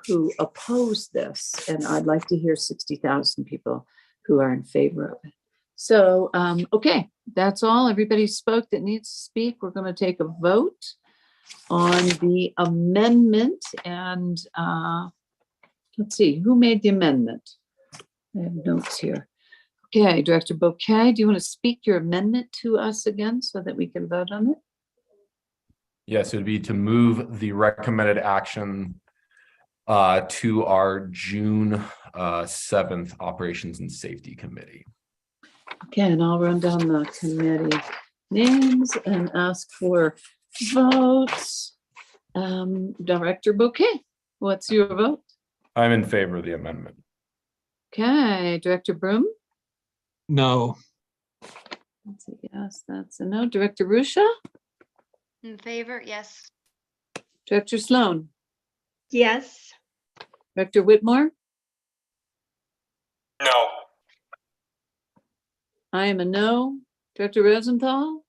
who oppose this. And I'd like to hear 60,000 people who are in favor of it. So, okay, that's all. Everybody spoke that needs to speak. We're going to take a vote on the amendment. And let's see, who made the amendment? I have notes here. Okay, Director Bouquet, do you want to speak your amendment to us again so that we can vote on it? Yes, it would be to move the recommended action to our June 7th Operations and Safety Committee. Okay, and I'll run down the committee names and ask for votes. Director Bouquet, what's your vote? I'm in favor of the amendment. Okay, Director Broom? No. That's a yes, that's a no. Director Rusha? In favor, yes. Director Sloan? Yes. Director Whitmore? No. I am a no. Director Rosenthal?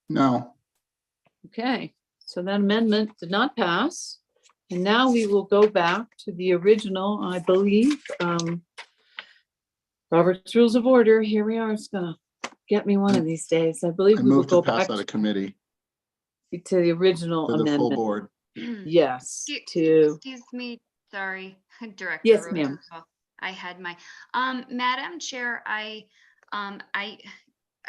No. Okay, so that amendment did not pass. And now we will go back to the original, I believe, Robert's Rules of Order. Here we are. It's gonna get me one of these days. I believe I we will move go to pass back out of committee to the original to the full amendment. board. Yes, to, Excuse me, sorry, Director. Yes, ma'am. Rosenthal. I had my, Madam Chair, I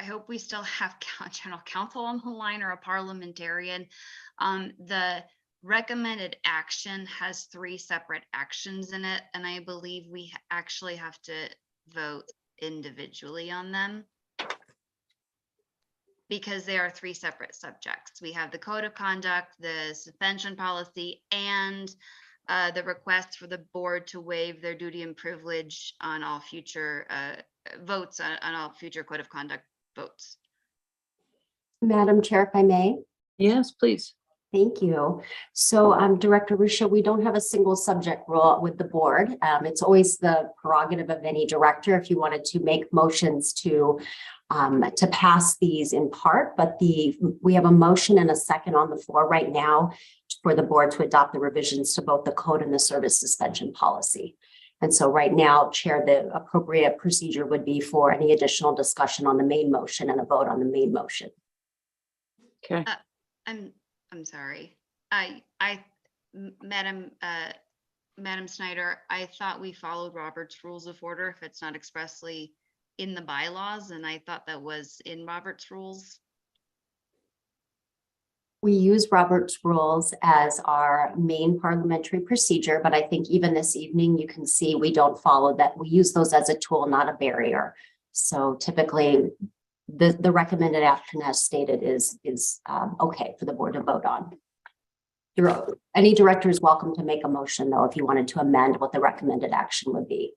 hope we still have general counsel on the line or a parliamentarian. The recommended action has 3 separate actions in it, and I believe we actually have to vote individually on them because they are 3 separate subjects. We have the code of conduct, the suspension policy, and the request for the board to waive their duty and privilege on all future votes on all future code of conduct votes. Madam Chair, if I may. yes, please. Thank you. So Director Rusha, we don't have a single subject rule with the board. It's always the prerogative of any director if you wanted to make motions to pass these in part, but we have a motion and a second on the floor right now for the board to adopt the revisions to both the code and the service suspension policy. And so right now, Chair, the appropriate procedure would be for any additional discussion on the main motion and a vote on the main motion. Okay. I'm sorry. Madam Snyder, I thought we followed Robert's Rules of Order if it's not expressly in the bylaws, and I thought that was in Robert's rules. We use Robert's rules as our main parliamentary procedure, but I think even this evening, you can see we don't follow that. We use those as a tool, not a barrier. So typically, the recommended action as stated is okay for the board to vote on. Any director is welcome to make a motion, though, if you wanted to amend what the recommended action would be.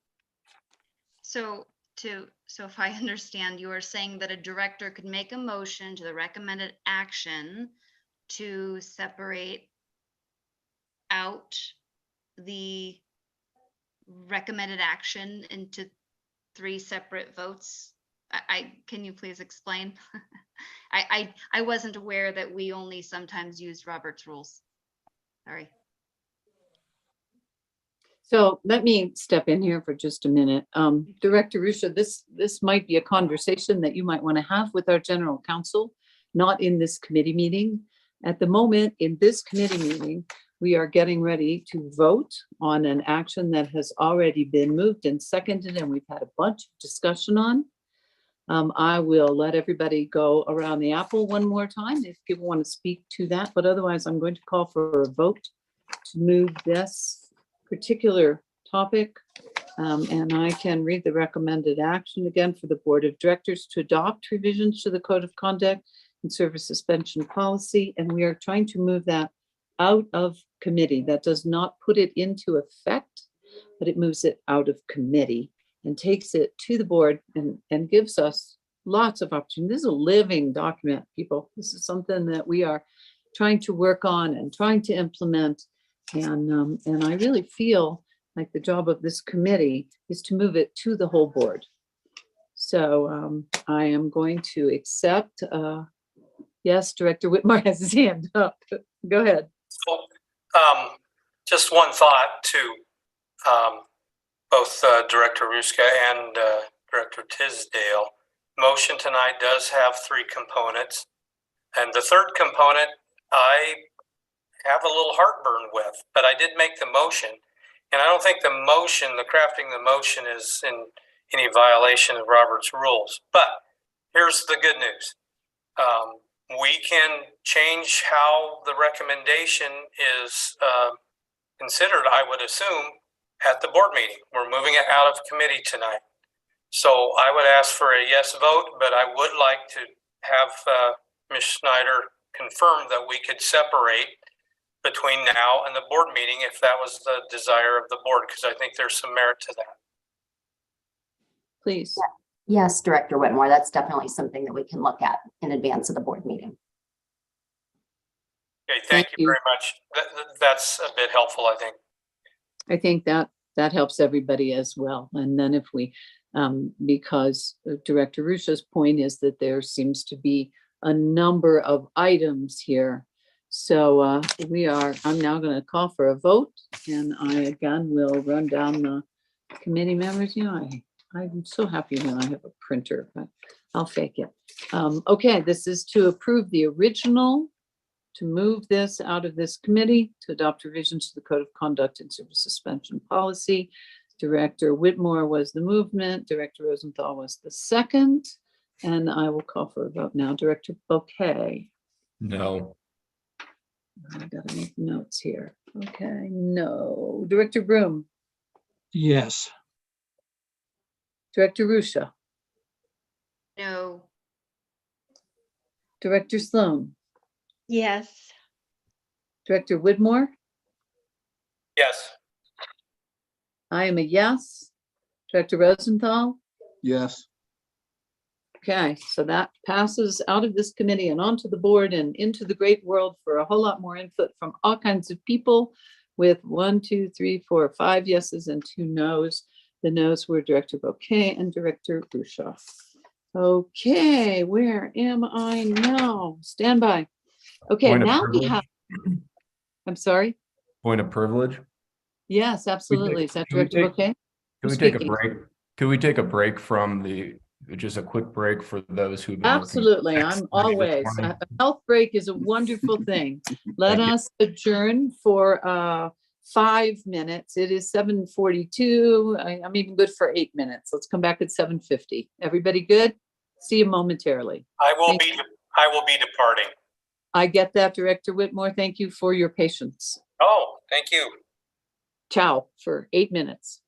So if I understand, you are saying that a director could make a motion to the recommended action to separate out the recommended action into 3 separate votes. Can you please explain? I wasn't aware that we only sometimes use Robert's rules. Sorry. So let me step in here for just a minute. Director Rusha, this might be a conversation that you might want to have with our general counsel, not in this committee meeting. At the moment, in this committee meeting, we are getting ready to vote on an action that has already been moved and seconded, and we've had a bunch of discussion on. I will let everybody go around the apple one more time if people want to speak to that, but otherwise I'm going to call for a vote to move this particular topic. And I can read the recommended action again for the Board of Directors to adopt revisions to the Code of Conduct and Service Suspension Policy. And we are trying to move that out of committee. That does not put it into effect, but it moves it out of committee and takes it to the board and gives us lots of opportunity. This is a living document, people. This is something that we are trying to work on and trying to implement. And I really feel like the job of this committee is to move it to the whole board. So I am going to accept, yes, Director Whitmore has his hand up. Go ahead. So, just one thought to both Director Ruska and Director Tisdale. Motion tonight does have 3 components. And the third component, I have a little heartburn with, but I did make the motion. And I don't think the motion, the crafting the motion is in any violation of Robert's rules. But here's the good news. We can change how the recommendation is considered, I would assume, at the board meeting. We're moving it out of committee tonight. So I would ask for a yes vote, but I would like to have Ms. Schneider confirm that we could separate between now and the board meeting if that was the desire of the board, because I think there's some merit to that. Please. Yes, Director Whitmore, that's definitely something that we can look at in advance of the board meeting. Okay, thank you very much. That's a bit helpful, I think. I think that helps everybody as well. And then if we, because Director Rusha's point is that there seems to be a number of items here. So I'm now going to call for a vote, and I again will run down the committee members. You know, I'm so happy when I have a printer, but I'll fake it. Okay, this is to approve the original, to move this out of this committee, to adopt revisions to the Code of Conduct and Service Suspension Policy. Director Whitmore was the movement, Director Rosenthal was the second, and I will call for a vote now. Director Bouquet. No. I gotta make notes here. Okay, no. Director Broom. Yes. Director Rusha. No. Director Sloan. Yes. Director Whitmore. Yes. I am a yes. Director Rosenthal. Yes. Okay, so that passes out of this committee and onto the board and into the great world for a whole lot more input from all kinds of people with 1, 2, 3, 4, 5 yeses and 2 noes. The noes were Director Bouquet and Director Rusha. Okay, where am I now? Stand by. Okay, Point of now we privilege. have, I'm sorry. Point of privilege. Yes, absolutely. Is that Can we Director Bouquet? Can we Who's take a speaking? break? Could we take a break from just a quick break for those who've been working Absolutely, I'm this always, morning? a health break is a wonderful thing. Let Thank you. us adjourn for 5 minutes. It is 7:42. I'm even good for 8 minutes. Let's come back at 7:50. Everybody good? See you momentarily. I will be departing. I get that, Director Whitmore. Thank you for your patience. Oh, thank you. Ciao for 8 minutes.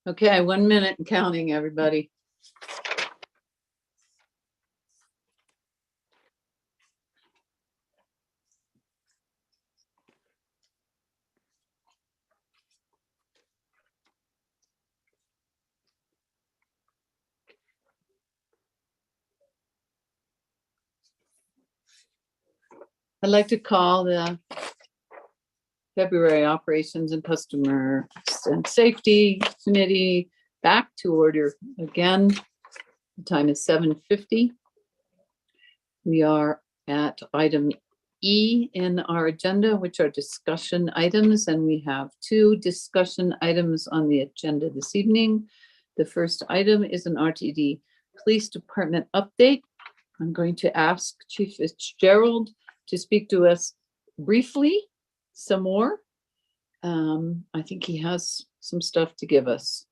Okay, 1 minute and counting, everybody. I'd like to call the February Operations and Customer and Safety Committee back to order again. The time is 7:50. We are at item E in our agenda, which are discussion items, and we have 2 discussion items on the agenda this evening. The first item is an RTD Police Department update. I'm going to ask Chief Fitzgerald to speak to us briefly some more. I think he has some stuff to give us.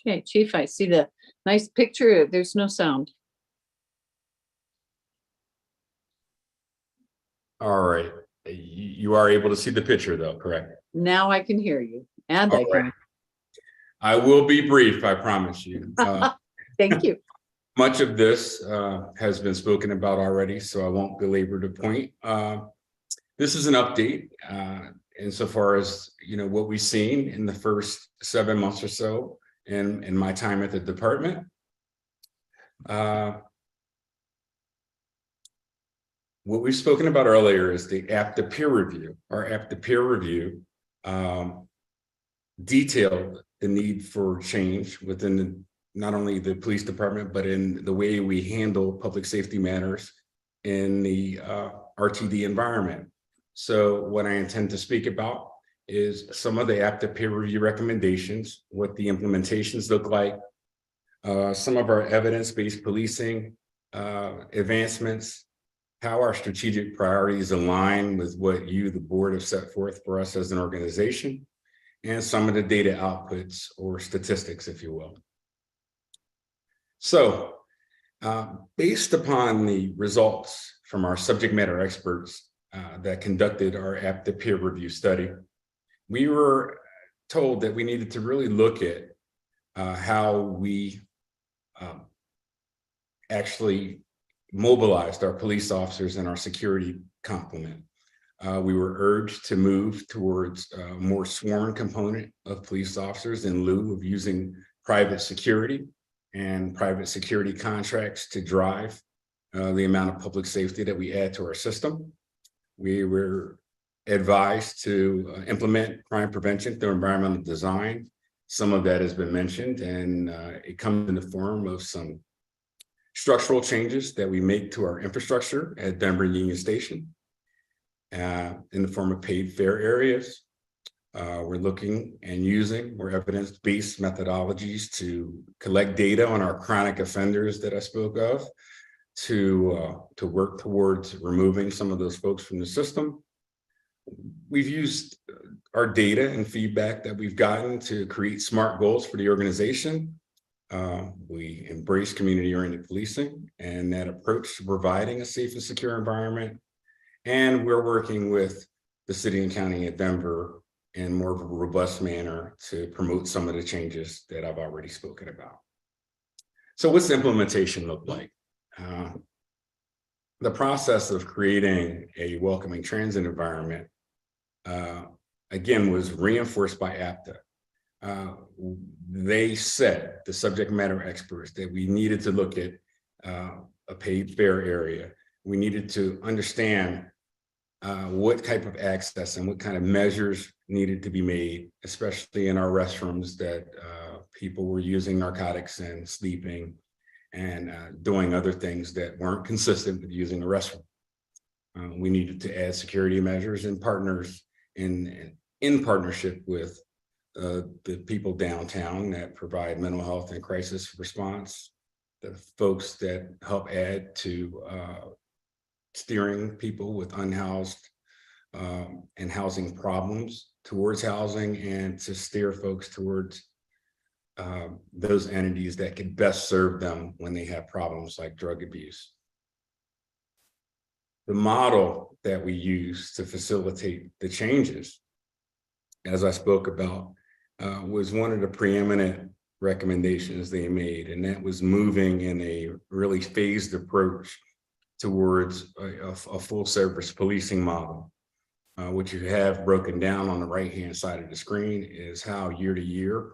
Okay, Chief, I see the nice picture. There's no sound. All right. You are able to see the picture though, correct? Now I can hear you, and All I can. right. I will be brief, I promise you. Thank you. Much of this has been spoken about already, so I won't belabor the point. This is an update insofar as what we've seen in the first 7 months or so in my time at the department. What we've spoken about earlier is the APTA peer review. Our APTA peer review detailed the need for change within not only the police department, but in the way we handle public safety matters in the RTD environment. So what I intend to speak about is some of the APTA peer review recommendations, what the implementations look like, some of our evidence-based policing advancements, how our strategic priorities align with what you, the board, have set forth for us as an organization, and some of the data outputs or statistics, if you will. So, based upon the results from our subject matter experts that conducted our APTA peer review study, we were told that we needed to really look at how we actually mobilized our police officers and our security complement. We were urged to move towards a more sworn component of police officers in lieu of using private security and private security contracts to drive the amount of public safety that we add to our system. We were advised to implement crime prevention through environmental design. Some of that has been mentioned, and it comes in the form of some structural changes that we make to our infrastructure at Denver Union Station in the form of paid fare areas. We're looking and using more evidence-based methodologies to collect data on our chronic offenders that I spoke of, to work towards removing some of those folks from the system. We've used our data and feedback that we've gotten to create SMART goals for the organization. We embrace community-oriented policing and that approach to providing a safe and secure environment. And we're working with the city and county of Denver in more of a robust manner to promote some of the changes that I've already spoken about. So what's the implementation look like? The process of creating a welcoming transit environment, again, was reinforced by APTA. They said, the subject matter experts, that we needed to look at a paid fare area. We needed to understand what type of access and what kind of measures needed to be made, especially in our restrooms that people were using narcotics and sleeping and doing other things that weren't consistent with using a restroom. We needed to add security measures and partners in partnership with the people downtown that provide mental health and crisis response, the folks that help add to steering people with unhoused and housing problems towards housing, and to steer folks towards those entities that can best serve them when they have problems like drug abuse. The model that we use to facilitate the changes, as I spoke about, was one of the preeminent recommendations they made, and that was moving in a really phased approach towards a full service policing model. What you have broken down on the right-hand side of the screen is how year to year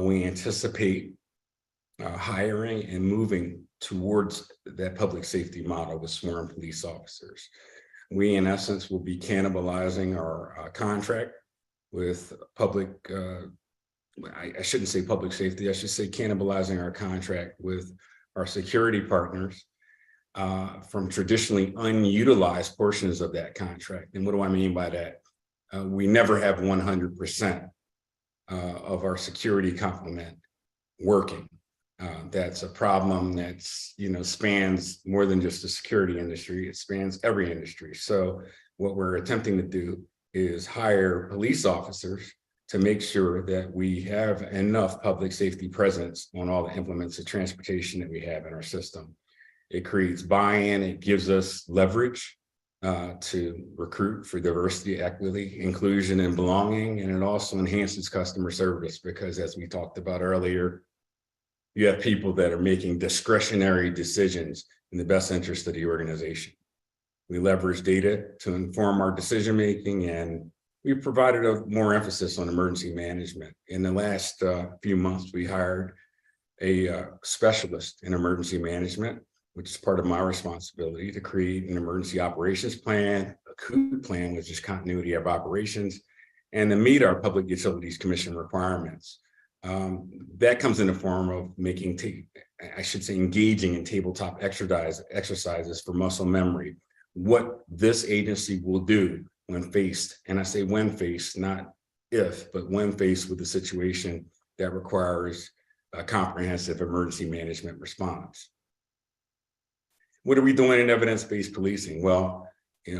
we anticipate hiring and moving towards that public safety model with sworn police officers. We, in essence, will be cannibalizing our contract with public, I shouldn't say public safety, I should say cannibalizing our contract with our security partners from traditionally unutilized portions of that contract. And what do I mean by that? We never have 100% of our security complement working. That's a problem that's, spans more than just the security industry. It spans every industry. So what we're attempting to do is hire police officers to make sure that we have enough public safety presence on all the implements of transportation that we have in our system. It creates buy-in, it gives us leverage to recruit for diversity, equity, inclusion, and belonging. And it also enhances customer service because, as we talked about earlier, you have people that are making discretionary decisions in the best interest of the organization. We leverage data to inform our decision-making, and we provided a more emphasis on emergency management. In the last few months, we hired a specialist in emergency management, which is part of my responsibility, to create an emergency operations plan, a COOT plan, which is continuity of operations, and to meet our Public Utilities Commission requirements. That comes in the form of engaging in tabletop exercises for muscle memory. What this agency will do when faced, and I say when faced, not if, but when faced with a situation that requires a comprehensive emergency management response. What are we doing in evidence-based policing? Well,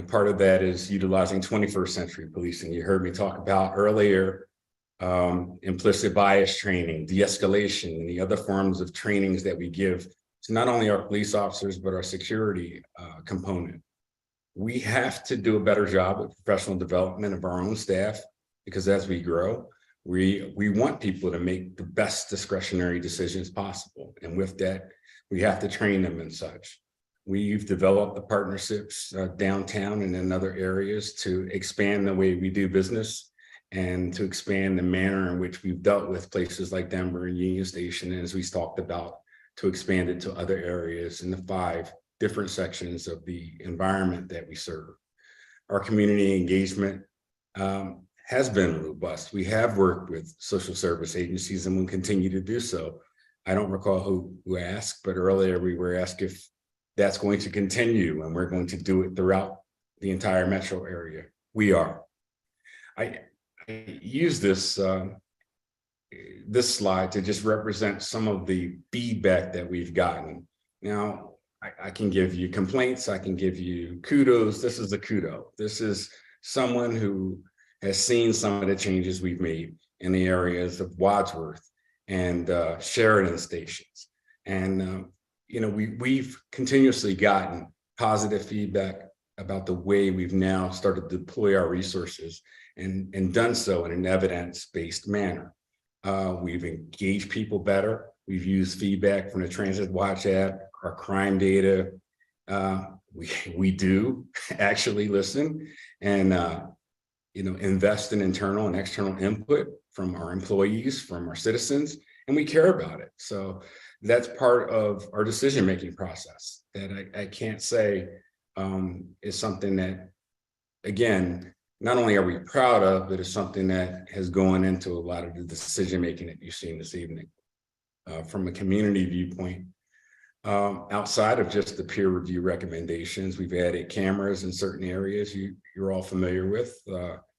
part of that is utilizing 21st century policing. You heard me talk about earlier implicit bias training, de-escalation, and the other forms of trainings that we give to not only our police officers, but our security component. We have to do a better job with professional development of our own staff, because as we grow, we want people to make the best discretionary decisions possible. And with that, we have to train them and such. We've developed the partnerships downtown and in other areas to expand the way we do business and to expand the manner in which we've dealt with places like Denver and Union Station, and as we talked about, to expand it to other areas in the 5 different sections of the environment that we serve. Our community engagement has been robust. We have worked with social service agencies and will continue to do so. I don't recall who asked, but earlier we were asked if that's going to continue, and we're going to do it throughout the entire metro area. We are. I use this slide to just represent some of the feedback that we've gotten. Now, I can give you complaints, I can give you kudos. This is a kudo. This is someone who has seen some of the changes we've made in the areas of Wadsworth and Sheridan stations. And we've continuously gotten positive feedback about the way we've now started to deploy our resources and done so in an evidence-based manner. We've engaged people better. We've used feedback from the Transit Watch app, our crime data. We do actually listen and invest in internal and external input from our employees, from our citizens, and we care about it. So that's part of our decision-making process that I can't say is something that, again, not only are we proud of, but it's something that has gone into a lot of the decision-making that you've seen this evening. From a community viewpoint, outside of just the peer review recommendations, we've added cameras in certain areas you're all familiar with.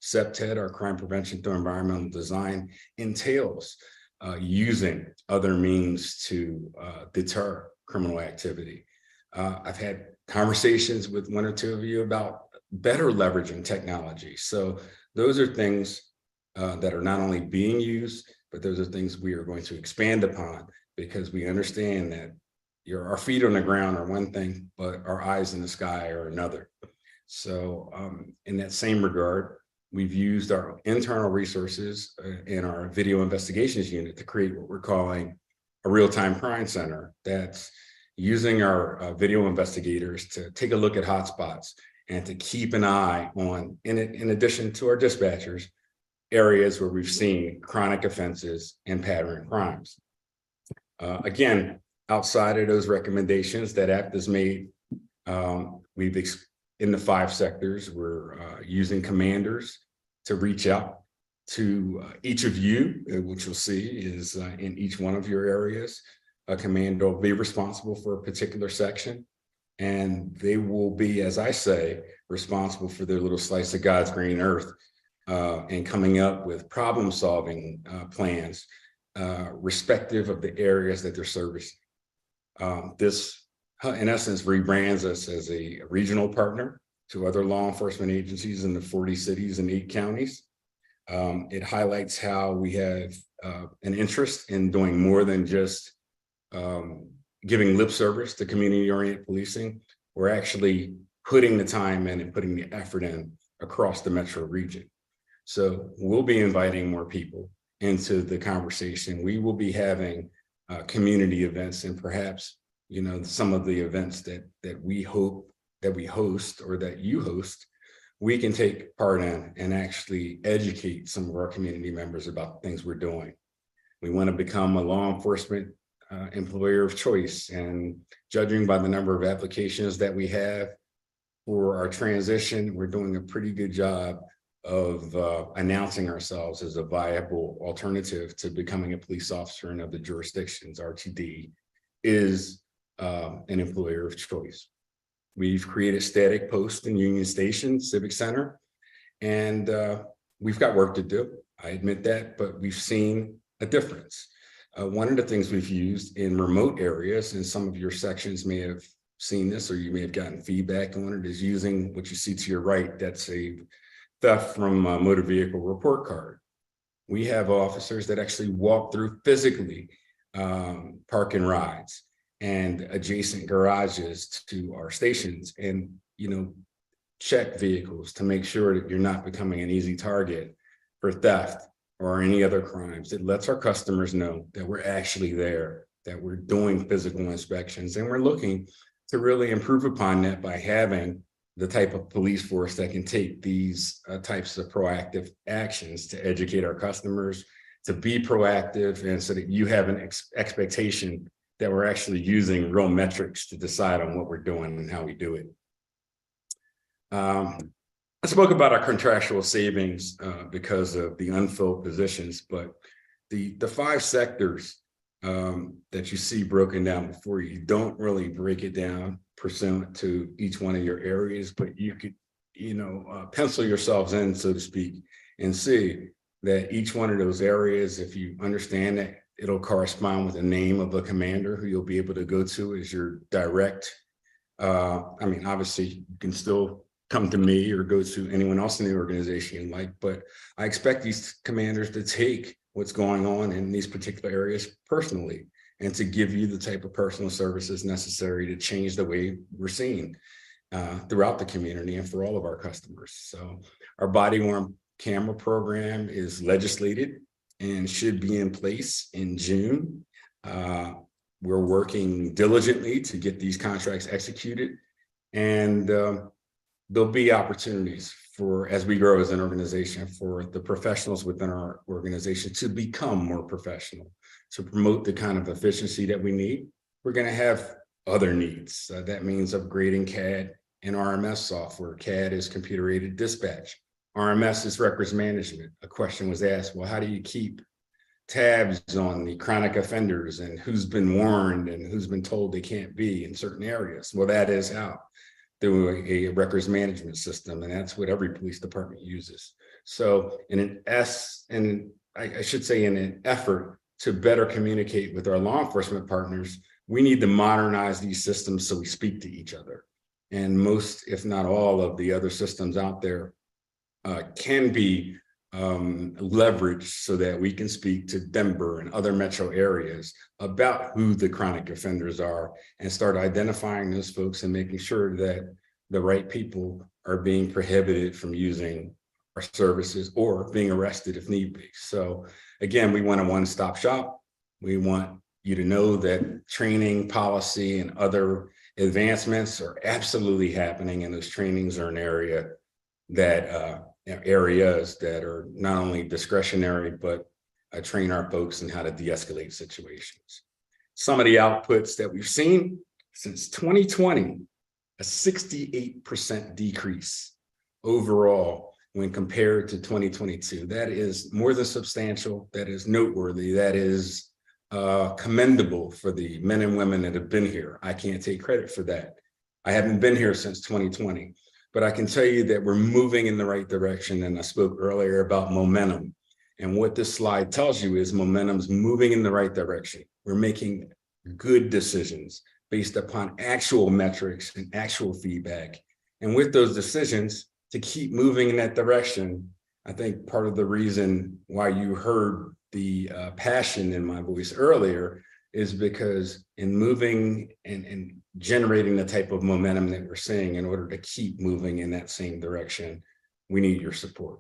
CPTED, our crime prevention through environmental design, entails using other means to deter criminal activity. I've had conversations with 1 or 2 of you about better leveraging technology. So those are things that are not only being used, but those are things we are going to expand upon because we understand that our feet on the ground are one thing, but our eyes in the sky are another. So in that same regard, we've used our internal resources in our video investigations unit to create what we're calling a real-time crime center that's using our video investigators to take a look at hotspots and to keep an eye on, in addition to our dispatchers, areas where we've seen chronic offenses and pattern crimes. Again, outside of those recommendations that ACT has made, in the 5 sectors, we're using commanders to reach out to each of you, which you'll see is in each one of your areas. A commander will be responsible for a particular section, and they will be, as I say, responsible for their little slice of God's green earth and coming up with problem-solving plans, respective of the areas that they're servicing. This, in essence, rebrands us as a regional partner to other law enforcement agencies in the 40 cities and 8 counties. It highlights how we have an interest in doing more than just giving lip service to community-oriented policing. We're actually putting the time in and putting the effort in across the metro region. So we'll be inviting more people into the conversation. We will be having community events, and perhaps, you know, some of the events that we hope that we host or that you host, we can take part in and actually educate some of our community members about the things we're doing. We want to become a law enforcement employer of choice, and judging by the number of applications that we have for our transition, we're doing a pretty good job of announcing ourselves as a viable alternative to becoming a police officer in other jurisdictions. RTD is an employer of choice. We've created static posts in Union Station Civic Center, and we've got work to do. I admit that, but we've seen a difference. One of the things we've used in remote areas, and some of your sections may have seen this or you may have gotten feedback on it, is using what you see to your right. That's a theft from a motor vehicle report card. We have officers that actually walk through physically park and rides and adjacent garages to our stations and, you know, check vehicles to make sure that you're not becoming an easy target for theft or any other crimes. It lets our customers know that we're actually there, that we're doing physical inspections, and we're looking to really improve upon that by having the type of police force that can take these types of proactive actions to educate our customers, to be proactive, and so that you have an expectation that we're actually using real metrics to decide on what we're doing and how we do it. I spoke about our contractual savings because of the unfilled positions, but the 5 sectors that you see broken down before you don't really break it down pursuant to each one of your areas, but you could, you know, pencil yourselves in, so to speak, and see that each one of those areas, if you understand that, it'll correspond with the name of a commander who you'll be able to go to as your direct. I mean, obviously, you can still come to me or go to anyone else in the organization you like, but I expect these commanders to take what's going on in these particular areas personally and to give you the type of personal services necessary to change the way we're seen throughout the community and for all of our customers. So our body-worn camera program is legislated and should be in place in June. We're working diligently to get these contracts executed, and there'll be opportunities for, as we grow as an organization, for the professionals within our organization to become more professional, to promote the kind of efficiency that we need. We're going to have other needs. That means upgrading CAD and RMS software. CAD is computer-aided dispatch. RMS is records management. A question was asked, well, how do you keep tabs on the chronic offenders and who's been warned and who's been told they can't be in certain areas? Well, that is how, through a records management system, and that's what every police department uses. So in an I should say in an effort to better communicate with our law enforcement partners, we need to modernize these systems so we speak to each other. And most, if not all, of the other systems out there can be leverage so that we can speak to Denver and other metro areas about who the chronic offenders are and start identifying those folks and making sure that the right people are being prohibited from using our services or being arrested if need be. So again, we want a one-stop shop. We want you to know that training, policy, and other advancements are absolutely happening, and those trainings are an area that areas that are not only discretionary, but train our folks in how to de-escalate situations. Some of the outputs that we've seen since 2020, a 68% decrease overall when compared to 2022. That is more than substantial. That is noteworthy. That is commendable for the men and women that have been here. I can't take credit for that. I haven't been here since 2020, but I can tell you that we're moving in the right direction. And I spoke earlier about momentum. And what this slide tells you is momentum's moving in the right direction. We're making good decisions based upon actual metrics and actual feedback. And with those decisions, to keep moving in that direction, I think part of the reason why you heard the passion in my voice earlier is because in moving and generating the type of momentum that we're seeing, in order to keep moving in that same direction, we need your support.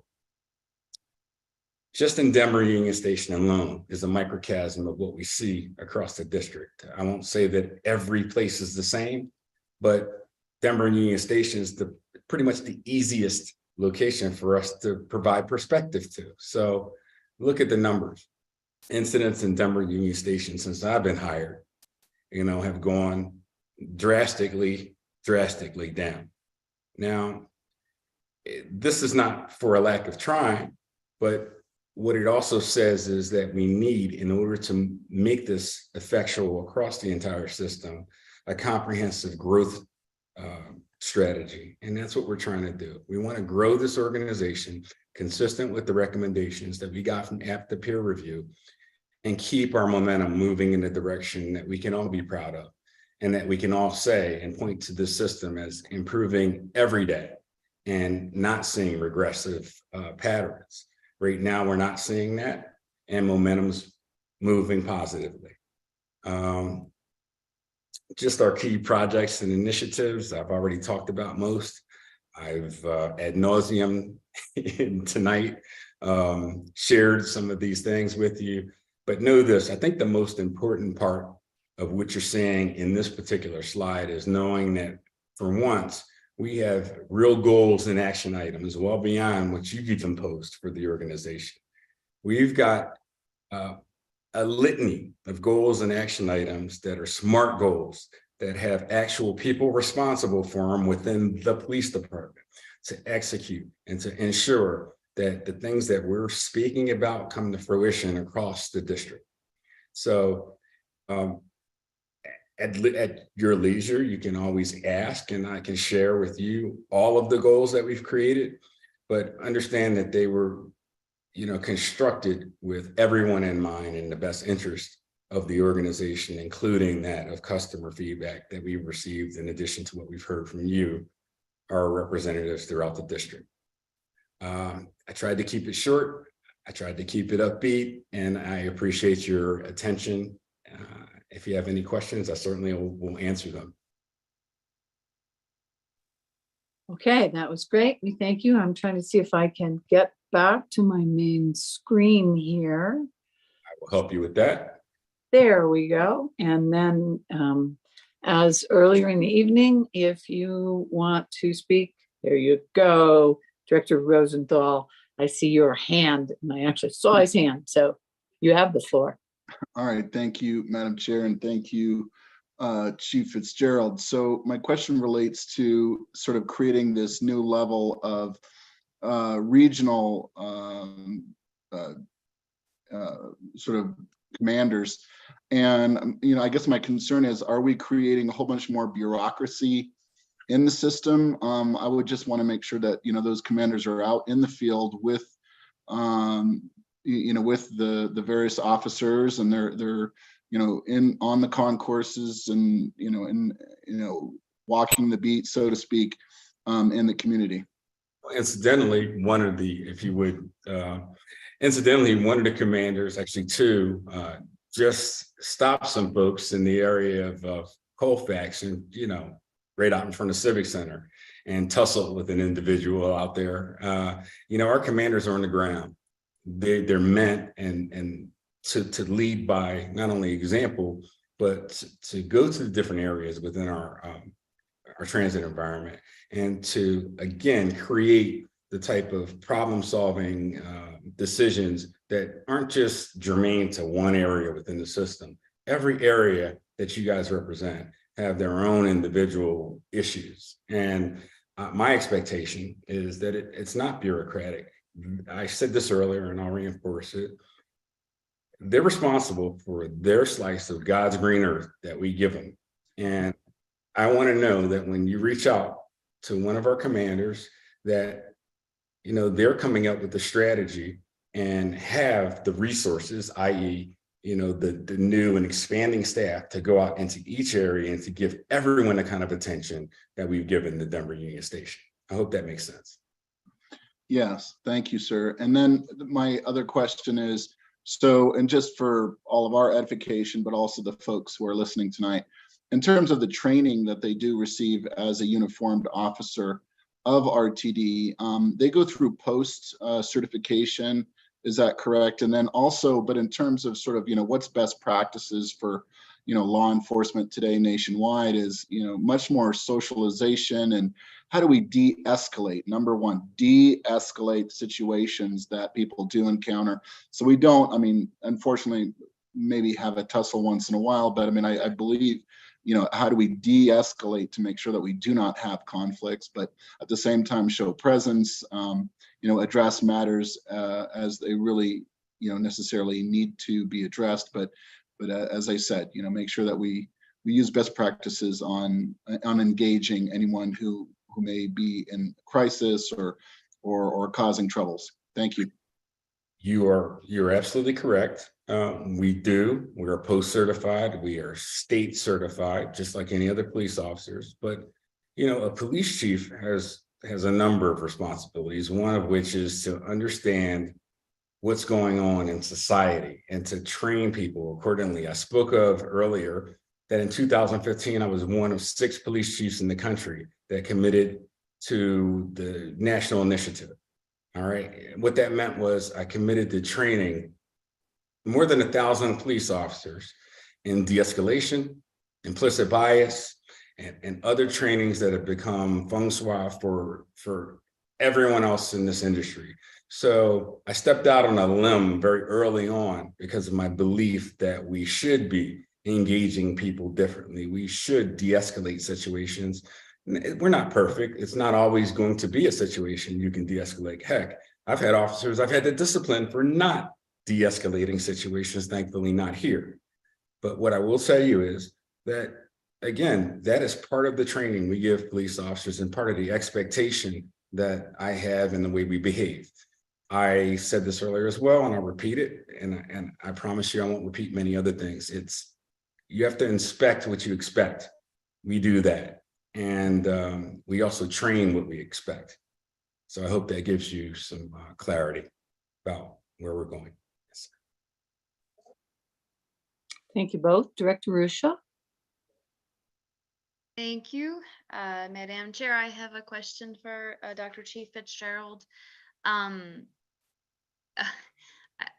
Just in Denver Union Station alone is a microcosm of what we see across the district. I won't say that every place is the same, but Denver Union Station is pretty much the easiest location for us to provide perspective to. So look at the numbers. Incidents in Denver Union Station since I've been hired, have gone drastically down. Now, this is not for a lack of trying, but what it also says is that we need, in order to make this effectual across the entire system, a comprehensive growth strategy. And that's what we're trying to do. We want to grow this organization consistent with the recommendations that we got from after peer review and keep our momentum moving in the direction that we can all be proud of and that we can all say and point to this system as improving every day and not seeing regressive patterns. Right now, we're not seeing that, and momentum's moving positively. Just our key projects and initiatives, I've already talked about most. I've ad nauseum tonight shared some of these things with you, but know this, I think the most important part of what you're seeing in this particular slide is knowing that for once, we have real goals and action items well beyond what you've even posed for the organization. We've got a litany of goals and action items that are SMART goals that have actual people responsible for them within the police department to execute and to ensure that the things that we're speaking about come to fruition across the district. So at your leisure, you can always ask, and I can share with you all of the goals that we've created, but understand that they were constructed with everyone in mind and the best interest of the organization, including that of customer feedback that we've received in addition to what we've heard from you, our representatives throughout the district. I tried to keep it short. I tried to keep it upbeat, and I appreciate your attention. If you have any questions, I certainly will answer them. Okay, that was great. We thank you. I'm trying to see if I can get back to my main screen here. I will help you with that. There we go. And then as earlier in the evening, if you want to speak, there you go. Director Rosenthal, I see your hand, and I actually saw his hand. So you have the floor. All right, thank you, Madam Chair, and thank you, Chief Fitzgerald. So my question relates to sort of creating this new level of regional sort of commanders. And, I guess my concern is, are we creating a whole bunch more bureaucracy in the system? I would just want to make sure that, those commanders are out in the field with with the various officers, and they're on the concourses and walking the beat, so to speak, in the community. incidentally, one of the, if you would, incidentally, one of the commanders, actually two, just stopped some folks in the area of Colfax and, right out in front of Civic Center and tussled with an individual out there. Our commanders are on the ground. They're meant and to lead by not only example, but to go to the different areas within our transit environment and to, again, create the type of problem solving decisions that aren't just germane to one area within the system. Every area that you guys represent have their own individual issues. And my expectation is that it's not bureaucratic. I said this earlier and I'll reinforce it. They're responsible for their slice of God's green earth that we give them. And I want to know that when you reach out to one of our commanders that, they're coming up with the strategy and have the resources, i.e., the new and expanding staff to go out into each area and to give everyone the kind of attention that we've given the Denver Union Station. I hope that makes sense. Yes, thank you, sir. And then my other question is, so, and just for all of our edification, but also the folks who are listening tonight, in terms of the training that they do receive as a uniformed officer of RTD, they go through post certification. Is that correct? And then also, but in terms of sort of, what's best practices for, law enforcement today nationwide is, much more socialization and how do we de-escalate? Number one, de-escalate situations that people do encounter. So we don't, unfortunately, maybe have a tussle once in a while, but I believe, how do we de-escalate to make sure that we do not have conflicts, but at the same time show presence, address matters as they really, necessarily need to be addressed. But as I said, make sure that we use best practices on engaging anyone who may be in crisis or causing troubles. Thank you. You're absolutely correct. We are post certified. We are state certified, just like any other police officers. But, a police chief has a number of responsibilities, one of which is to understand what's going on in society and to train people accordingly. I spoke of earlier that in 2015, I was one of 6 police chiefs in the country that committed to the national initiative. All right. What that meant was I committed to training more than 1,000 police officers in de-escalation, implicit bias, and other trainings that have become feng shui for everyone else in this industry. So I stepped out on a limb very early on because of my belief that we should be engaging people differently. We should de-escalate situations. We're not perfect. It's not always going to be a situation you can de-escalate. Heck, I've had officers I've had to discipline for not de-escalating situations, thankfully not here. But what I will tell you is that, again, that is part of the training we give police officers and part of the expectation that I have in the way we behave. I said this earlier as well, and I'll repeat it, and I promise you I won't repeat many other things. You have to inspect what you expect. We do that. And we also train what we expect. So I hope that gives you some clarity about where we're going. Yes. Thank you both. Director Rusha. Thank you, Madam Chair. I have a question for Dr. Chief Fitzgerald.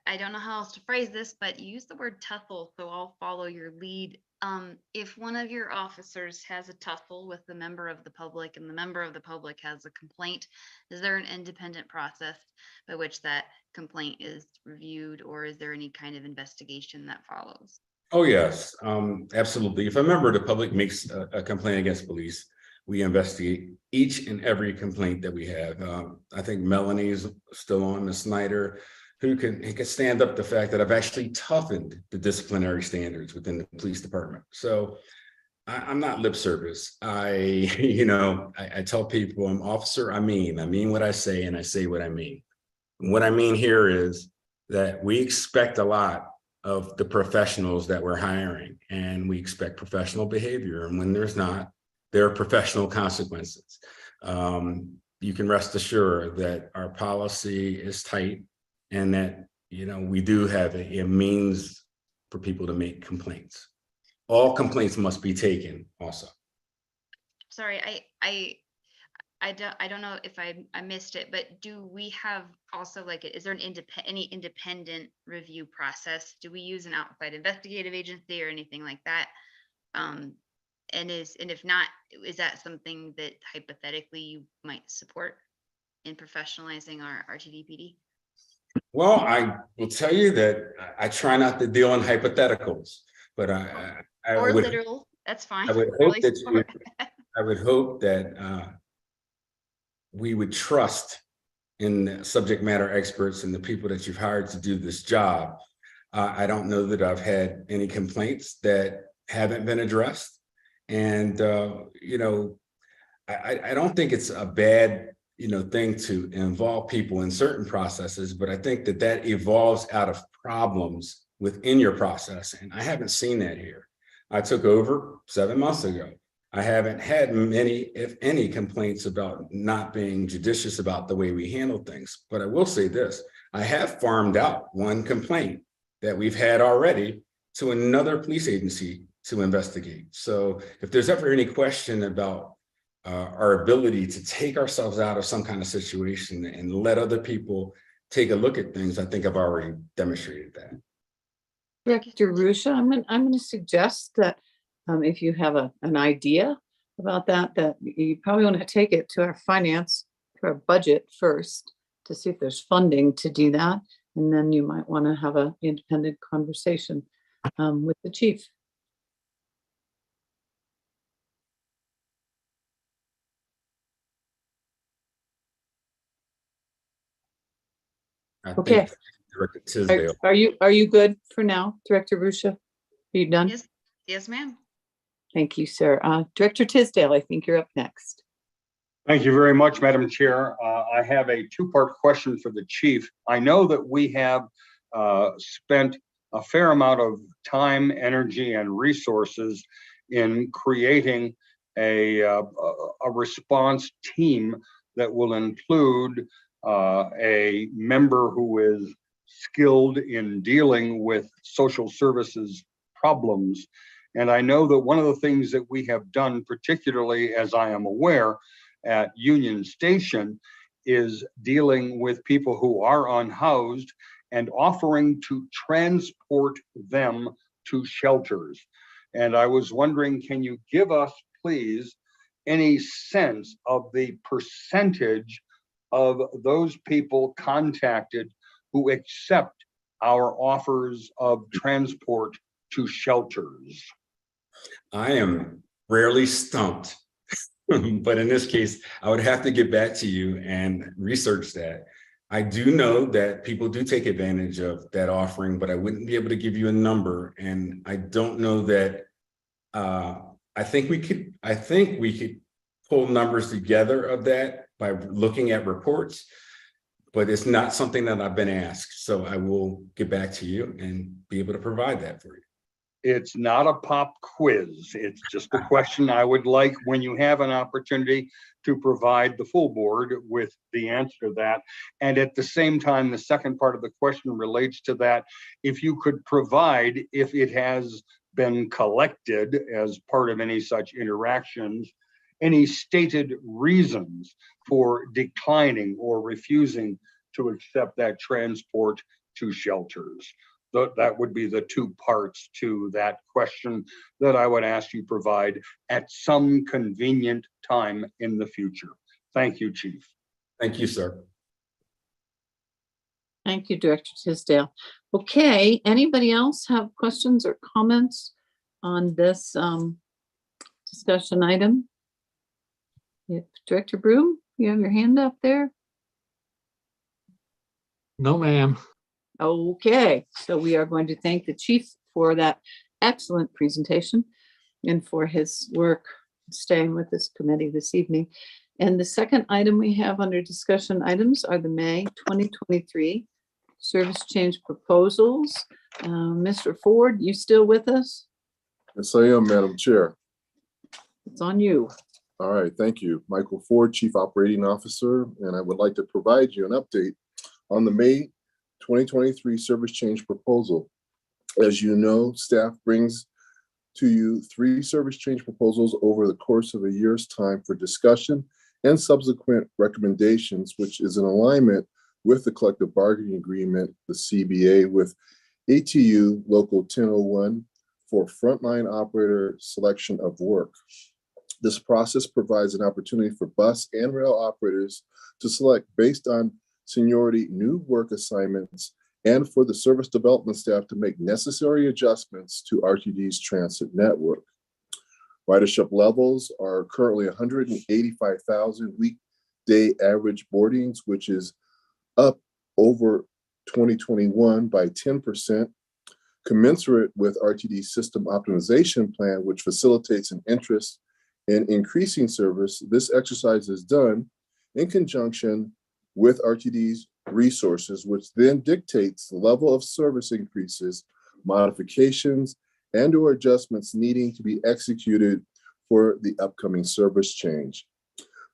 I don't know how else to phrase this, but you use the word tussle, so I'll follow your lead. If one of your officers has a tussle with a member of the public and the member of the public has a complaint, is there an independent process by which that complaint is reviewed, or is there any kind of investigation that follows? Oh, yes, absolutely. If a member of the public makes a complaint against police, we investigate each and every complaint that we have. I think Melanie is still on, Ms. Snyder, who can stand up the fact that I've actually toughened the disciplinary standards within the police department. So I'm not lip service. I tell people I'm officer, I mean what I say and I say what I mean. What I mean here is that we expect a lot of the professionals that we're hiring, and we expect professional behavior. And when there's not, there are professional consequences. you can rest assured that our policy is tight and that, you know, we do have a means for people to make complaints. All complaints must be taken also. Sorry, I don't know if I missed it, but do we have also like, is there any independent review process? Do we use an outside investigative agency or anything like that? And if not, is that something that hypothetically you might support in professionalizing our RTDPD? Well, I will tell you that I try not to deal in hypotheticals, but I Or would, literal, that's fine. I would hope that I would hope that we would trust in the subject matter experts and the people that you've hired to do this job. I don't know that I've had any complaints that haven't been addressed. And, you know, I don't think it's a bad, you know, thing to involve people in certain processes, but I think that that evolves out of problems within your process. And I haven't seen that here. I took over 7 months ago. I haven't had many, if any, complaints about not being judicious about the way we handle things. But I will say this, I have farmed out one complaint that we've had already to another police agency to investigate. So if there's ever any question about our ability to take ourselves out of some kind of situation and let other people take a look at things, I think I've already demonstrated that. Director Rusha, I'm going to suggest that if you have an idea about that you probably want to take it to our budget first to see if there's funding to do that. And then you might want to have an independent conversation with the chief. Okay. Director Tisdale. Are you good for now, Director Rusha? Are you done? Yes, ma'am. Thank you, sir. Director Tisdale, I think you're up next. Thank you very much, Madam Chair. I have a two-part question for the chief. I know that we have spent a fair amount of time, energy, and resources in creating a response team that will include a member who is skilled in dealing with social services problems. And I know that one of the things that we have done, particularly as I am aware at Union Station, is dealing with people who are unhoused and offering to transport them to shelters. And I was wondering, can you give us, please, any sense of the percentage of those people contacted who accept our offers of transport to shelters? I am rarely stumped, but in this case, I would have to get back to you and research that. I do know that people do take advantage of that offering, but I wouldn't be able to give you a number. And I don't know that, I think we could pull numbers together of that by looking at reports, but it's not something that I've been asked. So I will get back to you and be able to provide that for you. It's not a pop quiz. It's just a question I would like, when you have an opportunity, to provide the full board with the answer to that. And at the same time, the second part of the question relates to that. If you could provide, if it has been collected as part of any such interactions, any stated reasons for declining or refusing to accept that transport to shelters. That would be the two parts to that question that I would ask you provide at some convenient time in the future. Thank you, Chief. Thank you, sir. Thank you, Director Tisdale. Okay, anybody else have questions or comments on this discussion item? If Director Broom, you have your hand up there? No, ma'am. Okay, so we are going to thank the chief for that excellent presentation and for his work staying with this committee this evening. And the second item we have under discussion items are the May 2023 service change proposals. Mr. Ford, you still with us? Yes, I am, Madam Chair. It's on you. All right, thank you. Michael Ford, Chief Operating Officer, and I would like to provide you an update on the May 2023 service change proposal. As you know, staff brings to you 3 service change proposals over the course of a year's time for discussion and subsequent recommendations, which is in alignment with the collective bargaining agreement, the CBA, with ATU Local 1001 for frontline operator selection of work. This process provides an opportunity for bus and rail operators to select based on seniority new work assignments and for the service development staff to make necessary adjustments to RTD's transit network. Ridership levels are currently 185,000 weekday average boardings, which is up over 2021 by 10%, commensurate with RTD's system optimization plan, which facilitates an interest in increasing service. This exercise is done in conjunction with RTD's resources, which then dictates the level of service increases, modifications, and/or adjustments needing to be executed for the upcoming service change.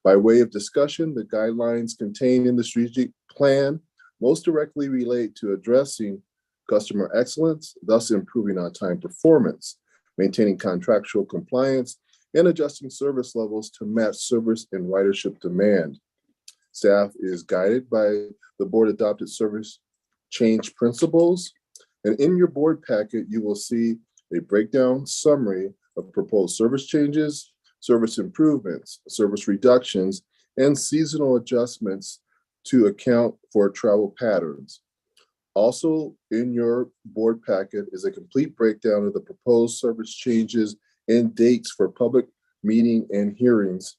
By way of discussion, the guidelines contained in the strategic plan most directly relate to addressing customer excellence, thus improving on-time performance, maintaining contractual compliance, and adjusting service levels to match service and ridership demand. Staff is guided by the board adopted service change principles. And in your board packet, you will see a breakdown summary of proposed service changes, service improvements, service reductions, and seasonal adjustments to account for travel patterns. Also in your board packet is a complete breakdown of the proposed service changes and dates for public meeting and hearings.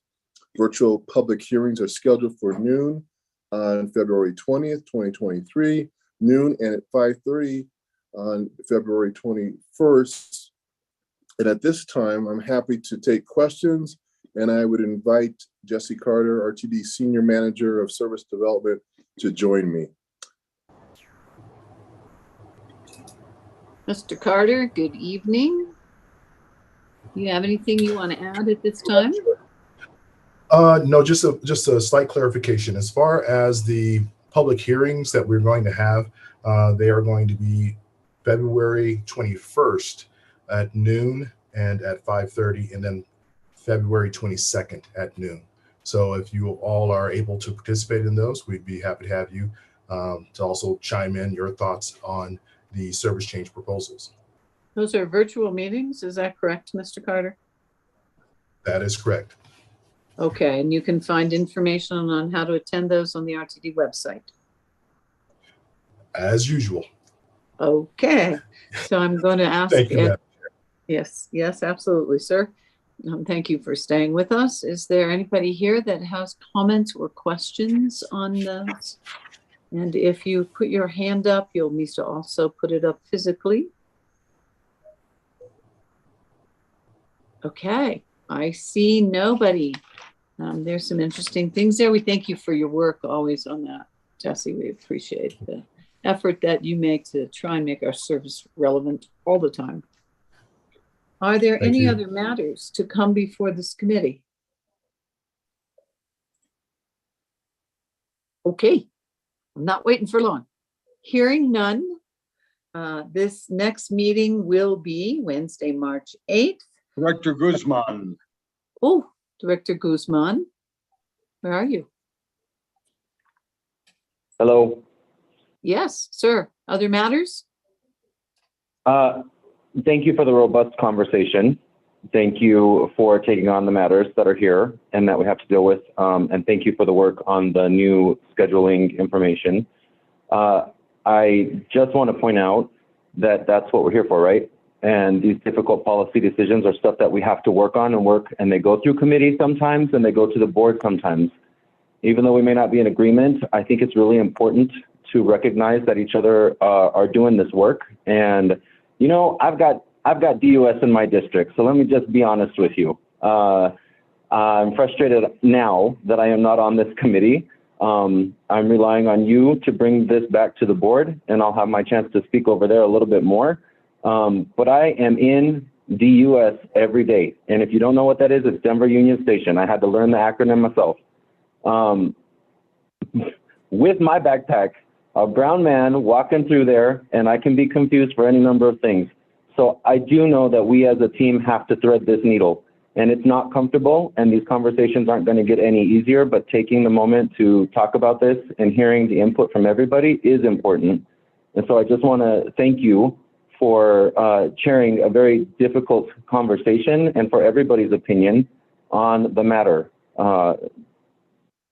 Virtual public hearings are scheduled for noon on February 20th, 2023, noon and at 5:30 on February 21st. And at this time, I'm happy to take questions, and I would invite Jesse Carter, RTD Senior Manager of Service Development, to join me. Mr. Carter, good evening. Do you have anything you want to add at this time? No, just a slight clarification. As far as the public hearings that we're going to have, they are going to be February 21st at noon and at 5:30, and then February 22nd at noon. So if you all are able to participate in those, we'd be happy to have you to also chime in your thoughts on the service change proposals. Those are virtual meetings, is that correct, Mr. Carter? That is correct. Okay, and you can find information on how to attend those on the RTD website. As usual. Okay, so I'm going to ask. Thank you, Madam Chair. Yes, absolutely, sir. Thank you for staying with us. Is there anybody here that has comments or questions on this? And if you put your hand up, you'll need to also put it up physically. Okay, I see nobody. There's some interesting things there. We thank you for your work always on that, Jesse. We appreciate the effort that you make to try and make our service relevant all the time. Are there any other matters to come before this committee? Okay, I'm not waiting for long. Hearing none, this next meeting will be Wednesday, March 8th. Director Guzman. Oh, Director Guzman, where are you? Hello. Yes, sir. Other matters? Thank you for the robust conversation. Thank you for taking on the matters that are here and that we have to deal with. And thank you for the work on the new scheduling information. I just want to point out that that's what we're here for, right? And these difficult policy decisions are stuff that we have to work on and they go through committee sometimes and they go to the board sometimes. Even though we may not be in agreement, I think it's really important to recognize that each other are doing this work. And, you know, I've got DUS in my district, so let me just be honest with you. I'm frustrated now that I am not on this committee. I'm relying on you to bring this back to the board, and I'll have my chance to speak over there a little bit more. But I am in DUS every day. And if you don't know what that is, it's Denver Union Station. I had to learn the acronym myself. With my backpack, a brown man walking through there, and I can be confused for any number of things. So I do know that we as a team have to thread this needle, and it's not comfortable, and these conversations aren't going to get any easier, but taking the moment to talk about this and hearing the input from everybody is important. And so I just want to thank you for chairing a very difficult conversation and for everybody's opinion on the matter.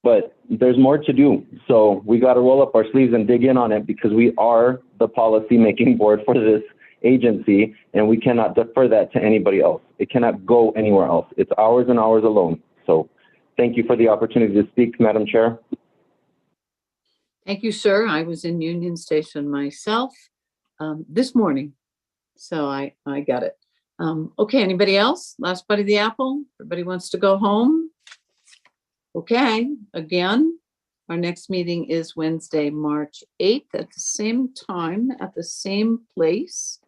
But there's more to do. So we got to roll up our sleeves and dig in on it, because we are the policy making board for this agency, and we cannot defer that to anybody else. It cannot go anywhere else. It's ours and ours alone. So thank you for the opportunity to speak, Madam Chair. Thank you, sir. I was in Union Station myself this morning, so I got it. Okay, anybody else? Last bite of the apple? Everybody wants to go home? Okay, again, our next meeting is Wednesday, March 8th at the same time, at the same place.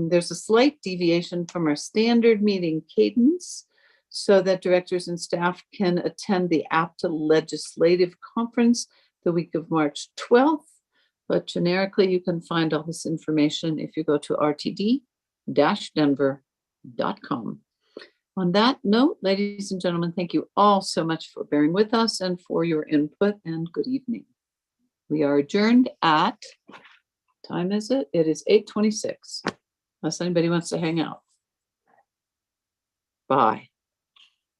There's a slight deviation from our standard meeting cadence so that directors and staff can attend the APTA Legislative Conference the week of March 12th. But generically, you can find all this information if you go to rtd-denver.com. On that note, ladies and gentlemen, thank you all so much for bearing with us and for your input, and good evening. We are adjourned at, time is it? It is 8:26. Unless anybody wants to hang out. Bye.